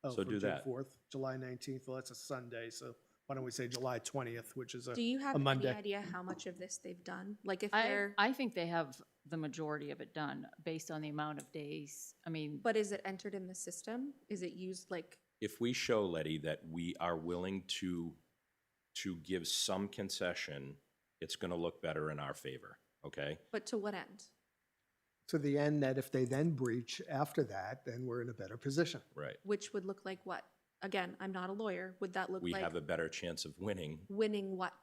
Oh, So from do June that. 4th, July 19th, well, that's a Sunday, so why don't we say July 20th, which is Do you have a any Monday. idea how much of this they've done? Like if I, they're, I think they have the majority of it done based on the amount of days. I mean, but is it entered in the system? Is it used like, If we show, Letty, that we are willing to give some concession, it's gonna look better in our favor, okay? but to what end? To the end that if they then breach after that, then we're in a better position. Right. Which would look like what? Again, I'm not a lawyer. Would that look We like have a better chance of winning. winning what?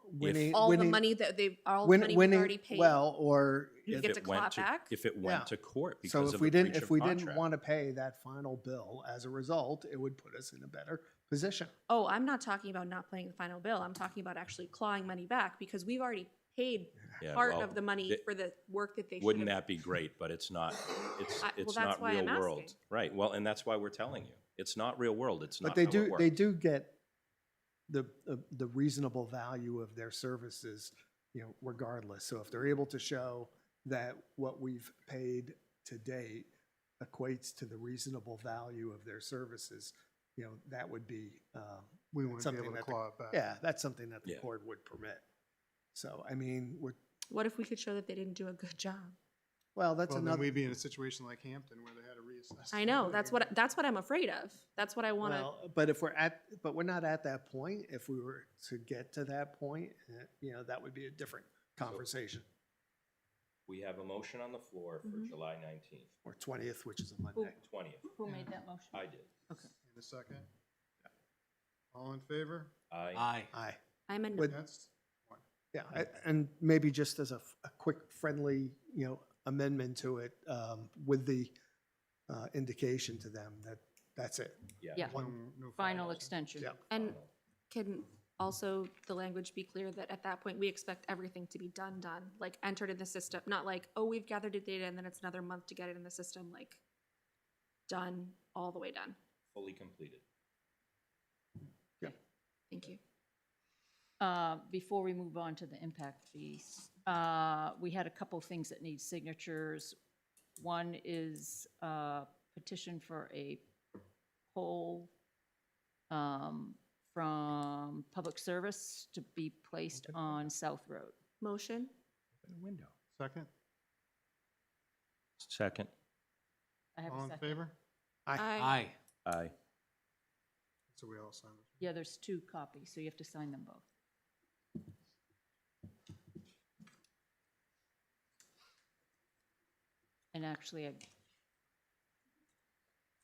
Winning- All the winning- money that they've, all the win- money we've winning- already paid? Well, or You if get If to it went claw to- back? If it Yeah. went to court So because if of we a didn't, breach if of we didn't contract. want to pay that final bill as a result, it would put us in a better position. Oh, I'm not talking about not paying the final bill. I'm talking about actually clawing money back because we've already paid Yeah, part well, of the money th- for the work that they should Wouldn't have. that be great? But it's not, it's well, it's that's not why real I'm world. asking. Right, well, and that's why we're telling you. It's not real world. It's But not they how it do, they works. do get the reasonable value of their services, you know, regardless. So if they're able to show that what we've paid to date equates to the reasonable value of their services, you know, that would be, We wouldn't be something able to that claw it back. yeah, that's something that the Yeah. court would permit. So, I mean, What if we could show that they didn't do a good job? well, that's Well, then another. we'd be in a situation like Hampton where they had to reassess. I know, that's what I'm afraid of. That's what I want to, Well, but we're not at that point. If we were to get to that point, you know, that would be a different conversation. We have a motion on the floor for Mhm. July 19th, Or 20th, which is a Monday. 20th. who made that motion? I did. In a second. All in favor? Aye. Aye. I'm a no. Would- Against? One. Yeah, and maybe just as a quick friendly, you know, amendment to it, with the indication to them that that's it. Yeah. No Final follow-ups. extension. Yeah. And can also the language be clear that at that point, we expect everything to be done, like entered in the system, not like, oh, we've gathered the data and then it's another month to get it in the system, like done, all the way done. Fully completed. Thank you. Before we move on to the impact fees, we had a couple things that need signatures. One is a petition for a pole from public service to be placed on South Road. Motion? Window. Second? Second. I have All a in second. favor? Aye. Aye. So we all sign this. Yeah, there's 2 copies, so you have to sign them both. And actually,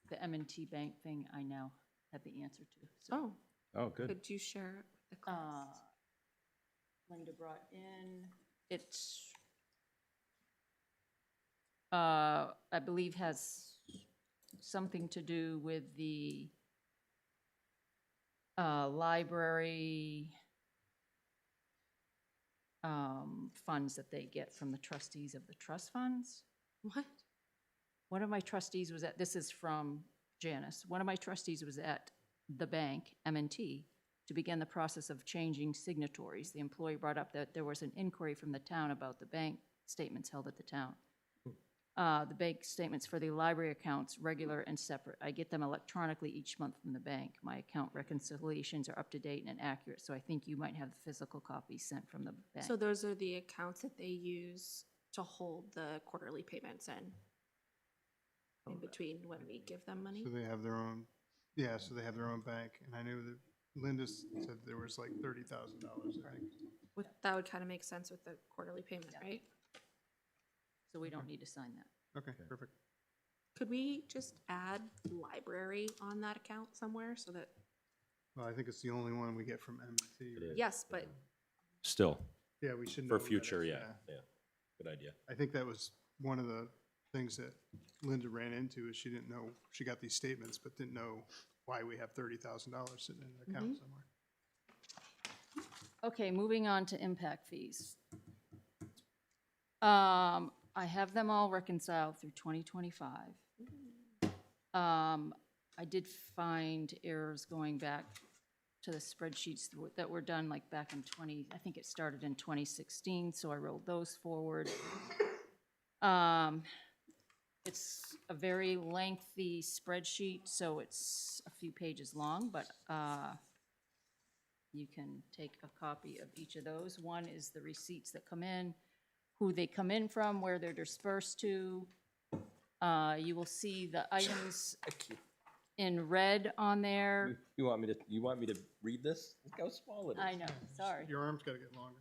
the M&T Bank thing, I now have the answer to. So, Oh, Oh, good. could you share the class? Linda brought in. It's, I believe has something to do with the library funds that they get from the trustees of the trust funds. What? One of my trustees was at, this is from Janice, one of my trustees was at the bank, M&T, to begin the process of changing signatories. The employee brought up that there was an inquiry from the town about the bank statements held at the town. The bank statements for the library accounts, regular and separate. I get them electronically each month from the bank. My account reconciliations are up to date and accurate, so I think you might have the physical copies sent from the bank. So those are the accounts that they use to hold the quarterly payments in between when we give them money? So they have their own, yeah, so they have their own bank, and I knew that Linda said there was like $30,000, I think. That would kind of make sense with the quarterly payment, right? So we don't need to sign that. Okay, perfect. Could we just add library on that account somewhere so that, Well, I think it's the only one we get from M&T. yes, but Still, Yeah, we should know. for who that future, is, yeah, yeah, good idea. I think that was one of the things that Linda ran into, is she didn't know, she got these statements, but didn't know why we have $30,000 sitting in an account somewhere. Okay, moving on to impact fees. I have them all reconciled through 2025. I did find errors going back to the spreadsheets that were done like back in I think it started in 2016, so I rolled those forward. It's a very lengthy spreadsheet, so it's a few pages long, but you can take a copy of each of those. One is the receipts that come in, who they come in from, where they're dispersed to. You will see the items in red on there. You want me to read this? Look how small it is. I know, sorry. Your arm's gotta get longer.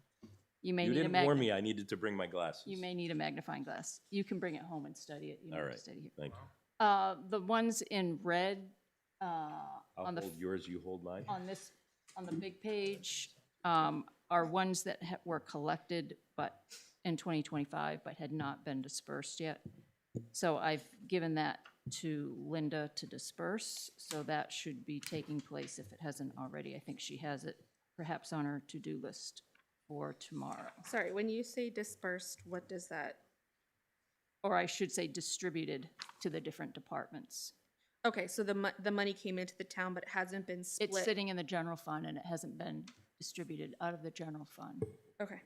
You may You need a didn't warn me I needed to bring my glasses. You may need a magnifying glass. You can bring it home and study it. You don't All have to right, study here. thank you. The ones in red, I'll on the, hold yours, you hold mine. on the big page, are ones that were collected in 2025, but had not been dispersed yet. So I've given that to Linda to disperse, so that should be taking place if it hasn't already. I think she has it perhaps on her to-do list for tomorrow. sorry, when you say dispersed, what does that? Or I should say distributed to the different departments. Okay, so the money came into the town, but it hasn't been split. It's sitting in the general fund and it hasn't been distributed out of the general fund. Okay,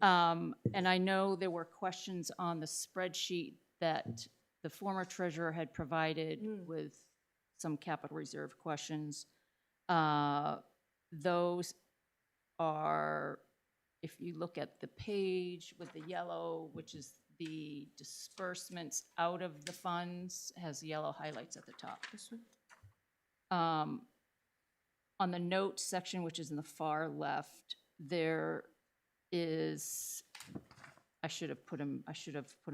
And I know there were questions on the spreadsheet that the former treasurer had provided with some capital reserve questions. Those are, if you look at the page with the yellow, which is the disbursements out of the funds, has yellow highlights at the top. this one? On the notes section, which is in the far left, there is, I should have put them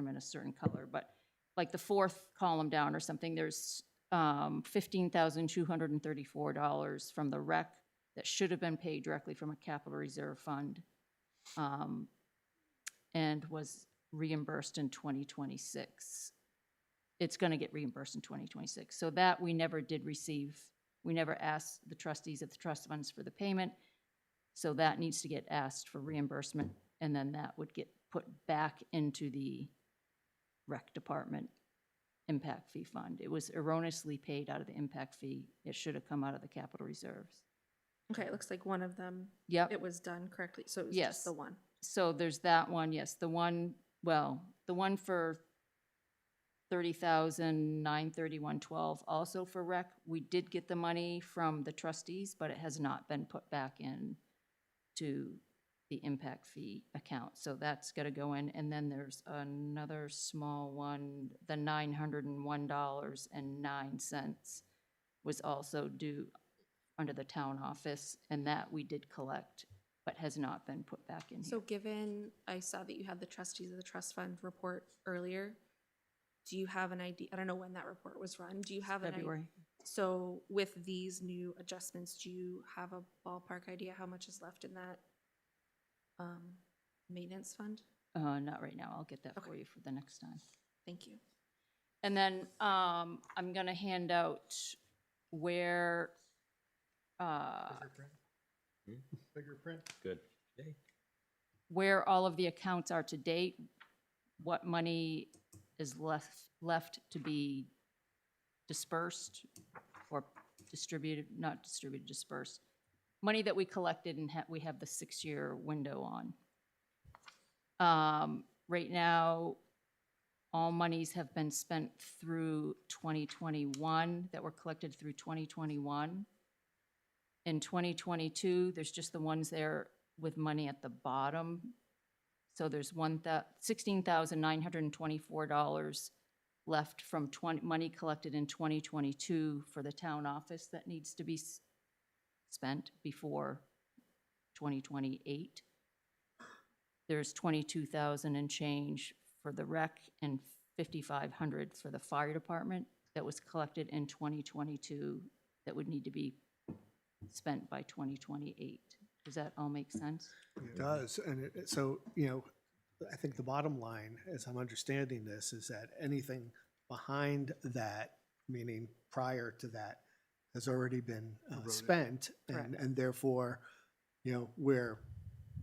in a certain color, but like the fourth column down or something, there's $15,234 from the rec that should have been paid directly from a capital reserve fund, and was reimbursed in 2026. It's gonna get reimbursed in 2026. So that we never did receive. We never asked the trustees of the trust funds for the payment. So that needs to get asked for reimbursement, and then that would get put back into the rec department impact fee fund. It was erroneously paid out of the impact fee. It should have come out of the capital reserves. Okay, it looks like one of them, Yep. it was done correctly, so it was Yes. just the one. So there's that one, yes. The one for 30,931.12, also for rec. We did get the money from the trustees, but it has not been put back in to the impact fee account. So that's got to go in. And then there's another small one, the $901.09 was also due under the town office, and that we did collect, but has not been put back in So here. given, I saw that you had the trustees of the trust fund report earlier, do you have an idea, I don't know when that report was run, do you have an idea? February. So with these new adjustments, do you have a ballpark idea how much is left in that maintenance fund? Not right now. I'll get that for Okay. you for the next time. Thank you. And then I'm gonna hand out where, Bigger print. Good. where all of the accounts are to date, what money is left to be dispersed or distributed, not distributed, dispersed. Money that we collected and we have the 6-year window on. Right now, all monies have been spent through 2021, that were collected through 2021. In 2022, there's just the ones there with money at the bottom. So there's $16,924 left from money collected in 2022 for the town office that needs to be spent before 2028. There's 22,000 and change for the rec and 5,500 for the fire department that was collected in 2022 that would need to be spent by 2028. Does that all make sense? It does, and so, you know, I think the bottom line, as I'm understanding this, is that anything behind that, meaning prior to that, has already been spent, and therefore, you know, we're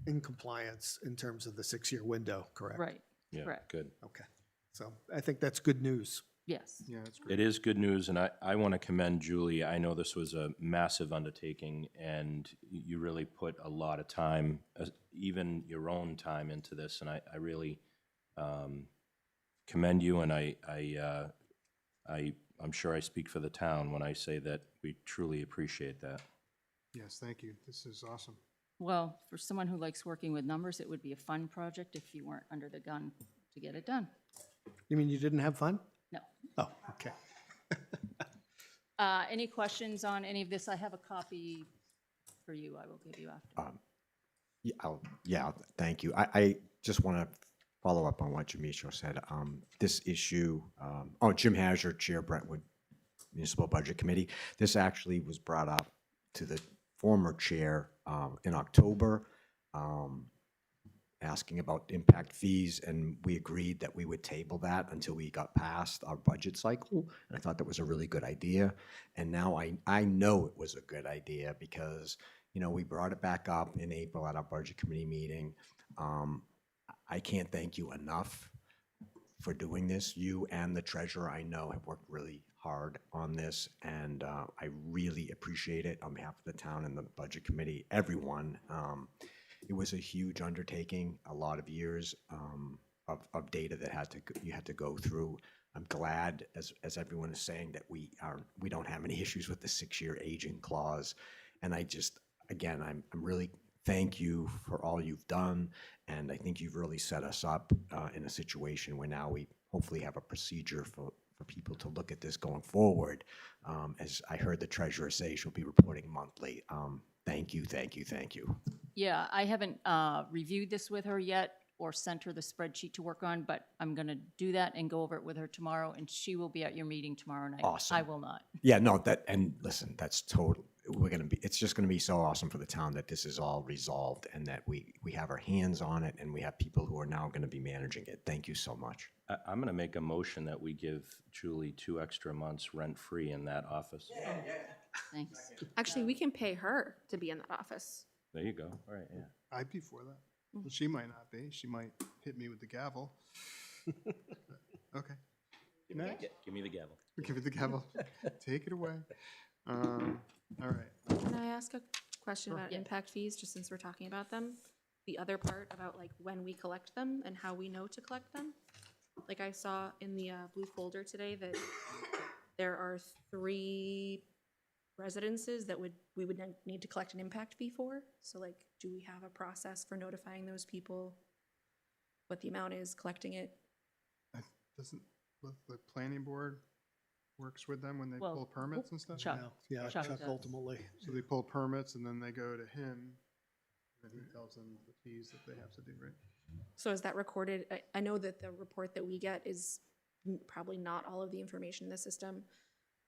in compliance in terms of the 6-year window, correct? Right, Yeah, correct. good. Okay, so I think that's good news. Yes. Yeah, that's great. It is good news, and I want to commend Julie. I know this was a massive undertaking, and you really put a lot of time, even your own time, into this, and I really commend you, and I'm sure I speak for the town when I say that we truly appreciate that. Yes, thank you. This is awesome. Well, for someone who likes working with numbers, it would be a fun project if you weren't under the gun to get it done. You mean you didn't have fun? No. Oh, okay. Any questions on any of this? I have a copy for you. I will give you after. Yeah, thank you. I just want to follow up on what Jamisho said. This issue, Jim Hazard, Chair Brentwood Municipal Budget Committee, this actually was brought up to the former chair in October, asking about impact fees, and we agreed that we would table that until we got past our budget cycle, and I thought that was a really good idea. And now I know it was a good idea because, you know, we brought it back up in April at our budget committee meeting. I can't thank you enough for doing this. You and the treasurer, I know, have worked really hard on this, and I really appreciate it on behalf of the town and the budget committee, everyone. It was a huge undertaking, a lot of years of data that you had to go through. I'm glad, as everyone is saying, that we don't have any issues with the 6-year aging clause. And I just, again, I'm really thank you for all you've done, and I think you've really set us up in a situation where now we hopefully have a procedure for people to look at this going forward. As I heard the treasurer say, she'll be reporting monthly. Thank you, thank you, thank you. Yeah, I haven't reviewed this with her yet or sent her the spreadsheet to work on, but I'm going to do that and go over it with her tomorrow, and she will be at your meeting tomorrow night. Awesome. I will not. Yeah, no, and listen, that's total. It's just gonna be so awesome for the town that this is all resolved and that we have our hands on it and we have people who are now gonna be managing it. Thank you so much. I'm going to make a motion that we give Julie 2 extra months rent-free in that office. Thanks. Actually, we can pay her to be in that office. There you go. All right, yeah. I'd be for that. Well, she might not be. She might hit me with the gavel. Okay. Next. Give me the gavel. Give it the gavel. Take it away. All right. Can I ask a question about Yeah. impact fees, just since we're talking about them? The other part about like when we collect them and how we know to collect them? Like I saw in the blue folder today that there are 3 residences that we would need to collect an impact fee for. So like, do we have a process for notifying those people what the amount is, collecting it? Doesn't the planning board works with them when they Well, pull permits and stuff? Chuck. Yeah, Chuck Chuck does. ultimately. So they pull permits and then they go to him, and he tells them the fees that they have to do, right? So is that recorded? I know that the report that we get is probably not all of the information in the system,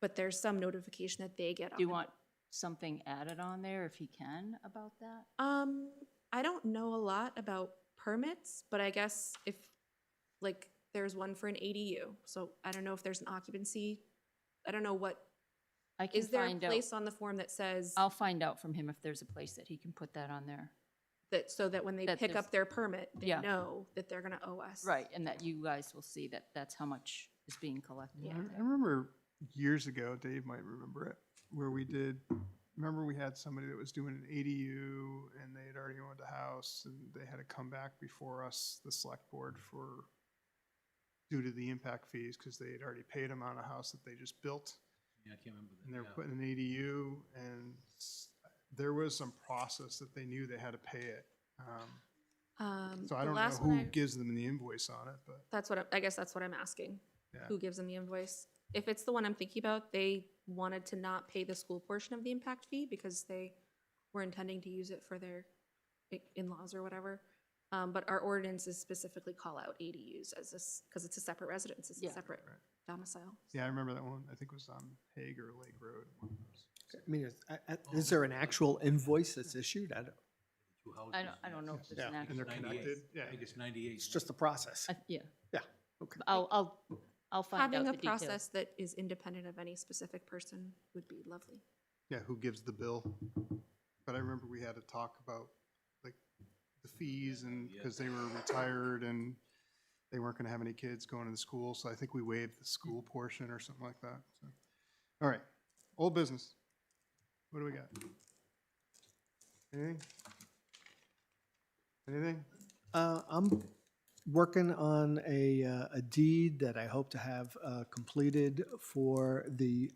but there's some notification that they get. Do you want something added on there if he can about that? I don't know a lot about permits, but I guess if, like, there's one for an ADU, so I don't know if there's an occupancy. I don't know what, I can is there a find out. place on the form that says I'll find out from him if there's a place that he can put that on there. that, so that when they That pick there's- up their permit, they Yeah. know that they're gonna owe us? Right, and that you guys will see that that's how much is being collected. Yeah. I remember years ago, Dave might remember it, where we did, remember we had somebody that was doing an ADU and they had already owned a house and they had to come back before us, the select board, for, due to the impact fees, because they had already paid them on a house that they just built. Yeah, I can't remember that. And they're yeah. putting an ADU and there was some process that they knew they had to pay it. So I The don't know last one who I- gives them the invoice on it, but That's what, I guess that's what I'm asking. yeah. Who gives them the invoice? If it's the one I'm thinking about, they wanted to not pay the school portion of the impact fee because they were intending to use it for their in-laws or whatever. But our ordinances specifically call out ADUs as this, because it's a separate residence, it's a Yeah. separate domicile. Yeah, I remember that one. I think it was on Hague or Lake Road. One of those. I mean, is there an actual invoice that's issued? I don't, Two houses, I don't know if there's an Yeah, and they're actual. 98. connected. Yeah. I think it's 98. it's just a process. Yeah, Yeah, okay. I'll find out Having the a details. process that is independent of any specific person would be lovely. Yeah, who gives the bill? But I remember we had to talk about like the fees and because they were retired and they weren't gonna have any kids going to the school, so I think we waived the school portion or something like that, so. All right, old business. What do we got? Anything? Anything? I'm working on a deed that I hope to have completed for the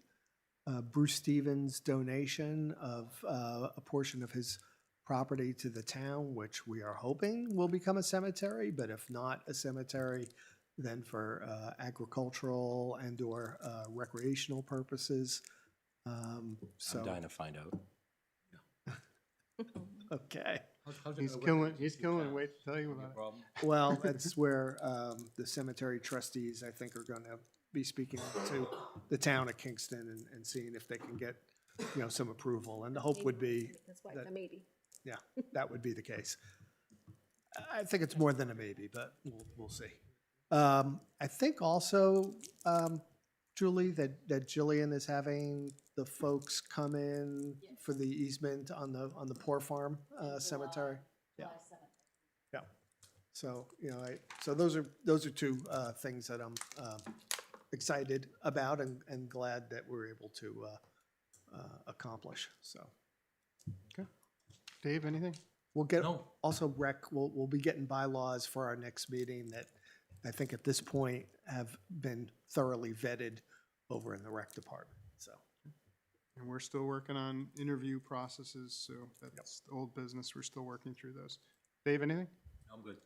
Bruce Stevens donation of a portion of his property to the town, which we are hoping will become a cemetery, but if not a cemetery, then for agricultural and/or recreational purposes. So, I'm dying to find out. okay. How's it He's gonna killing, work? he's killing it. Wait to tell you Your about it. problem? Well, that's where the cemetery trustees, I think, are going to be speaking to the town of Kingston and seeing if they can get, some approval. And the hope would be, That's why, that- a maybe. yeah, that would be the case. I think it's more than a maybe, but we'll see. I think also, Julie, that Jillian is having the folks come in for the easement on the Poor Farm Cemetery. Yeah. Yeah. So, so those are two things that I'm excited about and glad that we're able to accomplish, so. Dave, anything? We'll get, No. also we'll be getting bylaws for our next meeting that I think at this point have been thoroughly vetted over in the rec department, so. And we're still working on interview processes, so that's the old business. We're still working through those. Dave, anything? I'm good.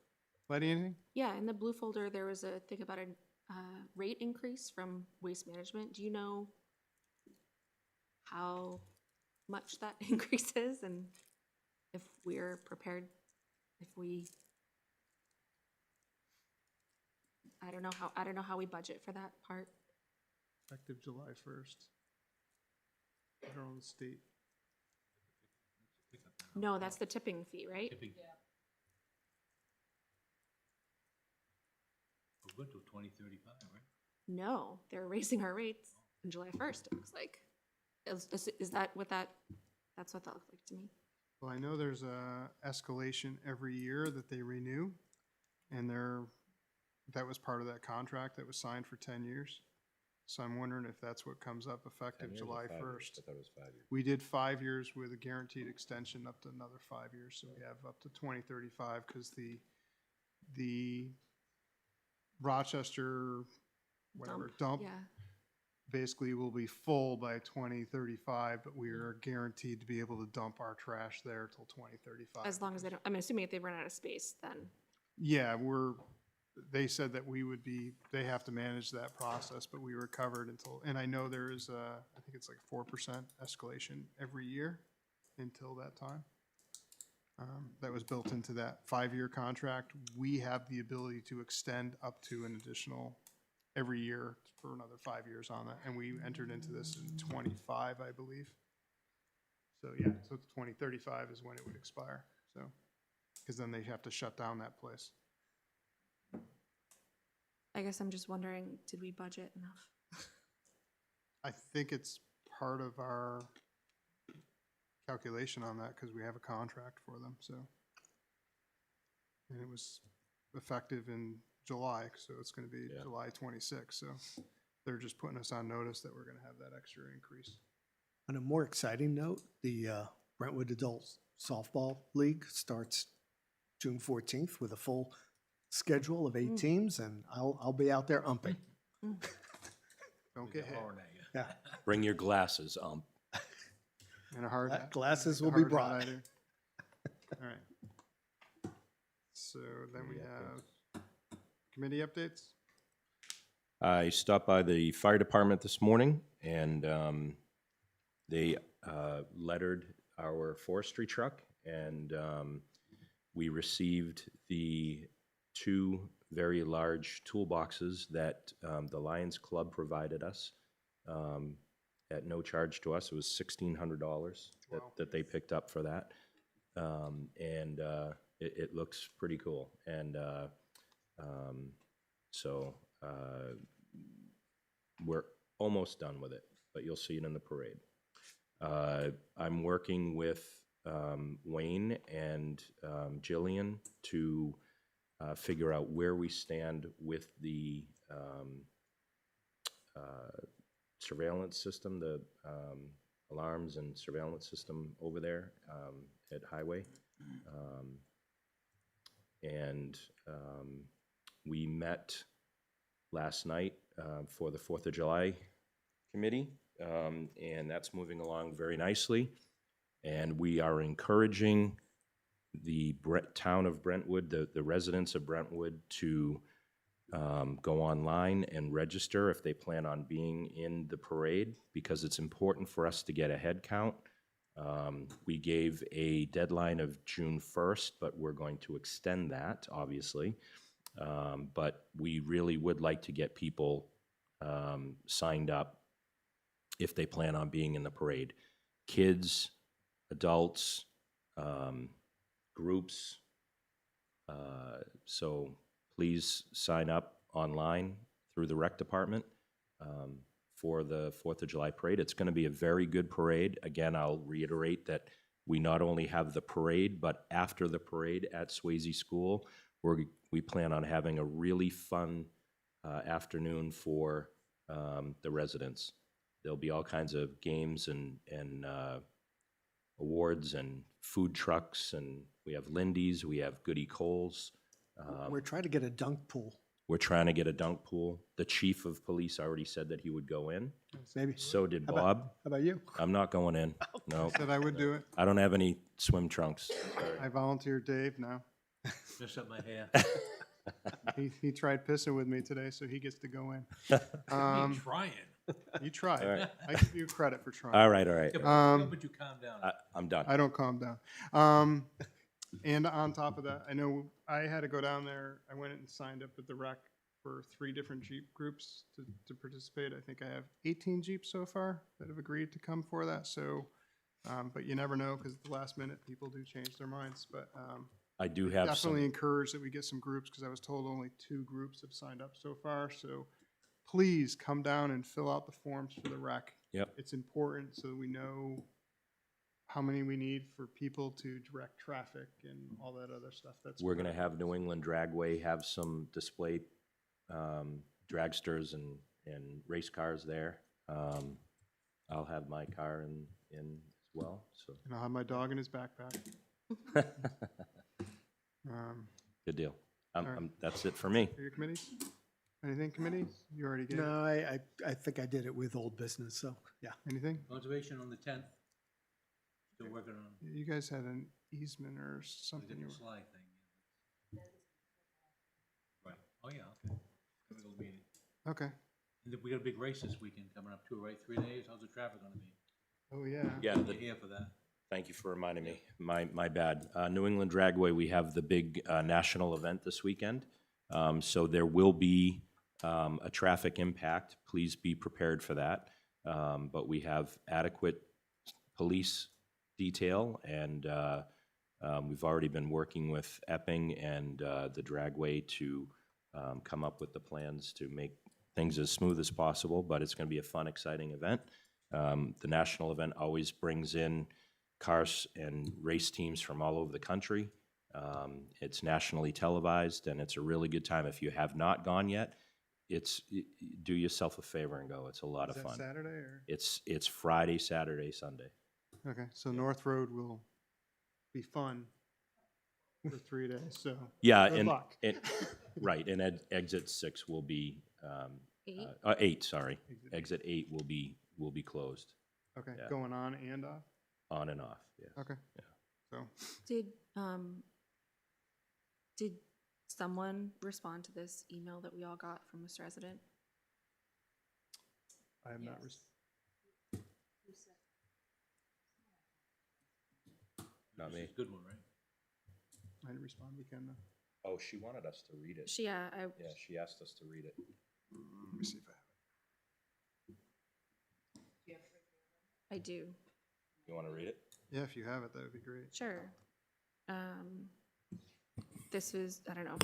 Letty, anything? Yeah, in the blue folder, there was a thing about a rate increase from Waste Management. Do you know how much that increase is and if we're prepared, if we, I don't know how we budget for that part. Effective July 1st. Federal and state. No, that's the tipping fee, right? Tipping. We're good till 2035, right? No, they're raising our rates on July 1st, it looks like. Is that what that's what that looked like to me. Well, I know there's a escalation every year that they renew, and that was part of that contract that was signed for 10 years. So I'm wondering if that's what comes up effective July 1st. That was 5 years. We did 5 years with a guaranteed extension up to another 5 years, so we have up to 2035, because the Rochester, whatever, dump Yeah, basically will be full by 2035, but we are guaranteed to be able to dump our trash there till 2035. as long as they don't, I'm assuming if they run out of space, then, Yeah, they said that they have to manage that process, but we were covered until, and I know there is I think it's like 4% escalation every year until that time. That was built into that 5-year contract. We have the ability to extend up to an additional every year for another 5 years on that, and we entered into this in 25, I believe. So, yeah, so 2035 is when it would expire, so. because then they have to shut down that place. I guess I'm just wondering, did we budget enough? I think it's part of our calculation on that because we have a contract for them, so. And it was effective in July, so it's gonna be Yeah. July 26th, so they're just putting us on notice that we're gonna have that extra increase. On a more exciting note, the Brentwood Adult Softball League starts June 14th with a full schedule of 8 teams, and I'll be out there umping. Don't get hit. Yeah, Bring your glasses, And a hard hat. glasses A will be hard hat brought. either. All right. So then we have committee updates. I stopped by the fire department this morning, and they lettered our forestry truck, and we received the 2 very large toolboxes that the Lions Club provided us at no charge to us. It was $1,600 that they picked up for that, and it looks pretty cool. And so we're almost done with it, but you'll see it in the parade. I'm working with Wayne and Jillian to figure out where we stand with the surveillance system, the alarms and surveillance system over there at Highway. And we met last night for the 4th of July committee, and that's moving along very nicely. And we are encouraging the town of Brentwood, the residents of Brentwood, to go online and register if they plan on being in the parade, because it's important for us to get a head count. We gave a deadline of June 1st, but we're going to extend that, obviously. But we really would like to get people signed up if they plan on being in the parade. Kids, adults, groups. So please sign up online through the rec department for the 4th of July parade. It's going to be a very good parade. Again, I'll reiterate that we not only have the parade, but after the parade at Swayze School, we plan on having a really fun afternoon for the residents. There'll be all kinds of games and awards and food trucks, and we have Lindy's, we have Goody Coles. We're trying to get a dunk pool. We're trying to get a dunk pool. The chief of police already said that he would go in. Maybe. So did How Bob. How about you? I'm not going in. No, Said I would do it. I don't have any swim trunks. I volunteered Dave now. Mess up my hair. He tried pissing with me today, so he gets to go in. I'm trying. You tried. All right. I give you credit for trying. All right, all right. But you calm down. I'm done. I don't calm down. And on top of that, I know I had to go down there. I went and signed up at the rec for 3 different Jeep groups to participate. I think I have 18 Jeeps so far that have agreed to come for that. So, but you never know, because at the last minute, people do change their minds. But I do have definitely some. encourage that we get some groups, because I was told only 2 groups have signed up so far. So please come down and fill out the forms for the rec. Yep. It's important so we know how many we need for people to direct traffic and all that other stuff. We're going to have New England Dragway have some display dragsters and race cars there. I'll have my car in as well. So And I'll have my dog in his backpack. good deal. All right. That's it for me. Are your committees? Anything committees? You already gave? No, I think I did it with old business, so, yeah. Anything? Conservation on the 10th. Still working on You guys had an easement or the something. you different were- slide thing. Right, oh, yeah, okay. Capital meeting. Okay. And then we got a big race this weekend coming up too, right? 3 days, how's the traffic gonna be? Oh, yeah. Yeah, You're here for that. thank you for reminding me. My bad. New England Dragway, we have the big national event this weekend. So there will be a traffic impact. Please be prepared for that. But we have adequate police detail and We've already been working with Epping and the Dragway to come up with the plans to make things as smooth as possible, but it's going to be a fun, exciting event. The national event always brings in cars and race teams from all over the country. It's nationally televised, and it's a really good time. If you have not gone yet, do yourself a favor and go. It's a lot Is of that fun. Saturday or? It's Friday, Saturday, Sunday. Okay, so North Road will be fun for 3 days, so. Yeah, Good luck. Right, and exit 6 will be, 8? 8, sorry. Exit 8 will be closed, Okay, yeah. going on and off? on and off, yeah. Okay. Yeah. So, Did someone respond to this email that we all got from this resident? I have not, Not me. Good one, right? I didn't respond, we can, Oh, she wanted us to read it. Yeah, Yeah, she asked us to read it. let me see if I have I do. You want to read it? it. Yeah, if you have it, that would be great. Sure. This was, I don't know.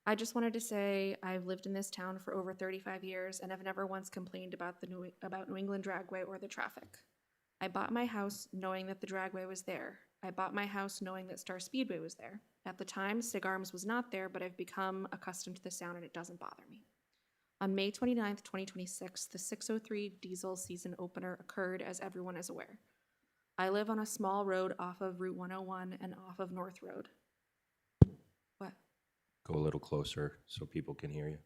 I just wanted to say I've lived in this town for over 35 years and have never once complained about New England Dragway or the traffic. I bought my house knowing that the Dragway was there. I bought my house knowing that Star Speedway was there. At the time, Sig Arms was not there, but I've become accustomed to the sound and it doesn't bother me. On May 29th, 2026, the 603 diesel season opener occurred, as everyone is aware. I live on a small road off of Route 101 and off of North Road. What? Go a little closer so people can hear you.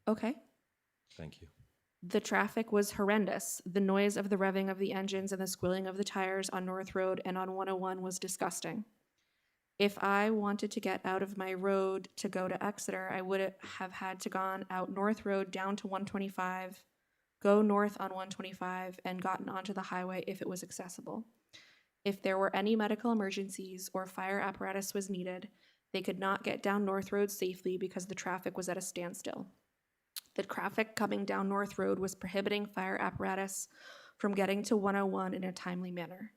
Okay. Thank you. The traffic was horrendous. The noise of the revving of the engines and the squealing of the tires on North Road and on 101 was disgusting. If I wanted to get out of my road to go to Exeter, I would have had to gone out North Road down to 125, go north on 125, and gotten onto the highway if it was accessible. If there were any medical emergencies or fire apparatus was needed, they could not get down North Road safely because the traffic was at a standstill. The traffic coming down North Road was prohibiting fire apparatus from getting to 101 in a timely manner.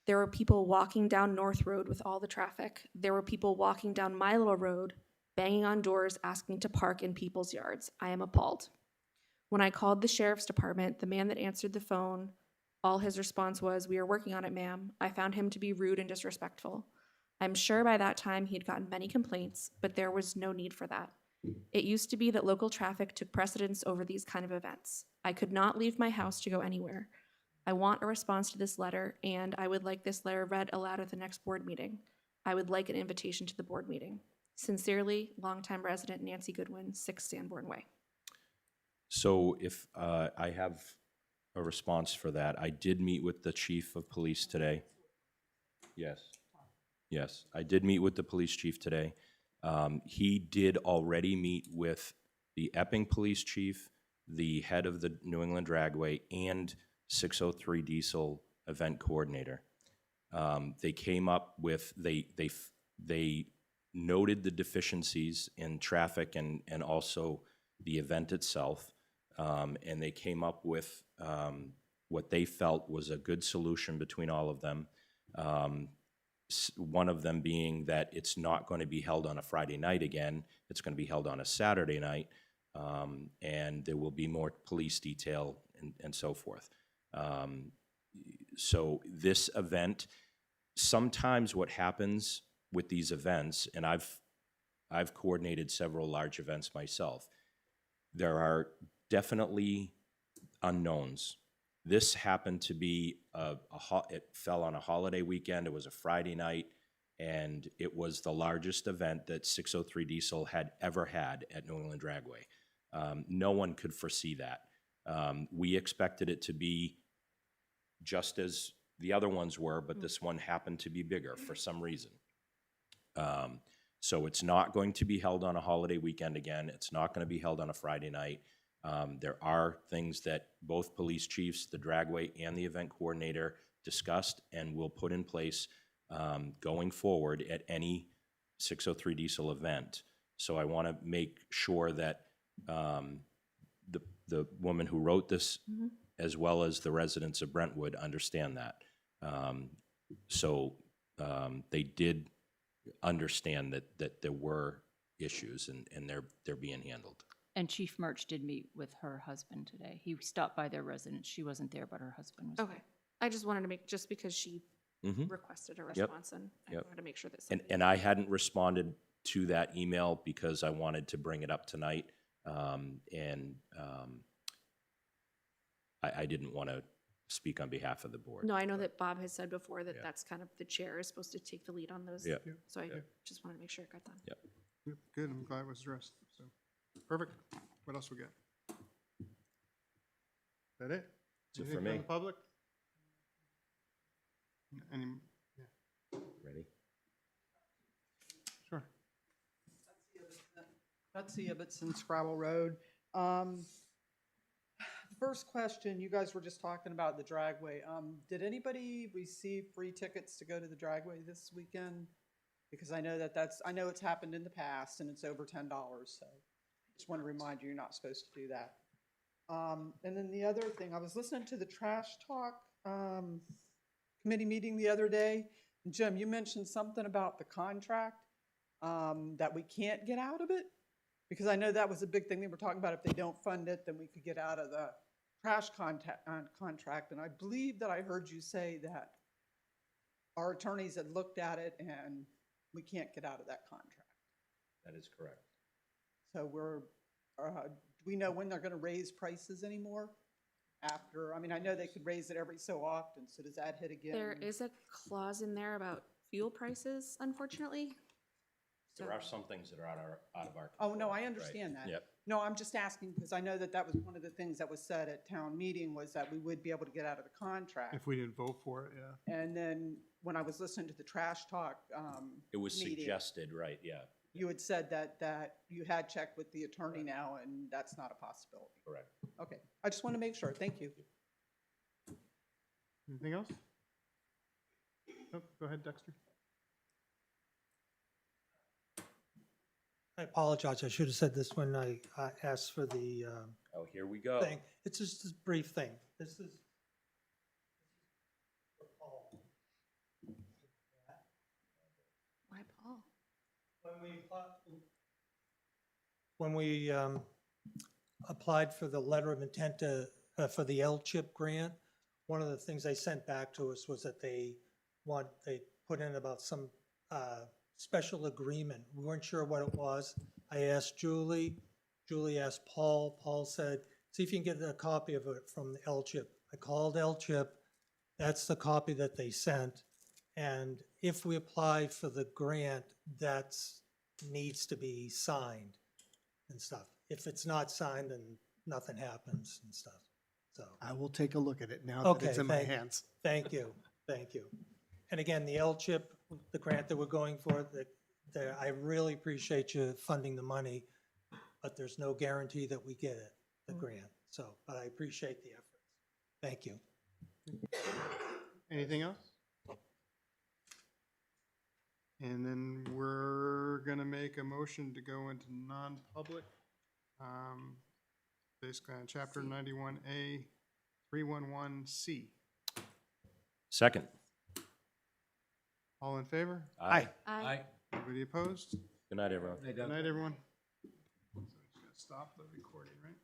There were people walking down North Road with all the traffic. There were people walking down my little road, banging on doors, asking to park in people's yards. I am appalled. When I called the sheriff's department, the man that answered the phone, all his response was, "We are working on it, ma'am." I found him to be rude and disrespectful. I'm sure by that time he had gotten many complaints, but there was no need for that. It used to be that local traffic took precedence over these kind of events. I could not leave my house to go anywhere. I want a response to this letter, and I would like this letter read aloud at the next board meeting. I would like an invitation to the board meeting. Sincerely, longtime resident Nancy Goodwin, 6 Sanborn Way. So if I have a response for that, I did meet with the chief of police today. Yes. Yes, I did meet with the police chief today. He did already meet with the Epping police chief, the head of the New England Dragway, and 603 Diesel event coordinator. They came up with, they noted the deficiencies in traffic and also the event itself, and they came up with what they felt was a good solution between all of them. One of them being that it's not going to be held on a Friday night again, it's going to be held on a Saturday night, and there will be more police detail and so forth. So this event, sometimes what happens with these events, and I've coordinated several large events myself, there are definitely unknowns. This happened to be it fell on a holiday weekend. It was a Friday night, and it was the largest event that 603 Diesel had ever had at New England Dragway. No one could foresee that. We expected it to be just as the other ones were, but this one happened to be bigger for some reason. So it's not going to be held on a holiday weekend again. It's not going to be held on a Friday night. There are things that both police chiefs, the Dragway and the event coordinator discussed and will put in place going forward at any 603 Diesel event. So I want to make sure that the woman who wrote this, as well as the residents of Brentwood, understand that. So they did understand that there were issues and they're being handled. And Chief Murch did meet with her husband today. He stopped by their residence. She wasn't there, but her husband was there. Okay. I just wanted to make, just because she Mhm. requested a response, and I Yep. wanted to make sure that And, somebody. and I hadn't responded to that email because I wanted to bring it up tonight. I didn't want to speak on behalf of the board. No, I know that Bob has said before that Yeah. that's kind of the chair is supposed to take the lead on those. Yeah. So I Yeah. just wanted to make sure it got done. Yep. Yep, good, I'm glad it was addressed, so, perfect. What else we got? That it? That's it Anything for from me. the public? Any, Ready? sure. Betsy Ibbotson, Scrabble Road. First question, you guys were just talking about the dragway. Did anybody receive free tickets to go to the dragway this weekend? Because I know I know it's happened in the past and it's over $10, so just want to remind you, you're not supposed to do that. And then the other thing, I was listening to the Trash Talk committee meeting the other day. Jim, you mentioned something about the contract, that we can't get out of it. Because I know that was a big thing they were talking about. If they don't fund it, then we could get out of the trash contract. And I believe that I heard you say that our attorneys had looked at it and we can't get out of that contract. That is correct. So do we know when they're going to raise prices anymore? After, I mean, I know they could raise it every so often, so does that hit again? There is a clause in there about fuel prices, unfortunately. There are some things that are out of our. Oh, no, I control, understand right? that. Yep. No, I'm just asking because I know that that was one of the things that was said at town meeting was that we would be able to get out of the contract. If we didn't vote for it, yeah. And then when I was listening to the Trash Talk It was meeting, suggested, right, yeah, you had said that you had checked with the attorney now and that's not a possibility. correct. Okay, I just want to make sure. Thank you. Anything else? Oh, go ahead, Dexter. I apologize, I should have said this when I asked for the Oh, here we go. thing. It's just a brief thing. This is for Paul. Why, Paul? When we applied for the letter of intent for the L-chip grant, one of the things they sent back to us was that they put in about some special agreement. We weren't sure what it was. I asked Julie. Julie asked Paul. Paul said, see if you can get a copy of it from the L-chip. I called L-chip. That's the copy that they sent. And if we apply for the grant, that needs to be signed and stuff. If it's not signed, then nothing happens and stuff. So, I will take a look at it now that okay, it's in my hands. thank you, thank you. And again, the L-chip, the grant that we're going for, I really appreciate you funding the money, but there's no guarantee that we get it, the grant. So, but I appreciate the effort. Thank you. Anything else? And then we're gonna make a motion to go into non-public, basically on chapter 91A, 311C. Second. All in favor? Aye. Aye. Anybody opposed? Good night, everyone. Good night, everyone. So just gotta stop the recording, right?